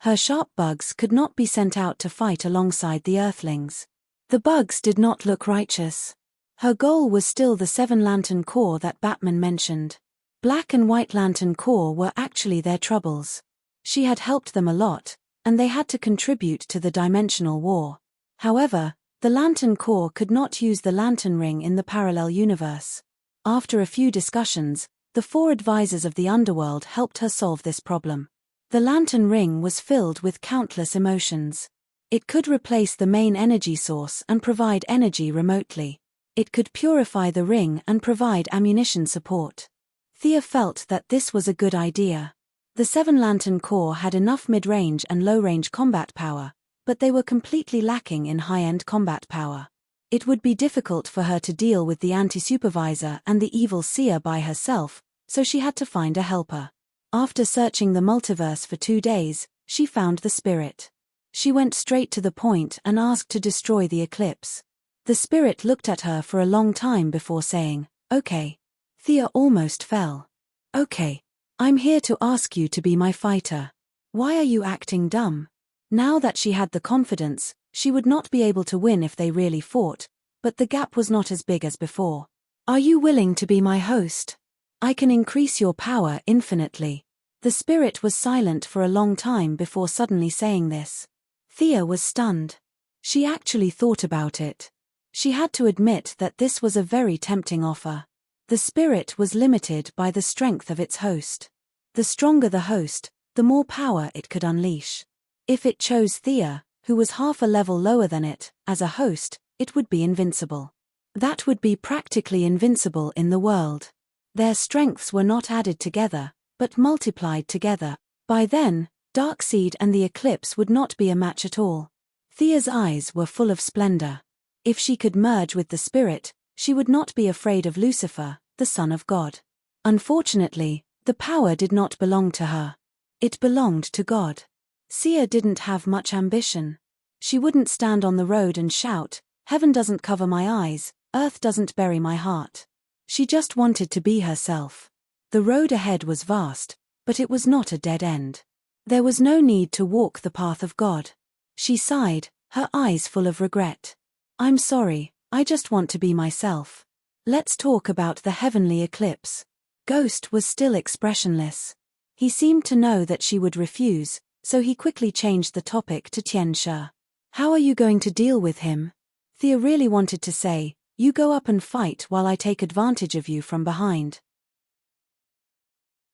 Her sharp bugs could not be sent out to fight alongside the Earthlings. The bugs did not look righteous. Her goal was still the 7 Lantern Corps that Batman mentioned. Black and White Lantern Corps were actually their troubles. She had helped them a lot, and they had to contribute to the dimensional war. However, the Lantern Corps could not use the Lantern Ring in the parallel universe. After a few discussions, the 4 advisors of the underworld helped her solve this problem. The Lantern Ring was filled with countless emotions. It could replace the main energy source and provide energy remotely. It could purify the ring and provide ammunition support. Thea felt that this was a good idea. The 7 Lantern Corps had enough mid-range and low-range combat power, but they were completely lacking in high-end combat power. It would be difficult for her to deal with the anti-supervisor and the evil seer by herself, so she had to find a helper. After searching the multiverse for 2 days, she found the spirit. She went straight to the point and asked to destroy the eclipse. The spirit looked at her for a long time before saying, "Okay." Thea almost fell. Okay. I'm here to ask you to be my fighter. Why are you acting dumb? Now that she had the confidence, she would not be able to win if they really fought, but the gap was not as big as before. Are you willing to be my host? I can increase your power infinitely. The spirit was silent for a long time before suddenly saying this. Thea was stunned. She actually thought about it. She had to admit that this was a very tempting offer. The spirit was limited by the strength of its host. The stronger the host, the more power it could unleash. If it chose Thea, who was half a level lower than it, as a host, it would be invincible. That would be practically invincible in the world. Their strengths were not added together, but multiplied together. By then, Darkseid and the Eclipse would not be a match at all. Thea's eyes were full of splendor. If she could merge with the spirit, she would not be afraid of Lucifer, the son of God. Unfortunately, the power did not belong to her. It belonged to God. Thea didn't have much ambition. She wouldn't stand on the road and shout, "Heaven doesn't cover my eyes, earth doesn't bury my heart." She just wanted to be herself. The road ahead was vast, but it was not a dead end. There was no need to walk the path of God. She sighed, her eyes full of regret. "I'm sorry, I just want to be myself. Let's talk about the heavenly eclipse." Ghost was still expressionless. He seemed to know that she would refuse, so he quickly changed the topic to Tianxia. "How are you going to deal with him?" Thea really wanted to say, "You go up and fight while I take advantage of you from behind."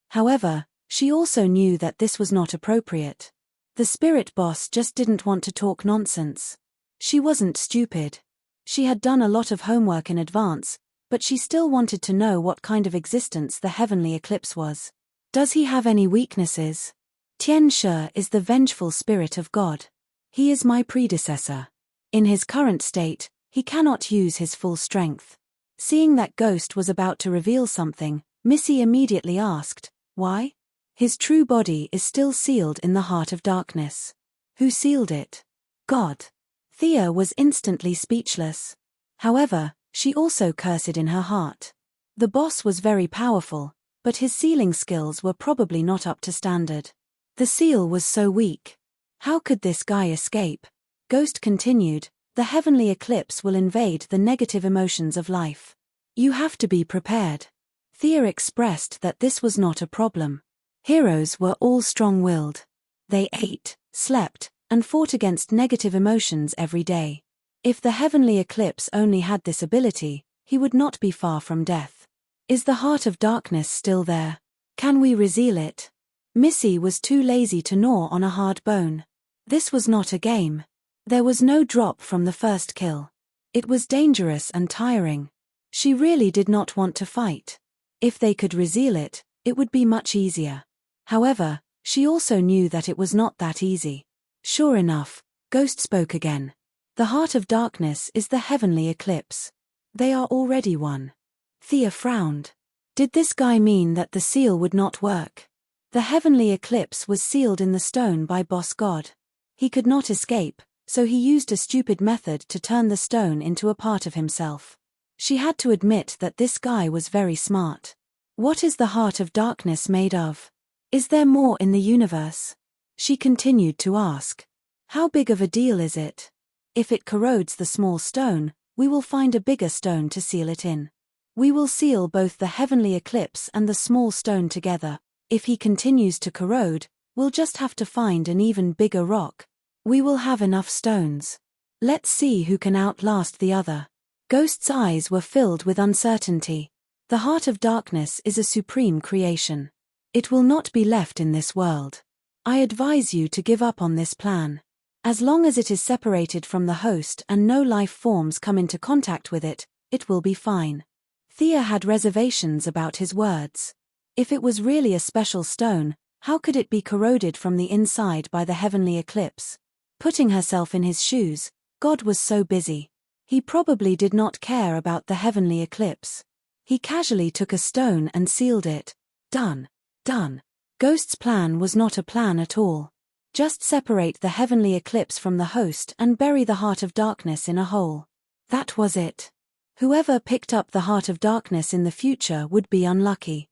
However, she also knew that this was not appropriate. The spirit boss just didn't want to talk nonsense. She wasn't stupid. She had done a lot of homework in advance, but she still wanted to know what kind of existence the heavenly eclipse was. "Does he have any weaknesses?" "Tianxia is the vengeful spirit of God. He is my predecessor. In his current state, he cannot use his full strength." Seeing that Ghost was about to reveal something, Missy immediately asked, "Why?" "His true body is still sealed in the heart of darkness." "Who sealed it?" "God." Thea was instantly speechless. However, she also cursed in her heart. The boss was very powerful, but his sealing skills were probably not up to standard. The seal was so weak. How could this guy escape? Ghost continued, "The heavenly eclipse will invade the negative emotions of life. You have to be prepared." Thea expressed that this was not a problem. Heroes were all strong-willed. They ate, slept, and fought against negative emotions every day. If the heavenly eclipse only had this ability, he would not be far from death. "Is the heart of darkness still there? Can we reseal it?" Missy was too lazy to gnaw on a hard bone. This was not a game. There was no drop from the first kill. It was dangerous and tiring. She really did not want to fight. If they could reseal it, it would be much easier. However, she also knew that it was not that easy. Sure enough, Ghost spoke again. "The heart of darkness is the heavenly eclipse. They are already one." Thea frowned. Did this guy mean that the seal would not work? The heavenly eclipse was sealed in the stone by Boss God. He could not escape, so he used a stupid method to turn the stone into a part of himself. She had to admit that this guy was very smart. What is the heart of darkness made of? Is there more in the universe? She continued to ask. How big of a deal is it? If it corrodes the small stone, we will find a bigger stone to seal it in. We will seal both the heavenly eclipse and the small stone together. If he continues to corrode, we'll just have to find an even bigger rock. We will have enough stones. Let's see who can outlast the other. Ghost's eyes were filled with uncertainty. The heart of darkness is a supreme creation. It will not be left in this world. I advise you to give up on this plan. As long as it is separated from the host and no life forms come into contact with it, it will be fine. Thea had reservations about his words. If it was really a special stone, how could it be corroded from the inside by the heavenly eclipse? Putting herself in his shoes, God was so busy. He probably did not care about the heavenly eclipse. He casually took a stone and sealed it. Done. Done. Ghost's plan was not a plan at all. Just separate the heavenly eclipse from the host and bury the heart of darkness in a hole. That was it. Whoever picked up the Heart of Darkness in the future would be unlucky.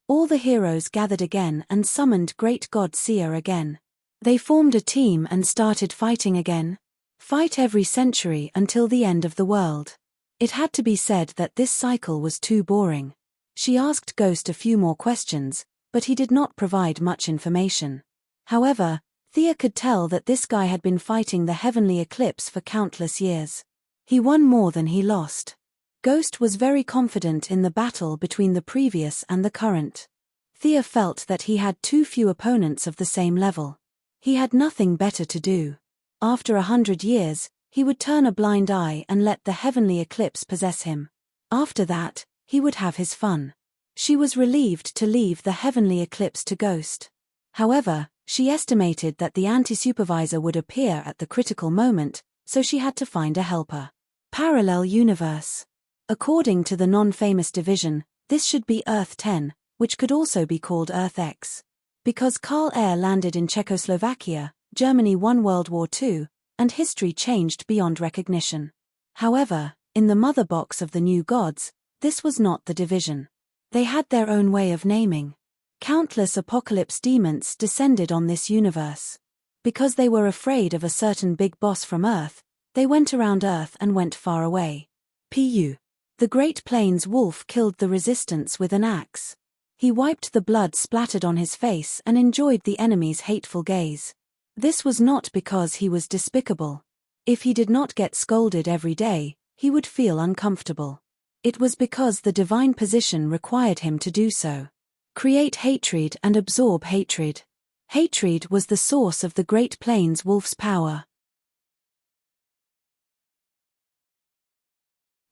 All the heroes gathered again and summoned Great God Seer again. They formed a team and started fighting again. Fight every century until the end of the world. It had to be said that this cycle was too boring. She asked Ghost a few more questions, but he did not provide much information. However, Thea could tell that this guy had been fighting the heavenly eclipse for countless years. He won more than he lost. Ghost was very confident in the battle between the previous and the current. Thea felt that he had too few opponents of the same level. He had nothing better to do. After 100 years, he would turn a blind eye and let the heavenly eclipse possess him. After that, he would have his fun. She was relieved to leave the heavenly eclipse to Ghost. However, she estimated that the anti-supervisor would appear at the critical moment, so she had to find a helper. Parallel universe. According to the non-famous division, this should be Earth 10, which could also be called Earth X. Because Carl Air landed in Czechoslovakia, Germany won World War II, and history changed beyond recognition. However, in the mother box of the new gods, this was not the division. They had their own way of naming. Countless apocalypse demons descended on this universe. Because they were afraid of a certain big boss from Earth, they went around Earth and went far away. Pu. The Great Plains wolf killed the resistance with an axe. He wiped the blood splattered on his face and enjoyed the enemy's hateful gaze. This was not because he was despicable. If he did not get scolded every day, he would feel uncomfortable. It was because the divine position required him to do so. Create hatred and absorb hatred. Hatred was the source of the Great Plains wolf's power.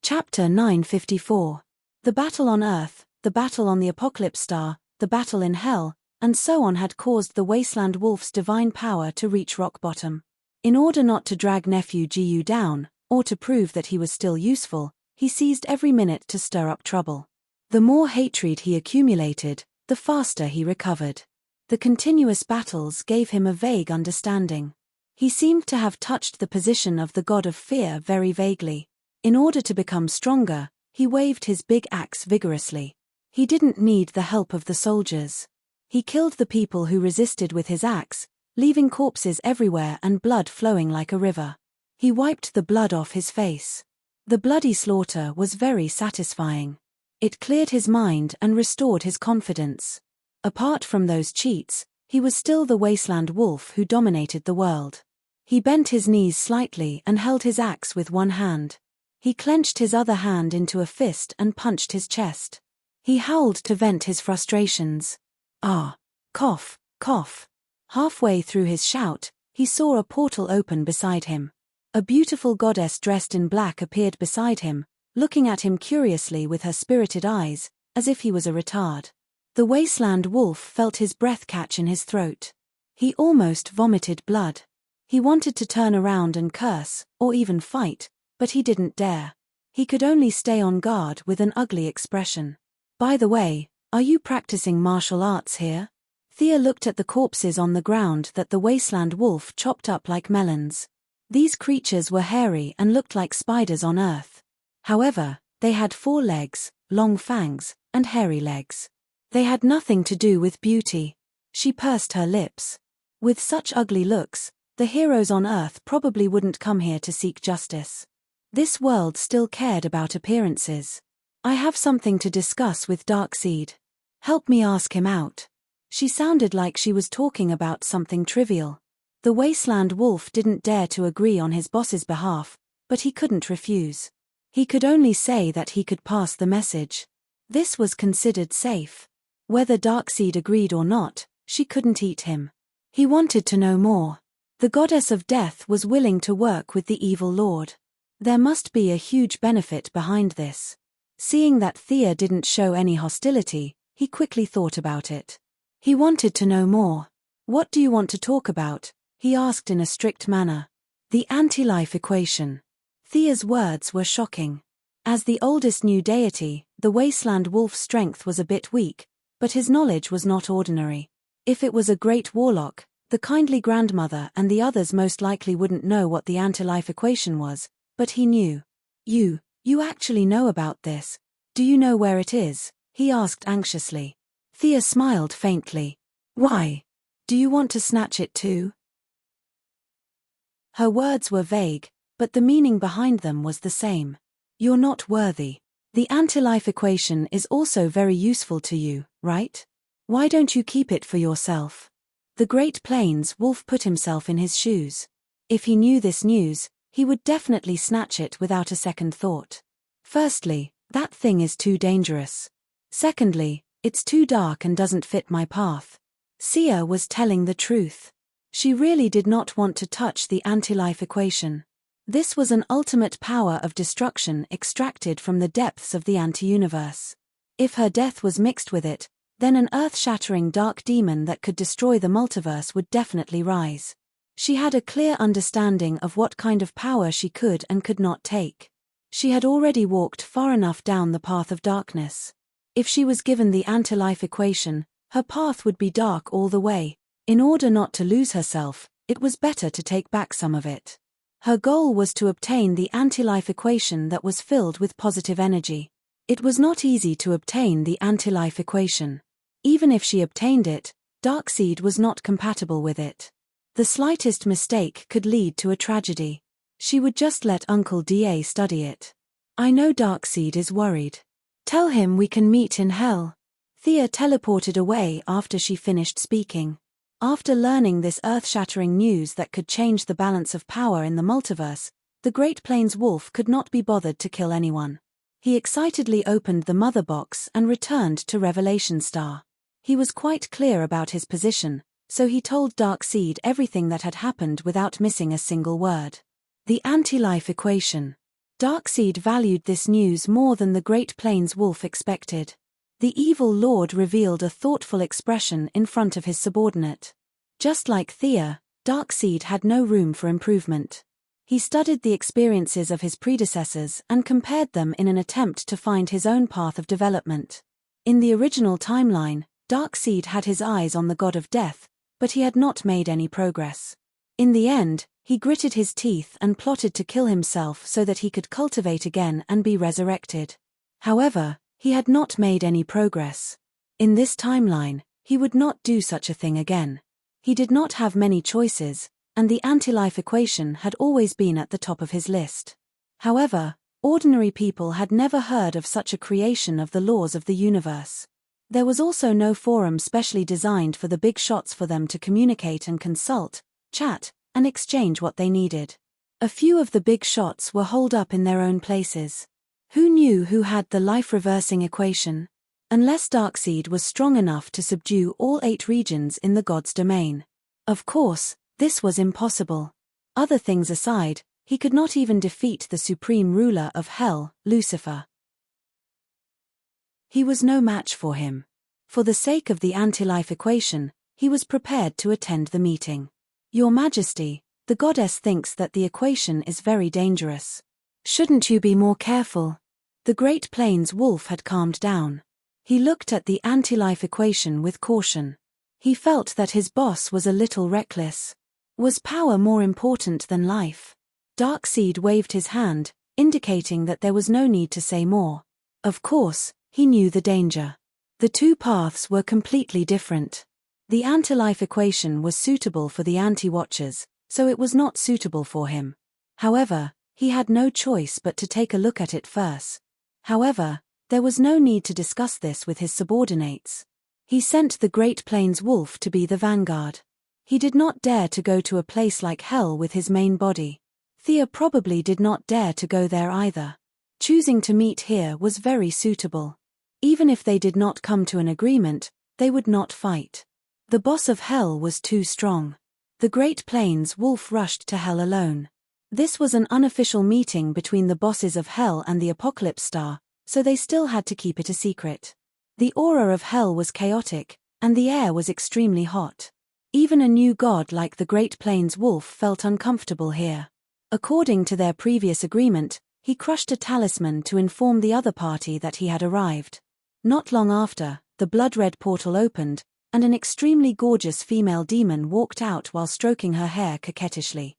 Chapter 954. The battle on Earth, the battle on the Apocalypse Star, the battle in Hell, and so on had caused the Wasteland Wolf's divine power to reach rock bottom. In order not to drag nephew Gu down, or to prove that he was still useful, he seized every minute to stir up trouble. The more hatred he accumulated, the faster he recovered. The continuous battles gave him a vague understanding. He seemed to have touched the position of the god of fear very vaguely. In order to become stronger, he waved his big axe vigorously. He didn't need the help of the soldiers. He killed the people who resisted with his axe, leaving corpses everywhere and blood flowing like a river. He wiped the blood off his face. The bloody slaughter was very satisfying. It cleared his mind and restored his confidence. Apart from those cheats, he was still the Wasteland Wolf who dominated the world. He bent his knees slightly and held his axe with one hand. He clenched his other hand into a fist and punched his chest. He howled to vent his frustrations. Ah! Cough, cough. Halfway through his shout, he saw a portal open beside him. A beautiful goddess dressed in black appeared beside him, looking at him curiously with her spirited eyes, as if he was a retard. The Wasteland Wolf felt his breath catch in his throat. He almost vomited blood. He wanted to turn around and curse, or even fight, but he didn't dare. He could only stay on guard with an ugly expression. By the way, are you practicing martial arts here? Thea looked at the corpses on the ground that the Wasteland Wolf chopped up like melons. These creatures were hairy and looked like spiders on Earth. However, they had 4 legs, long fangs, and hairy legs. They had nothing to do with beauty. She pursed her lips. With such ugly looks, the heroes on Earth probably wouldn't come here to seek justice. This world still cared about appearances. I have something to discuss with Darkseid. Help me ask him out. She sounded like she was talking about something trivial. The Wasteland Wolf didn't dare to agree on his boss's behalf, but he couldn't refuse. He could only say that he could pass the message. This was considered safe. Whether Darkseid agreed or not, she couldn't eat him. He wanted to know more. The goddess of death was willing to work with the evil lord. There must be a huge benefit behind this. Seeing that Thea didn't show any hostility, he quickly thought about it. He wanted to know more. What do you want to talk about? He asked in a strict manner. The anti-life equation. Thea's words were shocking. As the oldest new deity, the Wasteland Wolf's strength was a bit weak, but his knowledge was not ordinary. If it was a great warlock, the kindly grandmother and the others most likely wouldn't know what the anti-life equation was, but he knew. You actually know about this. Do you know where it is? He asked anxiously. Thea smiled faintly. Why? Do you want to snatch it too? Her words were vague, but the meaning behind them was the same. You're not worthy. The anti-life equation is also very useful to you, right? Why don't you keep it for yourself? The Great Plains wolf put himself in his shoes. If he knew this news, he would definitely snatch it without a second thought. Firstly, that thing is too dangerous. Secondly, it's too dark and doesn't fit my path. Sia was telling the truth. She really did not want to touch the anti-life equation. This was an ultimate power of destruction extracted from the depths of the anti-universe. If her death was mixed with it, then an earth-shattering dark demon that could destroy the multiverse would definitely rise. She had a clear understanding of what kind of power she could and could not take. She had already walked far enough down the path of darkness. If she was given the anti-life equation, her path would be dark all the way. In order not to lose herself, it was better to take back some of it. Her goal was to obtain the anti-life equation that was filled with positive energy. It was not easy to obtain the anti-life equation. Even if she obtained it, Darkseid was not compatible with it. The slightest mistake could lead to a tragedy. She would just let Uncle Da study it. I know Darkseid is worried. Tell him we can meet in hell. Thea teleported away after she finished speaking. After learning this earth-shattering news that could change the balance of power in the multiverse, the Great Plains wolf could not be bothered to kill anyone. He excitedly opened the mother box and returned to Revelation Star. He was quite clear about his position, so he told Darkseid everything that had happened without missing a single word. The anti-life equation. Darkseid valued this news more than the Great Plains wolf expected. The evil lord revealed a thoughtful expression in front of his subordinate. Just like Thea, Darkseid had no room for improvement. He studied the experiences of his predecessors and compared them in an attempt to find his own path of development. In the original timeline, Darkseid had his eyes on the god of death, but he had not made any progress. In the end, he gritted his teeth and plotted to kill himself so that he could cultivate again and be resurrected. However, he had not made any progress. In this timeline, he would not do such a thing again. He did not have many choices, and the anti-life equation had always been at the top of his list. However, ordinary people had never heard of such a creation of the laws of the universe. There was also no forum specially designed for the big shots for them to communicate and consult, chat, and exchange what they needed. A few of the big shots were holed up in their own places. Who knew who had the life-reversing equation? Unless Darkseid was strong enough to subdue all 8 regions in the god's domain. Of course, this was impossible. Other things aside, he could not even defeat the supreme ruler of hell, Lucifer. He was no match for him. For the sake of the anti-life equation, he was prepared to attend the meeting. Your Majesty, the goddess thinks that the equation is very dangerous. Shouldn't you be more careful? The Great Plains wolf had calmed down. He looked at the anti-life equation with caution. He felt that his boss was a little reckless. Was power more important than life? Darkseid waved his hand, indicating that there was no need to say more. Of course, he knew the danger. The two paths were completely different. The anti-life equation was suitable for the anti-watchers, so it was not suitable for him. However, he had no choice but to take a look at it first. However, there was no need to discuss this with his subordinates. He sent the Great Plains wolf to be the vanguard. He did not dare to go to a place like hell with his main body. Thea probably did not dare to go there either. Choosing to meet here was very suitable. Even if they did not come to an agreement, they would not fight. The boss of hell was too strong. The Great Plains wolf rushed to hell alone. This was an unofficial meeting between the bosses of hell and the Apocalypse Star, so they still had to keep it a secret. The aura of hell was chaotic, and the air was extremely hot. Even a new god like the Great Plains wolf felt uncomfortable here. According to their previous agreement, he crushed a talisman to inform the other party that he had arrived. Not long after, the blood-red portal opened, and an extremely gorgeous female demon walked out while stroking her hair coquettishly.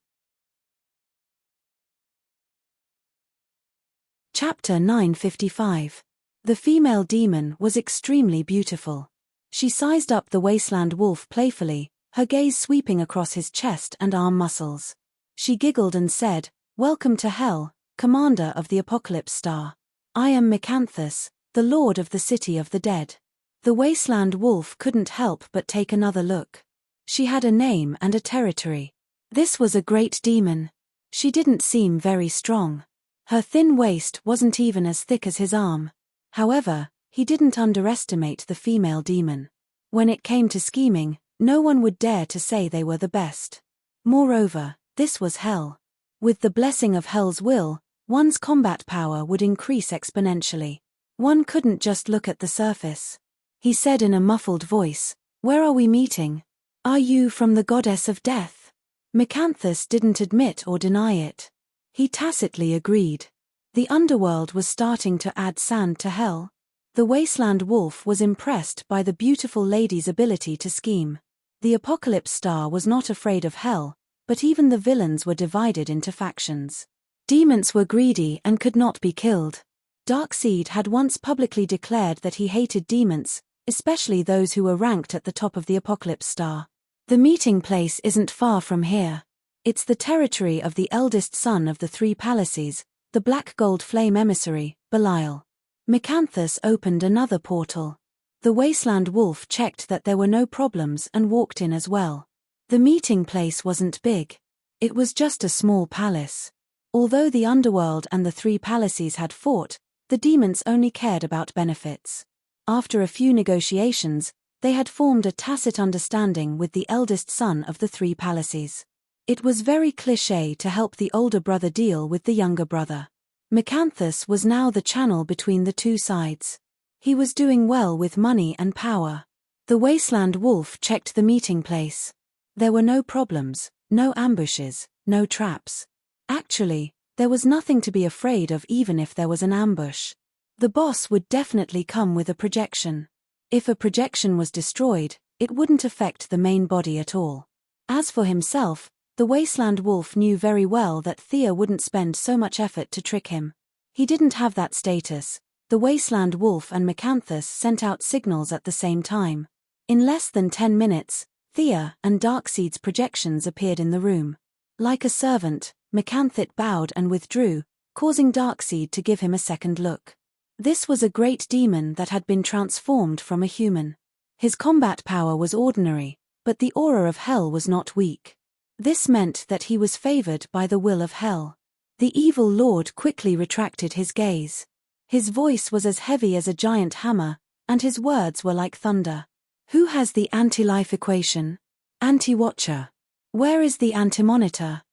Chapter 955. The female demon was extremely beautiful. She sized up the wasteland wolf playfully, her gaze sweeping across his chest and arm muscles. She giggled and said, "Welcome to hell, commander of the Apocalypse Star. I am Miscanthus, the lord of the city of the dead." The wasteland wolf couldn't help but take another look. She had a name and a territory. This was a great demon. She didn't seem very strong. Her thin waist wasn't even as thick as his arm. However, he didn't underestimate the female demon. When it came to scheming, no one would dare to say they were the best. Moreover, this was hell. With the blessing of hell's will, one's combat power would increase exponentially. One couldn't just look at the surface. He said in a muffled voice, "Where are we meeting? Are you from the goddess of death?" Miscanthus didn't admit or deny it. He tacitly agreed. The underworld was starting to add sand to hell. The wasteland wolf was impressed by the beautiful lady's ability to scheme. The Apocalypse Star was not afraid of hell, but even the villains were divided into factions. Demons were greedy and could not be killed. Darkseid had once publicly declared that he hated demons, especially those who were ranked at the top of the Apocalypse Star. The meeting place isn't far from here. It's the territory of the eldest son of the three palaces, the black gold flame emissary, Belial. Miscanthus opened another portal. The wasteland wolf checked that there were no problems and walked in as well. The meeting place wasn't big. It was just a small palace. Although the underworld and the three palaces had fought, the demons only cared about benefits. After a few negotiations, they had formed a tacit understanding with the eldest son of the three palaces. It was very cliché to help the older brother deal with the younger brother. Miscanthus was now the channel between the two sides. He was doing well with money and power. The wasteland wolf checked the meeting place. There were no problems, no ambushes, no traps. Actually, there was nothing to be afraid of even if there was an ambush. The boss would definitely come with a projection. If a projection was destroyed, it wouldn't affect the main body at all. As for himself, the wasteland wolf knew very well that Thea wouldn't spend so much effort to trick him. He didn't have that status. The wasteland wolf and Miscanthus sent out signals at the same time. In less than 10 minutes, Thea and Darkseid's projections appeared in the room. Like a servant, Miscanthus bowed and withdrew, causing Darkseid to give him a second look. This was a great demon that had been transformed from a human. His combat power was ordinary, but the aura of hell was not weak. This meant that he was favored by the will of hell. The evil lord quickly retracted his gaze. His voice was as heavy as a giant hammer, and his words were like thunder. "Who has the anti-life equation? Anti-watcher. Where is the anti-monitor?"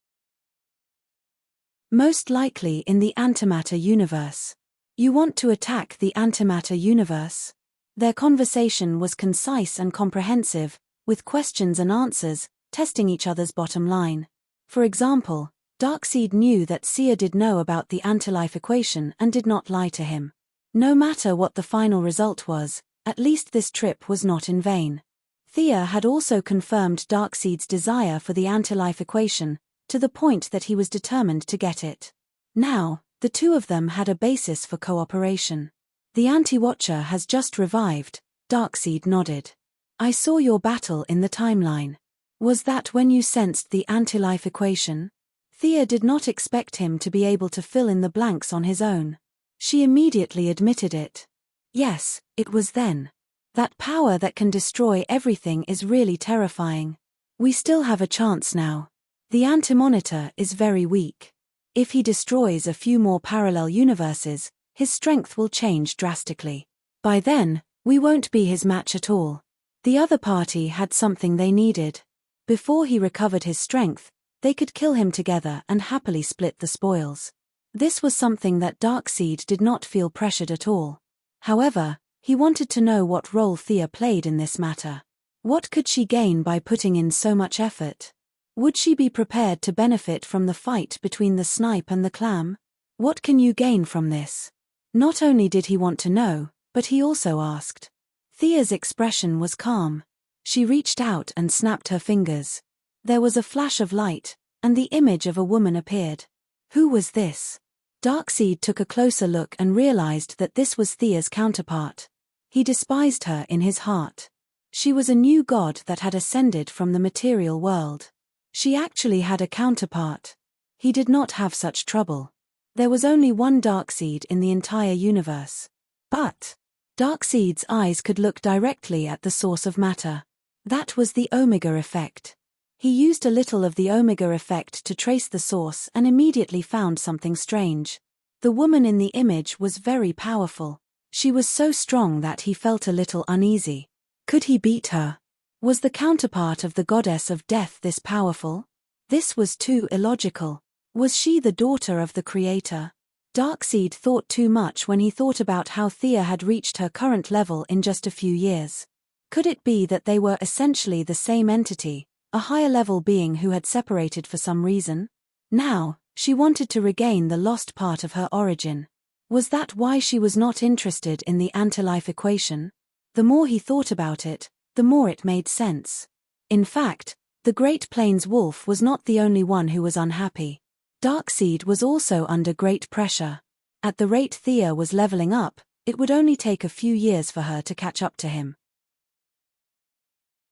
"Most likely in the antimatter universe." "You want to attack the antimatter universe?" Their conversation was concise and comprehensive, with questions and answers, testing each other's bottom line. For example, Darkseid knew that Sia did know about the anti-life equation and did not lie to him. No matter what the final result was, at least this trip was not in vain. Thea had also confirmed Darkseid's desire for the anti-life equation, to the point that he was determined to get it. Now, the two of them had a basis for cooperation. "The anti-watcher has just revived," Darkseid nodded. "I saw your battle in the timeline. Was that when you sensed the anti-life equation?" Thea did not expect him to be able to fill in the blanks on his own. She immediately admitted it. "Yes, it was then. That power that can destroy everything is really terrifying. We still have a chance now. The anti-monitor is very weak. If he destroys a few more parallel universes, his strength will change drastically. By then, we won't be his match at all. The other party had something they needed. Before he recovered his strength, they could kill him together and happily split the spoils." This was something that Darkseid did not feel pressured at all. However, he wanted to know what role Thea played in this matter. What could she gain by putting in so much effort? Would she be prepared to benefit from the fight between the snipe and the clam? What can you gain from this? Not only did he want to know, but he also asked. Thea's expression was calm. She reached out and snapped her fingers. There was a flash of light, and the image of a woman appeared. Who was this? Darkseid took a closer look and realized that this was Thea's counterpart. He despised her in his heart. She was a new god that had ascended from the material world. She actually had a counterpart. He did not have such trouble. There was only one Darkseid in the entire universe. But Darkseid's eyes could look directly at the source of matter. That was the Omega effect. He used a little of the Omega effect to trace the source and immediately found something strange. The woman in the image was very powerful. She was so strong that he felt a little uneasy. Could he beat her? Was the counterpart of the goddess of death this powerful? This was too illogical. Was she the daughter of the creator? Darkseid thought too much when he thought about how Thea had reached her current level in just a few years. Could it be that they were essentially the same entity, a higher-level being who had separated for some reason? Now, she wanted to regain the lost part of her origin. Was that why she was not interested in the anti-life equation? The more he thought about it, the more it made sense. In fact, the Great Plains wolf was not the only one who was unhappy. Darkseid was also under great pressure. At the rate Thea was leveling up, it would only take a few years for her to catch up to him.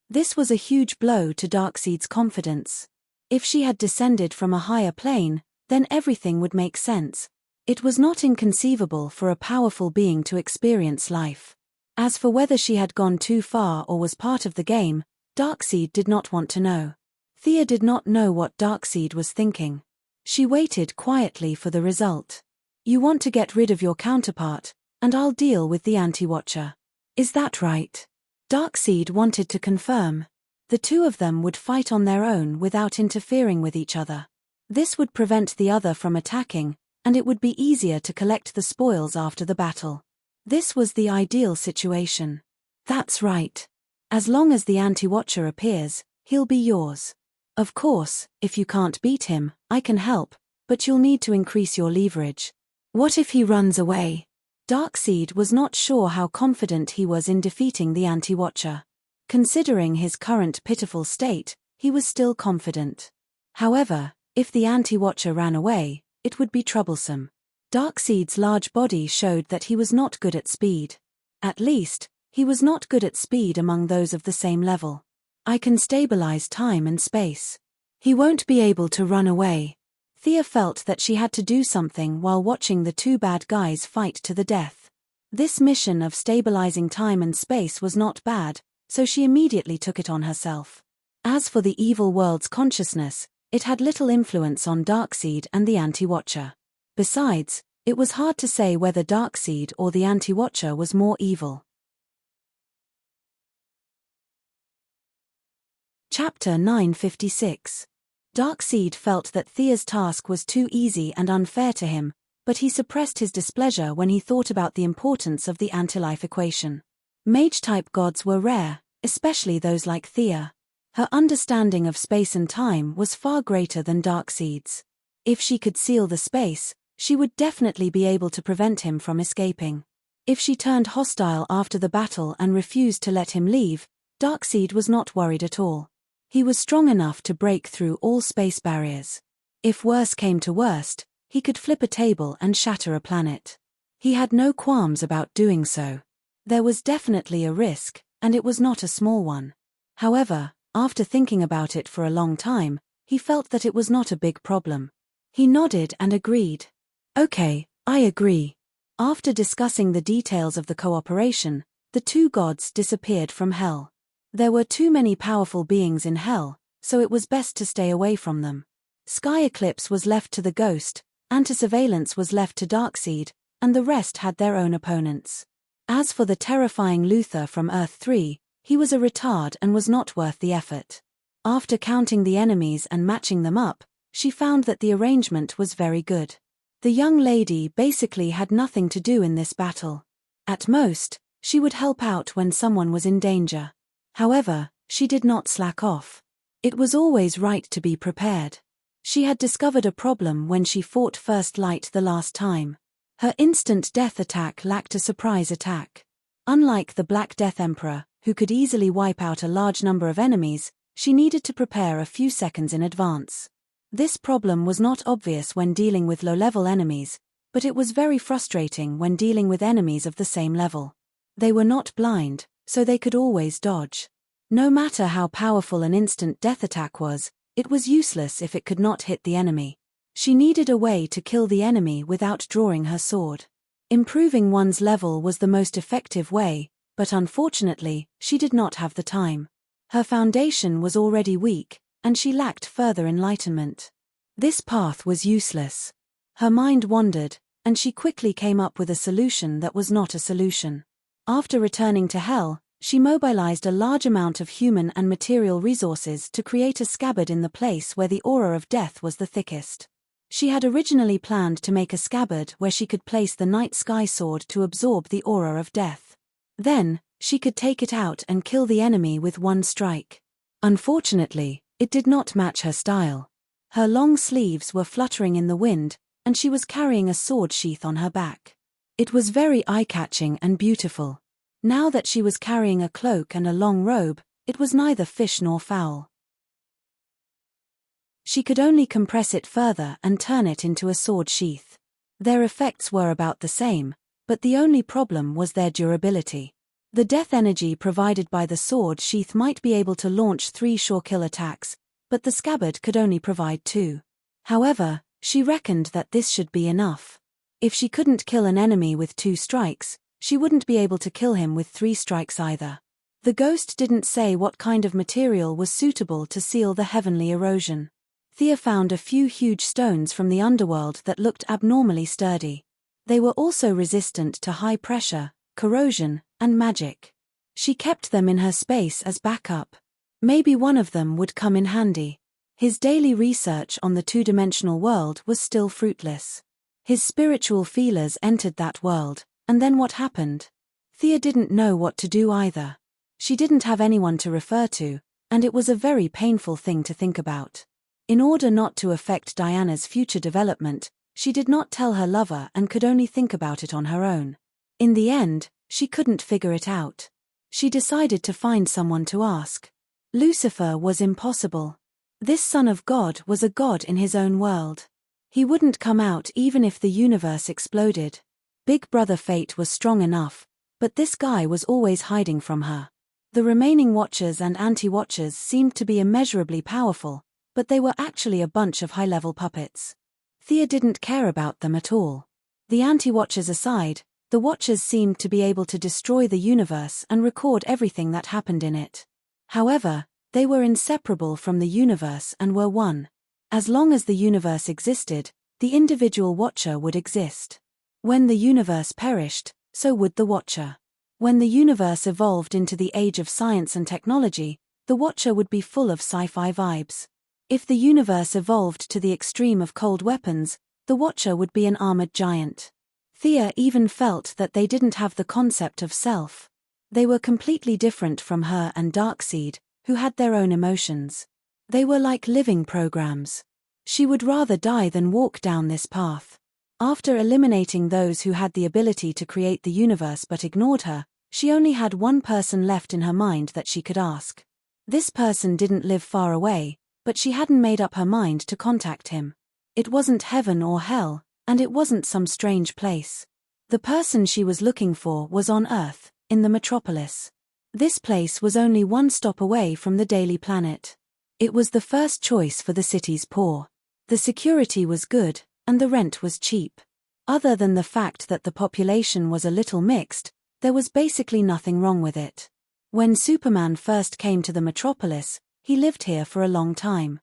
This was a huge blow to Darkseid's confidence. If she had descended from a higher plane, then everything would make sense. It was not inconceivable for a powerful being to experience life. As for whether she had gone too far or was part of the game, Darkseid did not want to know. Thea did not know what Darkseid was thinking. She waited quietly for the result. You want to get rid of your counterpart, and I'll deal with the anti-watcher. Is that right? Darkseid wanted to confirm. The two of them would fight on their own without interfering with each other. This would prevent the other from attacking, and it would be easier to collect the spoils after the battle. This was the ideal situation. That's right. As long as the anti-watcher appears, he'll be yours. Of course, if you can't beat him, I can help, but you'll need to increase your leverage. What if he runs away? Darkseid was not sure how confident he was in defeating the anti-watcher. Considering his current pitiful state, he was still confident. However, if the anti-watcher ran away, it would be troublesome. Darkseid's large body showed that he was not good at speed. At least, he was not good at speed among those of the same level. I can stabilize time and space. He won't be able to run away. Thea felt that she had to do something while watching the two bad guys fight to the death. This mission of stabilizing time and space was not bad, so she immediately took it on herself. As for the evil world's consciousness, it had little influence on Darkseid and the anti-watcher. Besides, it was hard to say whether Darkseid or the anti-watcher was more evil. Chapter 956. Darkseid felt that Thea's task was too easy and unfair to him, but he suppressed his displeasure when he thought about the importance of the anti-life equation. Mage-type gods were rare, especially those like Thea. Her understanding of space and time was far greater than Darkseid's. If she could seal the space, she would definitely be able to prevent him from escaping. If she turned hostile after the battle and refused to let him leave, Darkseid was not worried at all. He was strong enough to break through all space barriers. If worse came to worst, he could flip a table and shatter a planet. He had no qualms about doing so. There was definitely a risk, and it was not a small one. However, after thinking about it for a long time, he felt that it was not a big problem. He nodded and agreed. Okay, I agree. After discussing the details of the cooperation, the two gods disappeared from Hell. There were too many powerful beings in Hell, so it was best to stay away from them. Sky Eclipse was left to the Ghost, Anti-Surveillance was left to Darkseid, and the rest had their own opponents. As for the terrifying Luther from Earth 3, he was a retard and was not worth the effort. After counting the enemies and matching them up, she found that the arrangement was very good. The young lady basically had nothing to do in this battle. At most, she would help out when someone was in danger. However, she did not slack off. It was always right to be prepared. She had discovered a problem when she fought First Light the last time. Her instant death attack lacked a surprise attack. Unlike the Black Death Emperor, who could easily wipe out a large number of enemies, she needed to prepare a few seconds in advance. This problem was not obvious when dealing with low-level enemies, but it was very frustrating when dealing with enemies of the same level. They were not blind, so they could always dodge. No matter how powerful an instant death attack was, it was useless if it could not hit the enemy. She needed a way to kill the enemy without drawing her sword. Improving one's level was the most effective way, but unfortunately, she did not have the time. Her foundation was already weak, and she lacked further enlightenment. This path was useless. Her mind wandered, and she quickly came up with a solution that was not a solution. After returning to Hell, she mobilized a large amount of human and material resources to create a scabbard in the place where the aura of death was the thickest. She had originally planned to make a scabbard where she could place the night sky sword to absorb the aura of death. Then, she could take it out and kill the enemy with one strike. Unfortunately, it did not match her style. Her long sleeves were fluttering in the wind, and she was carrying a sword sheath on her back. It was very eye-catching and beautiful. Now that she was carrying a cloak and a long robe, it was neither fish nor fowl. She could only compress it further and turn it into a sword sheath. Their effects were about the same, but the only problem was their durability. The death energy provided by the sword sheath might be able to launch 3 sure kill attacks, but the scabbard could only provide 2. However, she reckoned that this should be enough. If she couldn't kill an enemy with 2 strikes, she wouldn't be able to kill him with 3 strikes either. The ghost didn't say what kind of material was suitable to seal the heavenly erosion. Thea found a few huge stones from the underworld that looked abnormally sturdy. They were also resistant to high pressure, corrosion, and magic. She kept them in her space as backup. Maybe one of them would come in handy. His daily research on the two-dimensional world was still fruitless. His spiritual feelers entered that world, and then what happened? Thea didn't know what to do either. She didn't have anyone to refer to, and it was a very painful thing to think about. In order not to affect Diana's future development, she did not tell her lover and could only think about it on her own. In the end, she couldn't figure it out. She decided to find someone to ask. Lucifer was impossible. This son of God was a god in his own world. He wouldn't come out even if the universe exploded. Big Brother Fate was strong enough, but this guy was always hiding from her. The remaining Watchers and Anti-Watchers seemed to be immeasurably powerful, but they were actually a bunch of high-level puppets. Thea didn't care about them at all. The Anti-Watchers aside, the Watchers seemed to be able to destroy the universe and record everything that happened in it. However, they were inseparable from the universe and were one. As long as the universe existed, the individual Watcher would exist. When the universe perished, so would the Watcher. When the universe evolved into the age of science and technology, the Watcher would be full of sci-fi vibes. If the universe evolved to the extreme of cold weapons, the Watcher would be an armored giant. Thea even felt that they didn't have the concept of self. They were completely different from her and Darkseid, who had their own emotions. They were like living programs. She would rather die than walk down this path. After eliminating those who had the ability to create the universe but ignored her, she only had one person left in her mind that she could ask. This person didn't live far away, but she hadn't made up her mind to contact him. It wasn't heaven or hell, and it wasn't some strange place. The person she was looking for was on Earth, in the metropolis. This place was only one stop away from the Daily Planet. It was the first choice for the city's poor. The security was good, and the rent was cheap. Other than the fact that the population was a little mixed, there was basically nothing wrong with it. When Superman first came to the metropolis, he lived here for a long time.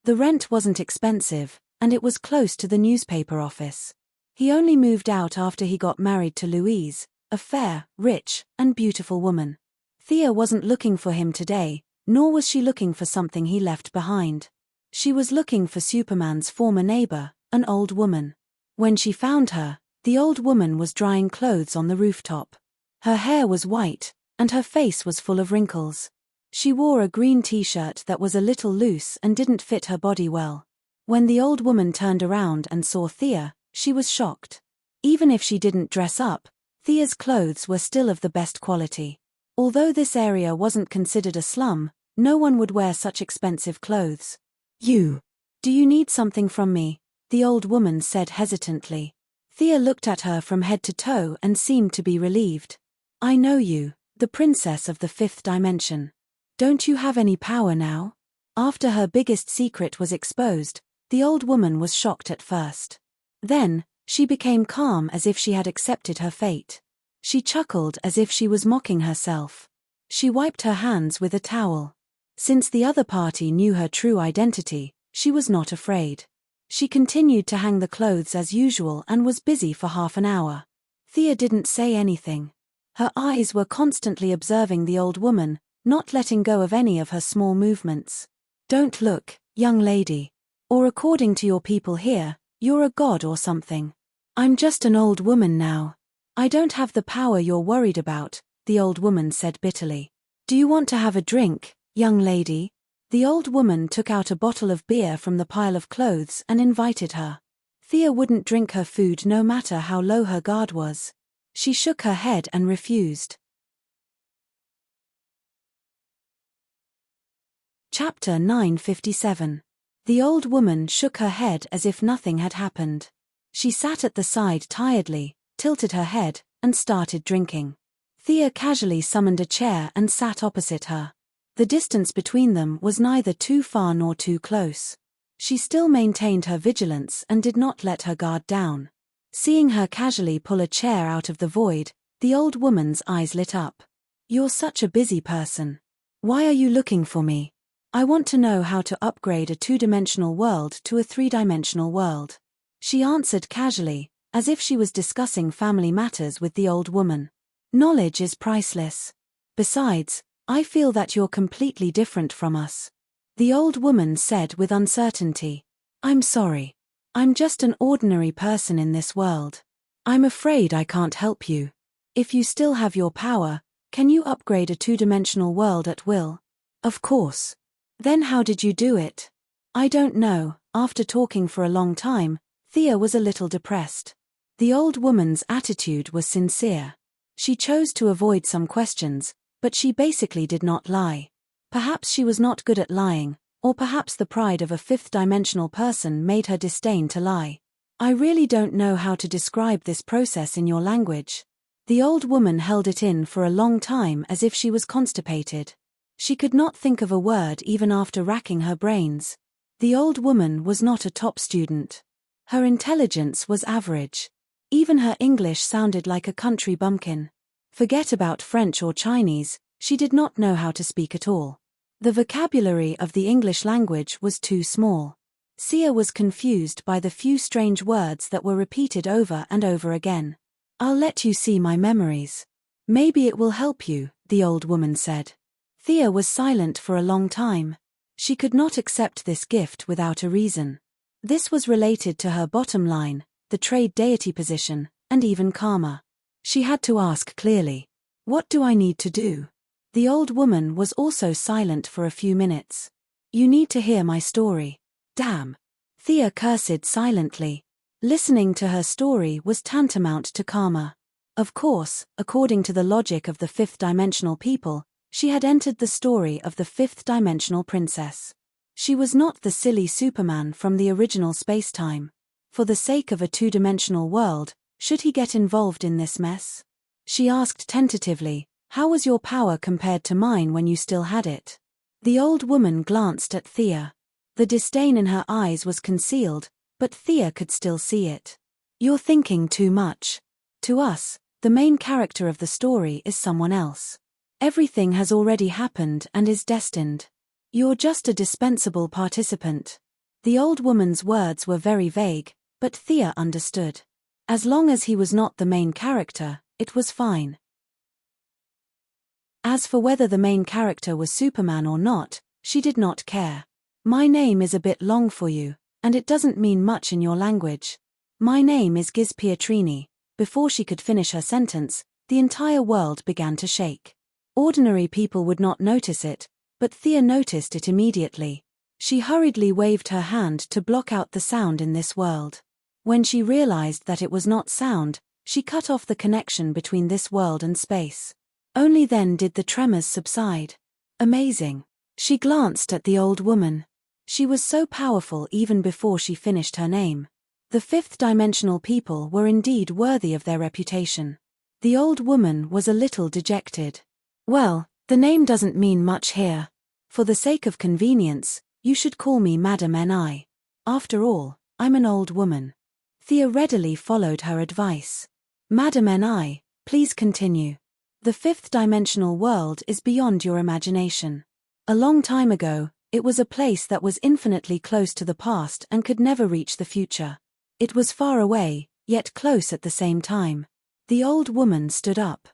The rent wasn't expensive, and it was close to the newspaper office. He only moved out after he got married to Louise, a fair, rich, and beautiful woman. Thea wasn't looking for him today, nor was she looking for something he left behind. She was looking for Superman's former neighbor, an old woman. When she found her, the old woman was drying clothes on the rooftop. Her hair was white, and her face was full of wrinkles. She wore a green t-shirt that was a little loose and didn't fit her body well. When the old woman turned around and saw Thea, she was shocked. Even if she didn't dress up, Thea's clothes were still of the best quality. Although this area wasn't considered a slum, no one would wear such expensive clothes. Do you need something from me?" the old woman said hesitantly. Thea looked at her from head to toe and seemed to be relieved. I know you, the princess of the fifth dimension. Don't you have any power now? After her biggest secret was exposed, the old woman was shocked at first. Then, she became calm as if she had accepted her fate. She chuckled as if she was mocking herself. She wiped her hands with a towel. Since the other party knew her true identity, she was not afraid. She continued to hang the clothes as usual and was busy for half an hour. Thea didn't say anything. Her eyes were constantly observing the old woman, not letting go of any of her small movements. Don't look, young lady. Or according to your people here, you're a god or something. I'm just an old woman now. I don't have the power you're worried about, the old woman said bitterly. Do you want to have a drink, young lady? The old woman took out a bottle of beer from the pile of clothes and invited her. Thea wouldn't drink her food no matter how low her guard was. She shook her head and refused. Chapter 957. The old woman shook her head as if nothing had happened. She sat at the side tiredly, tilted her head, and started drinking. Thea casually summoned a chair and sat opposite her. The distance between them was neither too far nor too close. She still maintained her vigilance and did not let her guard down. Seeing her casually pull a chair out of the void, the old woman's eyes lit up. You're such a busy person. Why are you looking for me? I want to know how to upgrade a two-dimensional world to a three-dimensional world. She answered casually, as if she was discussing family matters with the old woman. Knowledge is priceless. Besides, I feel that you're completely different from us. The old woman said with uncertainty. I'm sorry. I'm just an ordinary person in this world. I'm afraid I can't help you. If you still have your power, can you upgrade a two-dimensional world at will? Of course. Then how did you do it? I don't know. After talking for a long time, Thea was a little depressed. The old woman's attitude was sincere. She chose to avoid some questions, but she basically did not lie. Perhaps she was not good at lying, or perhaps the pride of a fifth-dimensional person made her disdain to lie. I really don't know how to describe this process in your language. The old woman held it in for a long time as if she was constipated. She could not think of a word even after racking her brains. The old woman was not a top student. Her intelligence was average. Even her English sounded like a country bumpkin. Forget about French or Chinese, she did not know how to speak at all. The vocabulary of the English language was too small. Thea was confused by the few strange words that were repeated over and over again. I'll let you see my memories. Maybe it will help you, the old woman said. Thea was silent for a long time. She could not accept this gift without a reason. This was related to her bottom line, the trade deity position, and even karma. She had to ask clearly. What do I need to do? The old woman was also silent for a few minutes. You need to hear my story. Damn. Thea cursed silently. Listening to her story was tantamount to karma. Of course, according to the logic of the fifth-dimensional people, she had entered the story of the fifth-dimensional princess. She was not the silly Superman from the original space-time. For the sake of a two-dimensional world, should he get involved in this mess? She asked tentatively, how was your power compared to mine when you still had it? The old woman glanced at Thea. The disdain in her eyes was concealed, but Thea could still see it. You're thinking too much. To us, the main character of the story is someone else. Everything has already happened and is destined. You're just a dispensable participant. The old woman's words were very vague, but Thea understood. As long as he was not the main character, it was fine. As for whether the main character was Superman or not, she did not care. My name is a bit long for you, and it doesn't mean much in your language. My name is Giz Pietrini. Before she could finish her sentence, the entire world began to shake. Ordinary people would not notice it, but Thea noticed it immediately. She hurriedly waved her hand to block out the sound in this world. When she realized that it was not sound, she cut off the connection between this world and space. Only then did the tremors subside. Amazing. She glanced at the old woman. She was so powerful even before she finished her name. The fifth-dimensional people were indeed worthy of their reputation. The old woman was a little dejected. Well, the name doesn't mean much here. For the sake of convenience, you should call me Madam Ni. After all, I'm an old woman. Thea readily followed her advice. Madam Ni, please continue. The fifth-dimensional world is beyond your imagination. A long time ago, it was a place that was infinitely close to the past and could never reach the future. It was far away, yet close at the same time. The old woman stood up.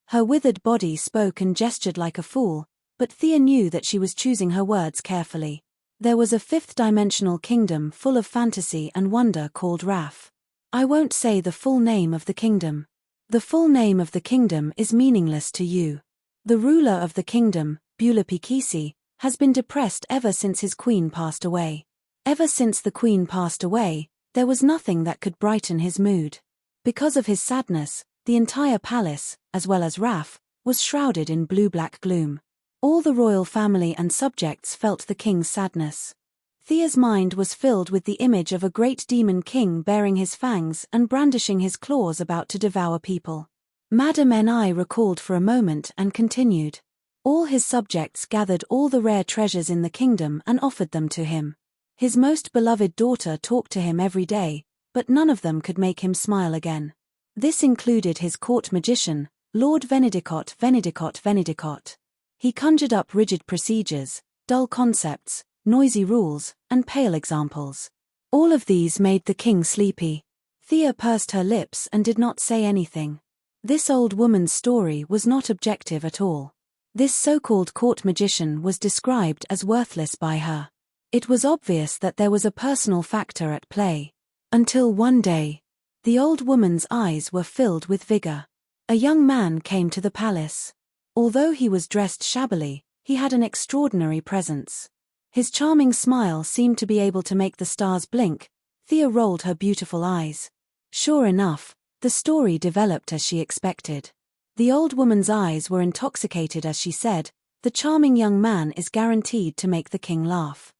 Her withered body spoke and gestured like a fool, but Thea knew that she was choosing her words carefully. There was a fifth-dimensional kingdom full of fantasy and wonder called Raf. I won't say the full name of the kingdom. The full name of the kingdom is meaningless to you. The ruler of the kingdom, Bula Pikisi, has been depressed ever since his queen passed away. Ever since the queen passed away, there was nothing that could brighten his mood. Because of his sadness, the entire palace, as well as Raf, was shrouded in blue-black gloom. All the royal family and subjects felt the king's sadness. Thea's mind was filled with the image of a great demon king baring his fangs and brandishing his claws about to devour people. Madam Ni recalled for a moment and continued. All his subjects gathered all the rare treasures in the kingdom and offered them to him. His most beloved daughter talked to him every day, but none of them could make him smile again. This included his court magician, Lord Venidicott. He conjured up rigid procedures, dull concepts, noisy rules, and pale examples. All of these made the king sleepy. Thea pursed her lips and did not say anything. This old woman's story was not objective at all. This so-called court magician was described as worthless by her. It was obvious that there was a personal factor at play. Until one day, the old woman's eyes were filled with vigor. A young man came to the palace. Although he was dressed shabbily, he had an extraordinary presence. His charming smile seemed to be able to make the stars blink. Thea rolled her beautiful eyes. Sure enough, the story developed as she expected. The old woman's eyes were intoxicated as she said, "The charming young man is guaranteed to make the king laugh."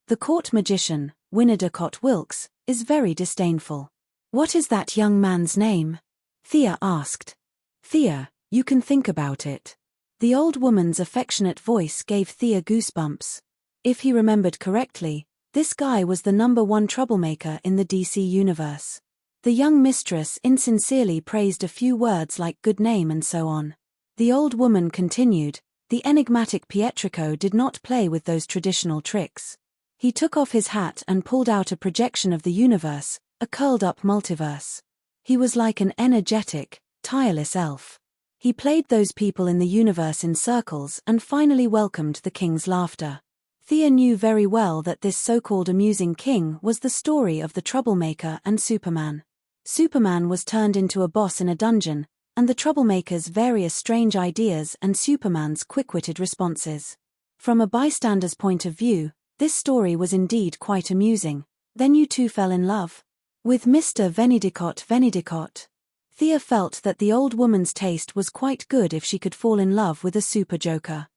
The court magician, Winidicott Wilkes, is very disdainful. "What is that young man's name?" Thea asked. "Thea, you can think about it." The old woman's affectionate voice gave Thea goosebumps. If he remembered correctly, this guy was the #1 troublemaker in the DC universe. The young mistress insincerely praised a few words like good name and so on. The old woman continued, "The enigmatic Pietrico did not play with those traditional tricks. He took off his hat and pulled out a projection of the universe, a curled-up multiverse. He was like an energetic, tireless elf. He played those people in the universe in circles and finally welcomed the king's laughter." Thea knew very well that this so-called amusing king was the story of the troublemaker and Superman. Superman was turned into a boss in a dungeon, and the troublemaker's various strange ideas and Superman's quick-witted responses. From a bystander's point of view, this story was indeed quite amusing. Then you two fell in love? With Mr. Venidicott. Thea felt that the old woman's taste was quite good if she could fall in love with a super joker.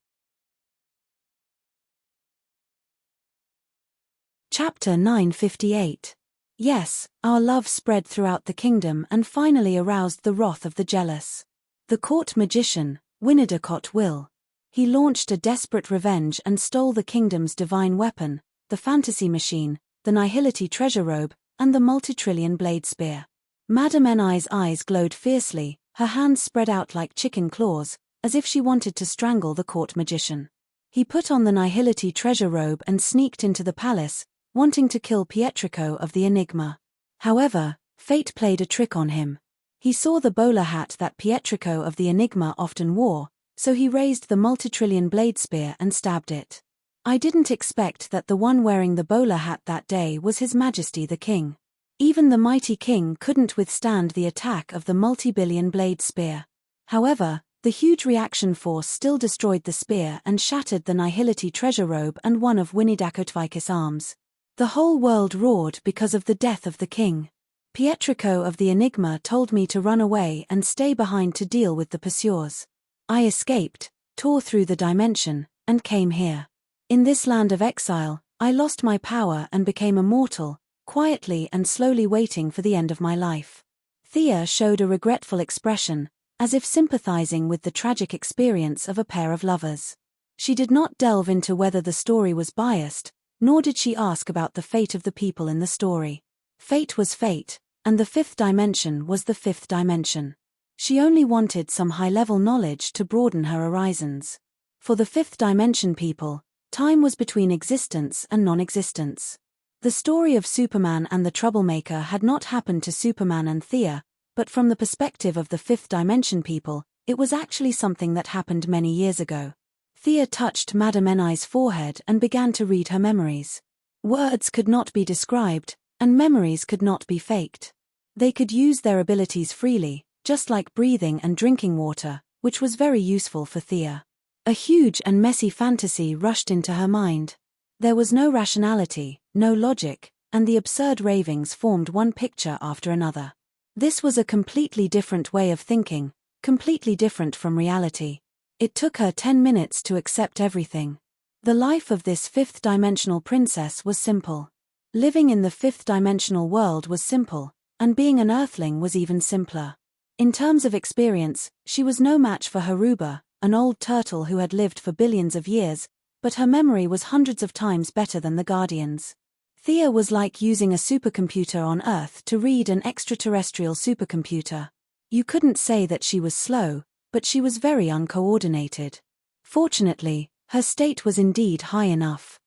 Chapter 958. Yes, our love spread throughout the kingdom and finally aroused the wrath of the jealous. The court magician, Winidicott Will. He launched a desperate revenge and stole the kingdom's divine weapon, the fantasy machine, the nihility treasure robe, and the multi-trillion blade spear. Madam Ni's eyes glowed fiercely, her hands spread out like chicken claws, as if she wanted to strangle the court magician. He put on the nihility treasure robe and sneaked into the palace, wanting to kill Pietrico of the Enigma. However, fate played a trick on him. He saw the bowler hat that Pietrico of the Enigma often wore, so he raised the multi-trillion blade spear and stabbed it. I didn't expect that the one wearing the bowler hat that day was His Majesty the King. Even the mighty king couldn't withstand the attack of the multi-billion blade spear. However, the huge reaction force still destroyed the spear and shattered the nihility treasure robe and one of Winidicott arms. The whole world roared because of the death of the king. Pietrico of the Enigma told me to run away and stay behind to deal with the pursuers. I escaped, tore through the dimension, and came here. In this land of exile, I lost my power and became immortal, quietly and slowly waiting for the end of my life." Thea showed a regretful expression, as if sympathizing with the tragic experience of a pair of lovers. She did not delve into whether the story was biased, nor did she ask about the fate of the people in the story. Fate was fate, and the fifth dimension was the fifth dimension. She only wanted some high-level knowledge to broaden her horizons. For the fifth dimension people, time was between existence and non-existence. The story of Superman and the Troublemaker had not happened to Superman and Thea, but from the perspective of the fifth dimension people, it was actually something that happened many years ago. Thea touched Madame Ni's forehead and began to read her memories. Words could not be described, and memories could not be faked. They could use their abilities freely, just like breathing and drinking water, which was very useful for Thea. A huge and messy fantasy rushed into her mind. There was no rationality, no logic, and the absurd ravings formed one picture after another. This was a completely different way of thinking, completely different from reality. It took her 10 minutes to accept everything. The life of this fifth-dimensional princess was simple. Living in the fifth-dimensional world was simple, and being an earthling was even simpler. In terms of experience, she was no match for Haruba, an old turtle who had lived for billions of years, but her memory was hundreds of times better than the Guardians. Thea was like using a supercomputer on Earth to read an extraterrestrial supercomputer. You couldn't say that she was slow, but she was very uncoordinated. Fortunately, her state was indeed high enough.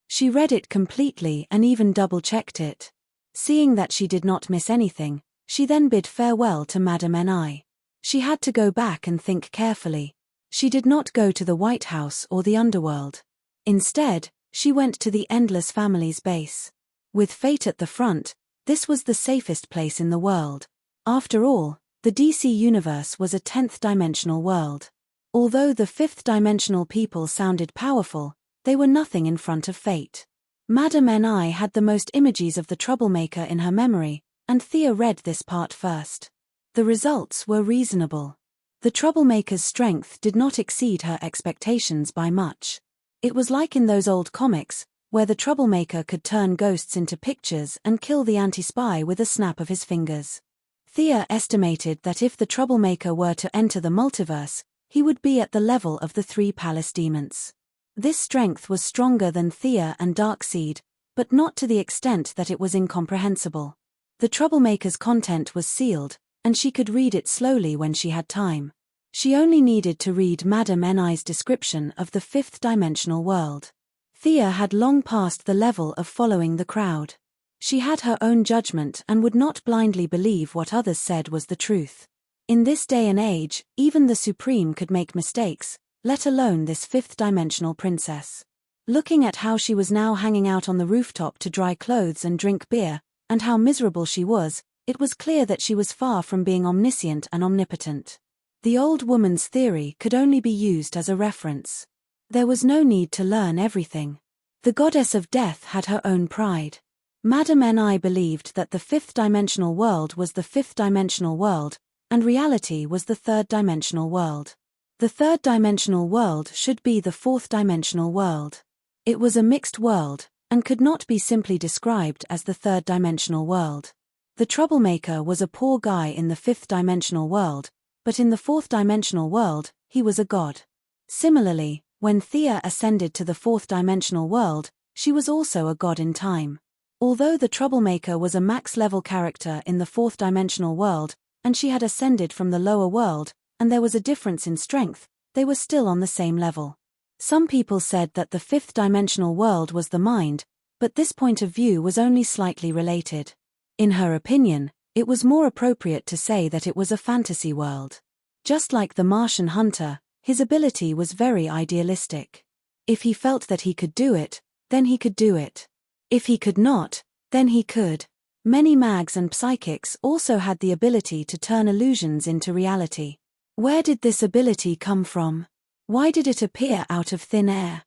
She read it completely and even double-checked it. Seeing that she did not miss anything, she then bid farewell to Madame Ni. She had to go back and think carefully. She did not go to the White House or the underworld. Instead, she went to the Endless Family's base. With fate at the front, this was the safest place in the world. After all, the DC universe was a 10th-dimensional world. Although the fifth-dimensional people sounded powerful, they were nothing in front of fate. Madame Ni had the most images of the Troublemaker in her memory, and Thea read this part first. The results were reasonable. The Troublemaker's strength did not exceed her expectations by much. It was like in those old comics, where the Troublemaker could turn ghosts into pictures and kill the anti-spy with a snap of his fingers. Thea estimated that if the Troublemaker were to enter the multiverse, he would be at the level of the 3 palace demons. This strength was stronger than Thea and Darkseid, but not to the extent that it was incomprehensible. The Troublemaker's content was sealed, and she could read it slowly when she had time. She only needed to read Madame Ni's description of the fifth-dimensional world. Thea had long passed the level of following the crowd. She had her own judgment and would not blindly believe what others said was the truth. In this day and age, even the Supreme could make mistakes, let alone this fifth-dimensional princess. Looking at how she was now hanging out on the rooftop to dry clothes and drink beer, and how miserable she was, it was clear that she was far from being omniscient and omnipotent. The old woman's theory could only be used as a reference. There was no need to learn everything. The goddess of death had her own pride. Madame Ni believed that the fifth-dimensional world was the fifth-dimensional world, and reality was the third-dimensional world. The third-dimensional world should be the fourth-dimensional world. It was a mixed world, and could not be simply described as the third-dimensional world. The Troublemaker was a poor guy in the fifth-dimensional world, but in the fourth-dimensional world, he was a god. Similarly, when Thea ascended to the fourth-dimensional world, she was also a god in time. Although the Troublemaker was a max-level character in the fourth-dimensional world, and she had ascended from the lower world, and there was a difference in strength, they were still on the same level. Some people said that the fifth-dimensional world was the mind, but this point of view was only slightly related. In her opinion, it was more appropriate to say that it was a fantasy world. Just like the Martian hunter, his ability was very idealistic. If he felt that he could do it, then he could do it. If he could not, then he could. Many mags and psychics also had the ability to turn illusions into reality. Where did this ability come from? Why did it appear out of thin air?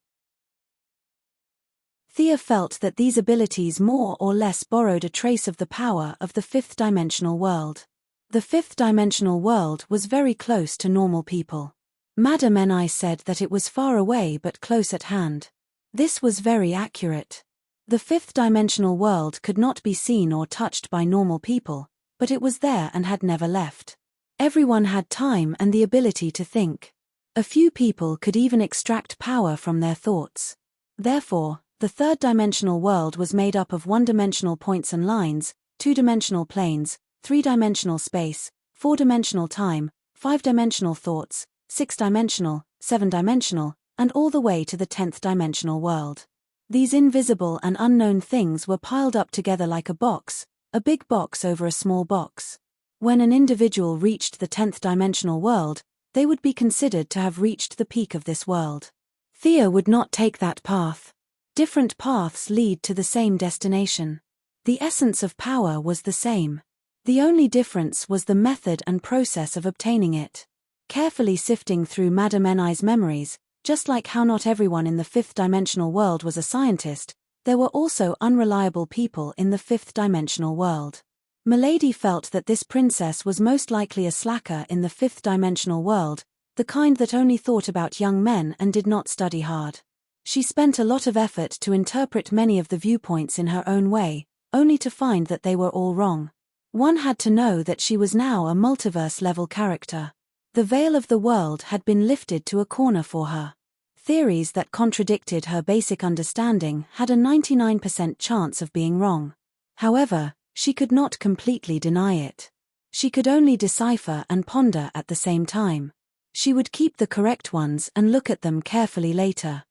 Thea felt that these abilities more or less borrowed a trace of the power of the fifth-dimensional world. The fifth-dimensional world was very close to normal people. Madame Ni said that it was far away but close at hand. This was very accurate. The fifth-dimensional world could not be seen or touched by normal people, but it was there and had never left. Everyone had time and the ability to think. A few people could even extract power from their thoughts. Therefore, the third-dimensional world was made up of one-dimensional points and lines, two-dimensional planes, three-dimensional space, four-dimensional time, five-dimensional thoughts, six-dimensional, seven-dimensional, and all the way to the 10th dimensional world. These invisible and unknown things were piled up together like a big box over a small box. When an individual reached the 10th dimensional world, they would be considered to have reached the peak of this world. Thea would not take that path. Different paths lead to the same destination. The essence of power was the same. The only difference was the method and process of obtaining it. Carefully sifting through Madame Ni's memories, just like how not everyone in the fifth-dimensional world was a scientist, there were also unreliable people in the fifth-dimensional world. Milady felt that this princess was most likely a slacker in the fifth-dimensional world, the kind that only thought about young men and did not study hard. She spent a lot of effort to interpret many of the viewpoints in her own way, only to find that they were all wrong. One had to know that she was now a multiverse-level character. The veil of the world had been lifted to a corner for her. Theories that contradicted her basic understanding had a 99% chance of being wrong. However, she could not completely deny it. She could only decipher and ponder at the same time. She would keep the correct ones and look at them carefully later.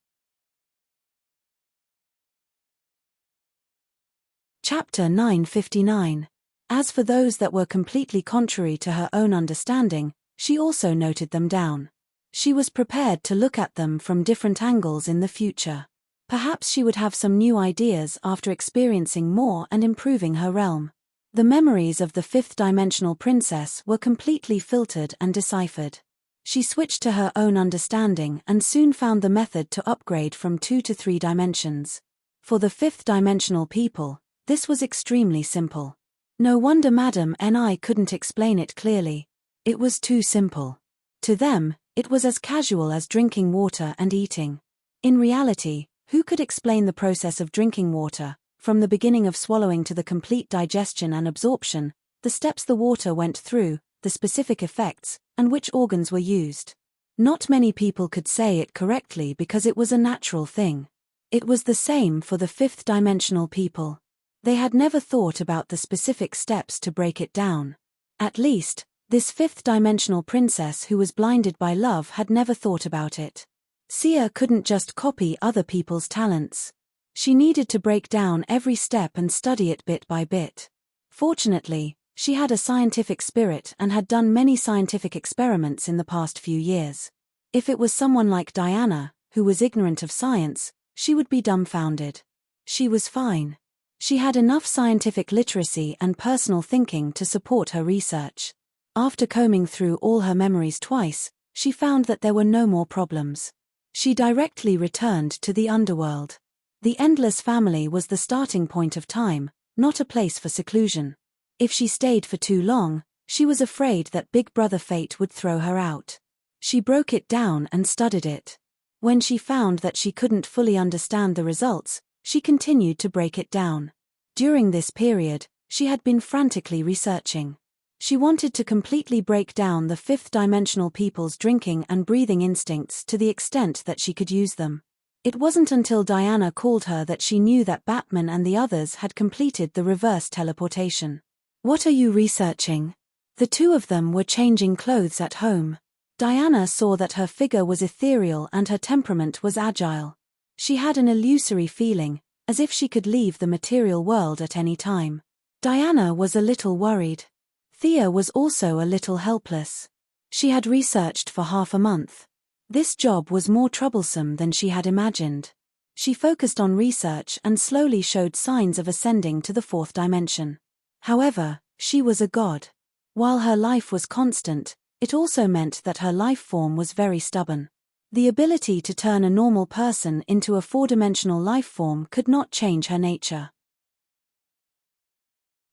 Chapter 959. As for those that were completely contrary to her own understanding, she also noted them down. She was prepared to look at them from different angles in the future. Perhaps she would have some new ideas after experiencing more and improving her realm. The memories of the fifth-dimensional princess were completely filtered and deciphered. She switched to her own understanding and soon found the method to upgrade from 2 to 3 dimensions. For the fifth-dimensional people, this was extremely simple. No wonder Madame Ni couldn't explain it clearly. It was too simple. To them, it was as casual as drinking water and eating. In reality, who could explain the process of drinking water, from the beginning of swallowing to the complete digestion and absorption, the steps the water went through, the specific effects, and which organs were used? Not many people could say it correctly because it was a natural thing. It was the same for the fifth-dimensional people. They had never thought about the specific steps to break it down. At least, this fifth-dimensional princess who was blinded by love had never thought about it. Sia couldn't just copy other people's talents. She needed to break down every step and study it bit by bit. Fortunately, she had a scientific spirit and had done many scientific experiments in the past few years. If it was someone like Diana, who was ignorant of science, she would be dumbfounded. She was fine. She had enough scientific literacy and personal thinking to support her research. After combing through all her memories twice, she found that there were no more problems. She directly returned to the underworld. The Endless Family was the starting point of time, not a place for seclusion. If she stayed for too long, she was afraid that Big Brother Fate would throw her out. She broke it down and studied it. When she found that she couldn't fully understand the results, she continued to break it down. During this period, she had been frantically researching. She wanted to completely break down the fifth-dimensional people's drinking and breathing instincts to the extent that she could use them. It wasn't until Diana called her that she knew that Batman and the others had completed the reverse teleportation. "What are you researching?" The two of them were changing clothes at home. Diana saw that her figure was ethereal and her temperament was agile. She had an illusory feeling, as if she could leave the material world at any time. Diana was a little worried. Thea was also a little helpless. She had researched for half a month. This job was more troublesome than she had imagined. She focused on research and slowly showed signs of ascending to the 4th dimension. However, she was a god. While her life was constant, it also meant that her life form was very stubborn. The ability to turn a normal person into a 4-dimensional life form could not change her nature.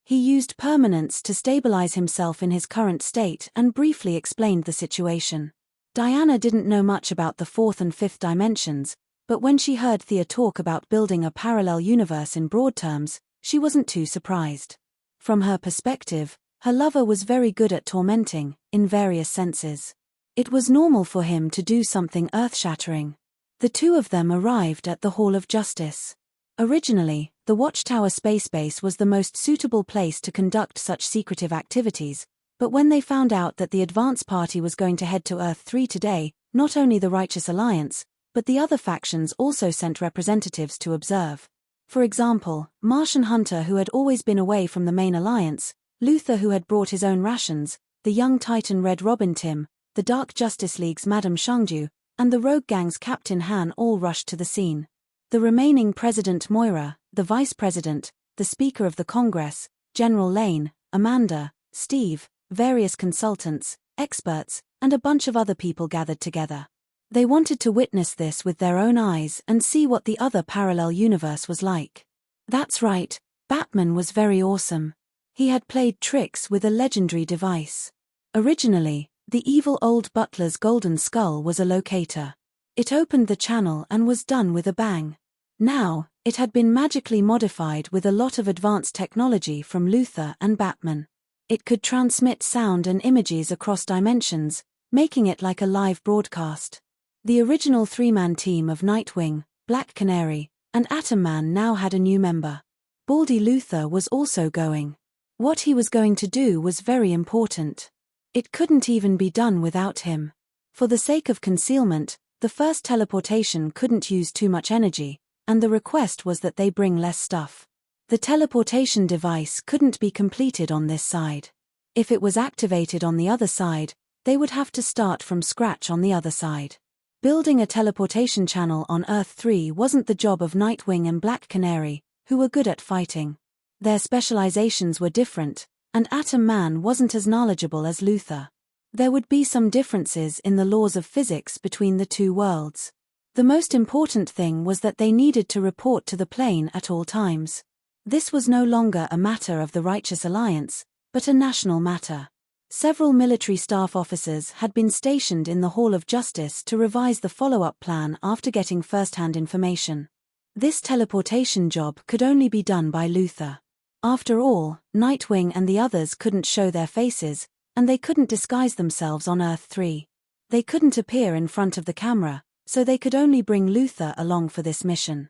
He used permanence to stabilize himself in his current state and briefly explained the situation. Diana didn't know much about the 4th and 5th dimensions, But when she heard Thea talk about building a parallel universe in broad terms, she wasn't too surprised. From her perspective, her lover was very good at tormenting, in various senses. It was normal for him to do something earth-shattering. The two of them arrived at the Hall of Justice. Originally, the Watchtower space base was the most suitable place to conduct such secretive activities, but when they found out that the advance party was going to head to Earth 3 today, not only the Righteous Alliance, but the other factions also sent representatives to observe. For example, Martian Hunter, who had always been away from the main alliance, Luther, who had brought his own rations, the young Titan Red Robin Tim, the Dark Justice League's Madame Shangju, and the Rogue Gang's Captain Han all rushed to the scene. The remaining President Moira, the Vice President, the Speaker of the Congress, General Lane, Amanda, Steve, various consultants, experts, and a bunch of other people gathered together. They wanted to witness this with their own eyes and see what the other parallel universe was like. That's right, Batman was very awesome. He had played tricks with a legendary device. Originally, the evil old butler's golden skull was a locator. It opened the channel and was done with a bang. Now, it had been magically modified with a lot of advanced technology from Luther and Batman. It could transmit sound and images across dimensions, making it like a live broadcast. The original three-man team of Nightwing, Black Canary, and Atom Man now had a new member. Baldy Luther was also going. What he was going to do was very important. It couldn't even be done without him. For the sake of concealment, the first teleportation couldn't use too much energy, and the request was that they bring less stuff. The teleportation device couldn't be completed on this side. If it was activated on the other side, they would have to start from scratch on the other side. Building a teleportation channel on Earth 3 wasn't the job of Nightwing and Black Canary, who were good at fighting. Their specializations were different, and Atom Man wasn't as knowledgeable as Luther. There would be some differences in the laws of physics between the two worlds. The most important thing was that they needed to report to the plane at all times. This was no longer a matter of the Righteous Alliance, but a national matter. Several military staff officers had been stationed in the Hall of Justice to revise the follow-up plan after getting first-hand information. This teleportation job could only be done by Luther. After all, Nightwing and the others couldn't show their faces, and they couldn't disguise themselves on Earth 3. They couldn't appear in front of the camera, so they could only bring Luther along for this mission.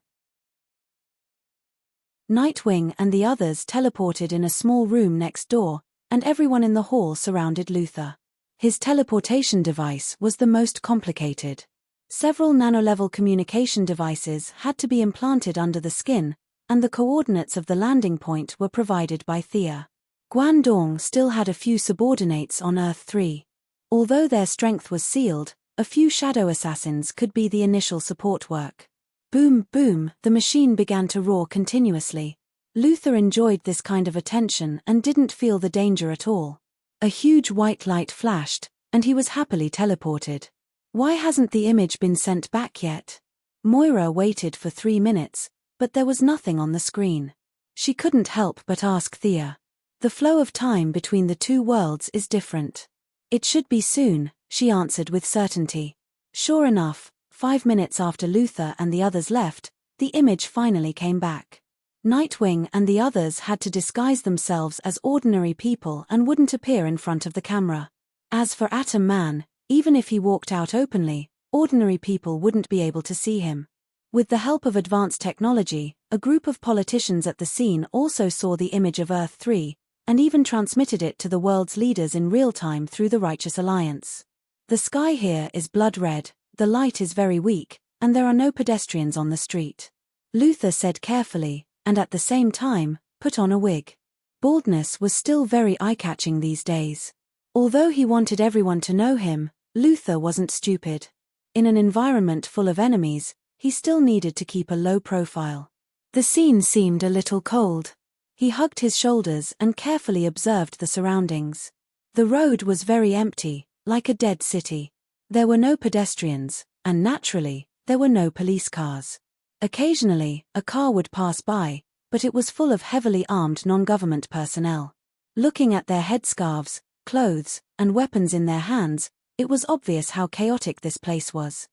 Nightwing and the others teleported in a small room next door, and everyone in the hall surrounded Luther. His teleportation device was the most complicated. Several nano-level communication devices had to be implanted under the skin, and the coordinates of the landing point were provided by Thea. Guangdong still had a few subordinates on Earth 3. Although their strength was sealed, a few shadow assassins could be the initial support work. Boom, boom, the machine began to roar continuously. Luther enjoyed this kind of attention and didn't feel the danger at all. A huge white light flashed, and he was happily teleported. Why hasn't the image been sent back yet? Moira waited for 3 minutes, but there was nothing on the screen. She couldn't help but ask Thea. The flow of time between the two worlds is different. It should be soon, she answered with certainty. Sure enough, 5 minutes after Luther and the others left, the image finally came back. Nightwing and the others had to disguise themselves as ordinary people and wouldn't appear in front of the camera. As for Atom Man, even if he walked out openly, ordinary people wouldn't be able to see him. With the help of advanced technology, a group of politicians at the scene also saw the image of Earth 3, and even transmitted it to the world's leaders in real time through the Righteous Alliance. The sky here is blood red, the light is very weak, and there are no pedestrians on the street. Luther said carefully, and at the same time, put on a wig. Baldness was still very eye-catching these days. Although he wanted everyone to know him, Luther wasn't stupid. In an environment full of enemies, he still needed to keep a low profile. The scene seemed a little cold. He hugged his shoulders and carefully observed the surroundings. The road was very empty, like a dead city. There were no pedestrians, and naturally, there were no police cars. Occasionally, a car would pass by, but it was full of heavily armed non-government personnel. Looking at their headscarves, clothes, and weapons in their hands, it was obvious how chaotic this place was.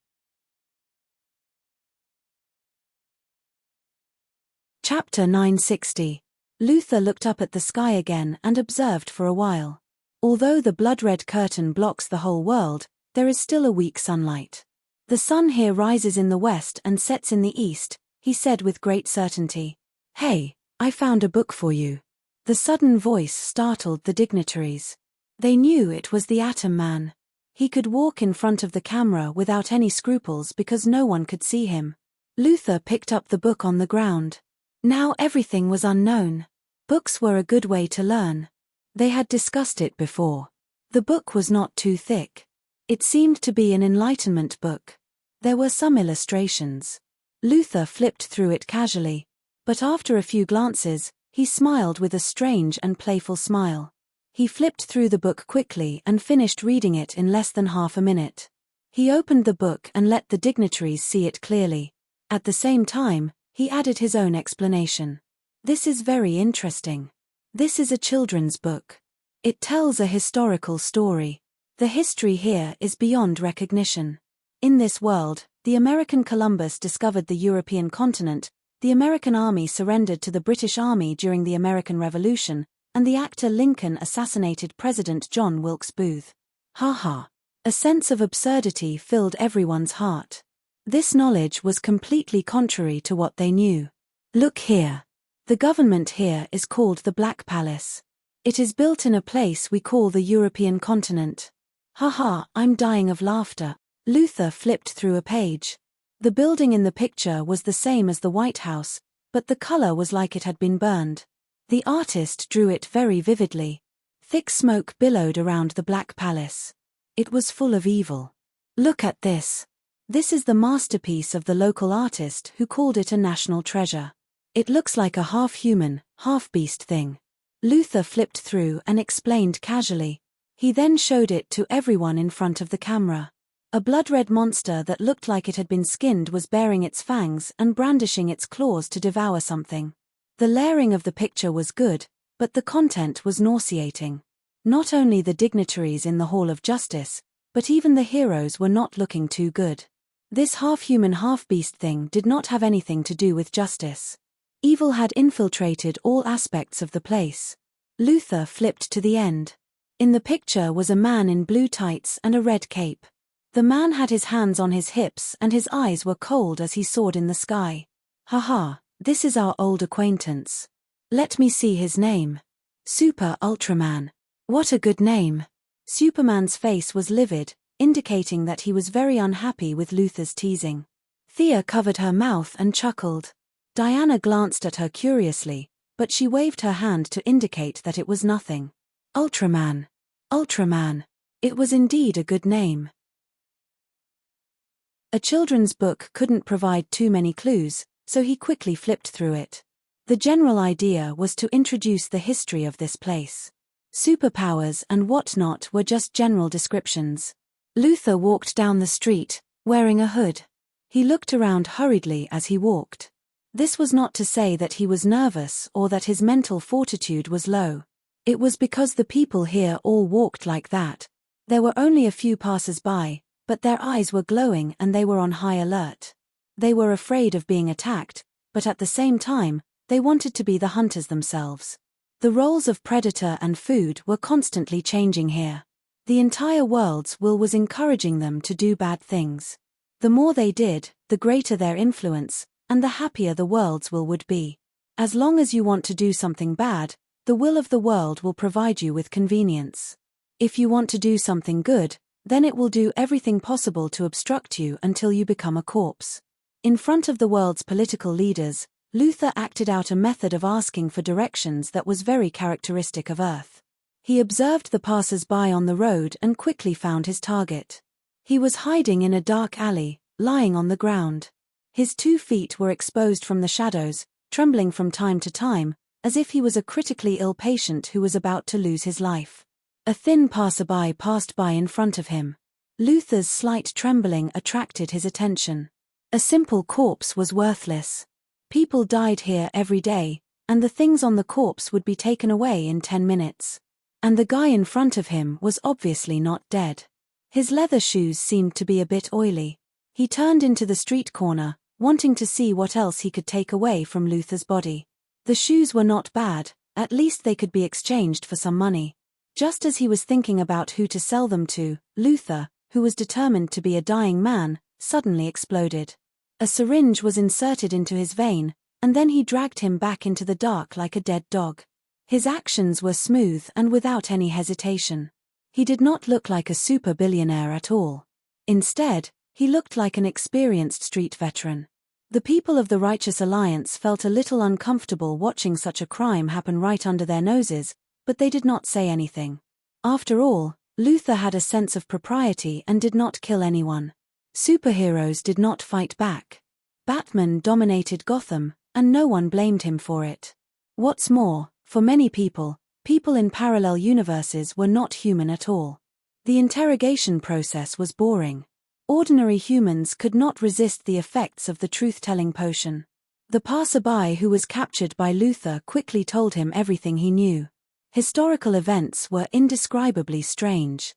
Chapter 960. Luther looked up at the sky again and observed for a while. Although the blood-red curtain blocks the whole world, there is still a weak sunlight. The sun here rises in the west and sets in the east, he said with great certainty. Hey, I found a book for you. The sudden voice startled the dignitaries. They knew it was the Atom Man. He could walk in front of the camera without any scruples because no one could see him. Luther picked up the book on the ground. Now everything was unknown. Books were a good way to learn. They had discussed it before. The book was not too thick. It seemed to be an enlightenment book. There were some illustrations. Luther flipped through it casually. But after a few glances, he smiled with a strange and playful smile. He flipped through the book quickly and finished reading it in less than half a minute. He opened the book and let the dignitaries see it clearly. At the same time, he added his own explanation. This is very interesting. This is a children's book. It tells a historical story. The history here is beyond recognition. In this world, the American Columbus discovered the European continent, the American Army surrendered to the British Army during the American Revolution, and the actor Lincoln assassinated President John Wilkes Booth. Ha ha. A sense of absurdity filled everyone's heart. This knowledge was completely contrary to what they knew. Look here. The government here is called the Black Palace. It is built in a place we call the European continent. Ha ha, I'm dying of laughter. Luther flipped through a page. The building in the picture was the same as the White House, but the color was like it had been burned. The artist drew it very vividly. Thick smoke billowed around the Black Palace. It was full of evil. Look at this. This is the masterpiece of the local artist who called it a national treasure. It looks like a half-human, half-beast thing. Luther flipped through and explained casually. He then showed it to everyone in front of the camera. A blood-red monster that looked like it had been skinned was baring its fangs and brandishing its claws to devour something. The layering of the picture was good, but the content was nauseating. Not only the dignitaries in the Hall of Justice, but even the heroes were not looking too good. This half-human half-beast thing did not have anything to do with justice. Evil had infiltrated all aspects of the place. Luther flipped to the end. In the picture was a man in blue tights and a red cape. The man had his hands on his hips and his eyes were cold as he soared in the sky. Ha ha, this is our old acquaintance. Let me see his name. Super Ultraman. What a good name. Superman's face was livid, indicating that he was very unhappy with Luther's teasing. Thea covered her mouth and chuckled. Diana glanced at her curiously, but she waved her hand to indicate that it was nothing. Ultraman. Ultraman. It was indeed a good name. A children's book couldn't provide too many clues, so he quickly flipped through it. The general idea was to introduce the history of this place. Superpowers and whatnot were just general descriptions. Luther walked down the street, wearing a hood. He looked around hurriedly as he walked. This was not to say that he was nervous or that his mental fortitude was low. It was because the people here all walked like that. There were only a few passers-by, but their eyes were glowing and they were on high alert. They were afraid of being attacked, but at the same time, they wanted to be the hunters themselves. The roles of predator and food were constantly changing here. The entire world's will was encouraging them to do bad things. The more they did, the greater their influence, and the happier the world's will would be. As long as you want to do something bad, the will of the world will provide you with convenience. If you want to do something good, then it will do everything possible to obstruct you until you become a corpse. In front of the world's political leaders, Luther acted out a method of asking for directions that was very characteristic of Earth. He observed the passers-by on the road and quickly found his target. He was hiding in a dark alley, lying on the ground. His 2 feet were exposed from the shadows, trembling from time to time, as if he was a critically ill patient who was about to lose his life. A thin passerby passed by in front of him. Luther's slight trembling attracted his attention. A simple corpse was worthless. People died here every day, and the things on the corpse would be taken away in 10 minutes. And the guy in front of him was obviously not dead. His leather shoes seemed to be a bit oily. He turned into the street corner, wanting to see what else he could take away from Luther's body. The shoes were not bad, at least they could be exchanged for some money. Just as he was thinking about who to sell them to, Luther, who was determined to be a dying man, suddenly exploded. A syringe was inserted into his vein, and then he dragged him back into the dark like a dead dog. His actions were smooth and without any hesitation. He did not look like a super billionaire at all. Instead, he looked like an experienced street veteran. The people of the Righteous Alliance felt a little uncomfortable watching such a crime happen right under their noses, but they did not say anything. After all, Luther had a sense of propriety and did not kill anyone. Superheroes did not fight back. Batman dominated Gotham, and no one blamed him for it. What's more, for many people in parallel universes were not human at all. The interrogation process was boring. Ordinary humans could not resist the effects of the truth-telling potion. The passerby who was captured by Luther quickly told him everything he knew. Historical events were indescribably strange.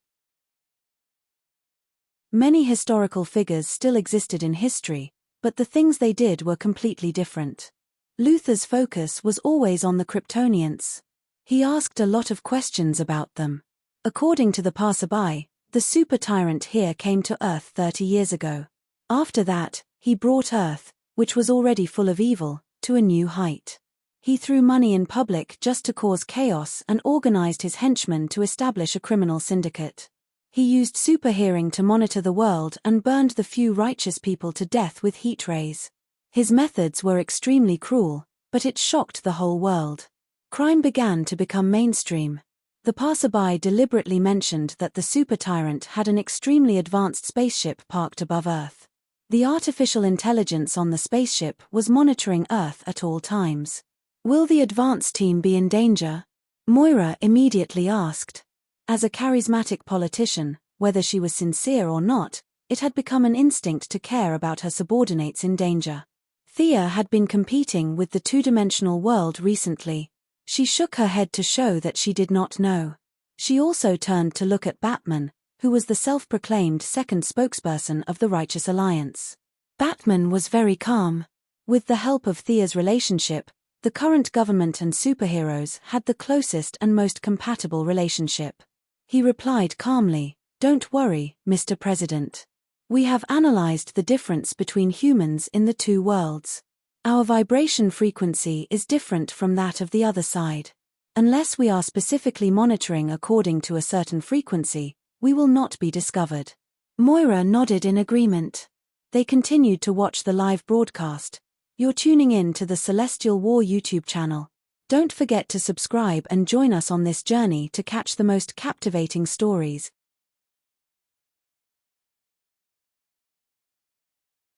Many historical figures still existed in history, but the things they did were completely different. Luther's focus was always on the Kryptonians. He asked a lot of questions about them. According to the passerby, the super tyrant here came to Earth 30 years ago. After that, he brought Earth, which was already full of evil, to a new height. He threw money in public just to cause chaos and organized his henchmen to establish a criminal syndicate. He used super hearing to monitor the world and burned the few righteous people to death with heat rays. His methods were extremely cruel, but it shocked the whole world. Crime began to become mainstream. The passerby deliberately mentioned that the super tyrant had an extremely advanced spaceship parked above Earth. The artificial intelligence on the spaceship was monitoring Earth at all times. Will the advance team be in danger? Moira immediately asked. As a charismatic politician, whether she was sincere or not, it had become an instinct to care about her subordinates in danger. Thea had been competing with the two-dimensional world recently. She shook her head to show that she did not know. She also turned to look at Batman, who was the self-proclaimed second spokesperson of the Righteous Alliance. Batman was very calm. With the help of Thea's relationship, the current government and superheroes had the closest and most compatible relationship. He replied calmly, "Don't worry, Mr. President. We have analyzed the difference between humans in the two worlds. Our vibration frequency is different from that of the other side. Unless we are specifically monitoring according to a certain frequency, we will not be discovered." Moira nodded in agreement. They continued to watch the live broadcast. You're tuning in to the Celestial War YouTube channel. Don't forget to subscribe and join us on this journey to catch the most captivating stories,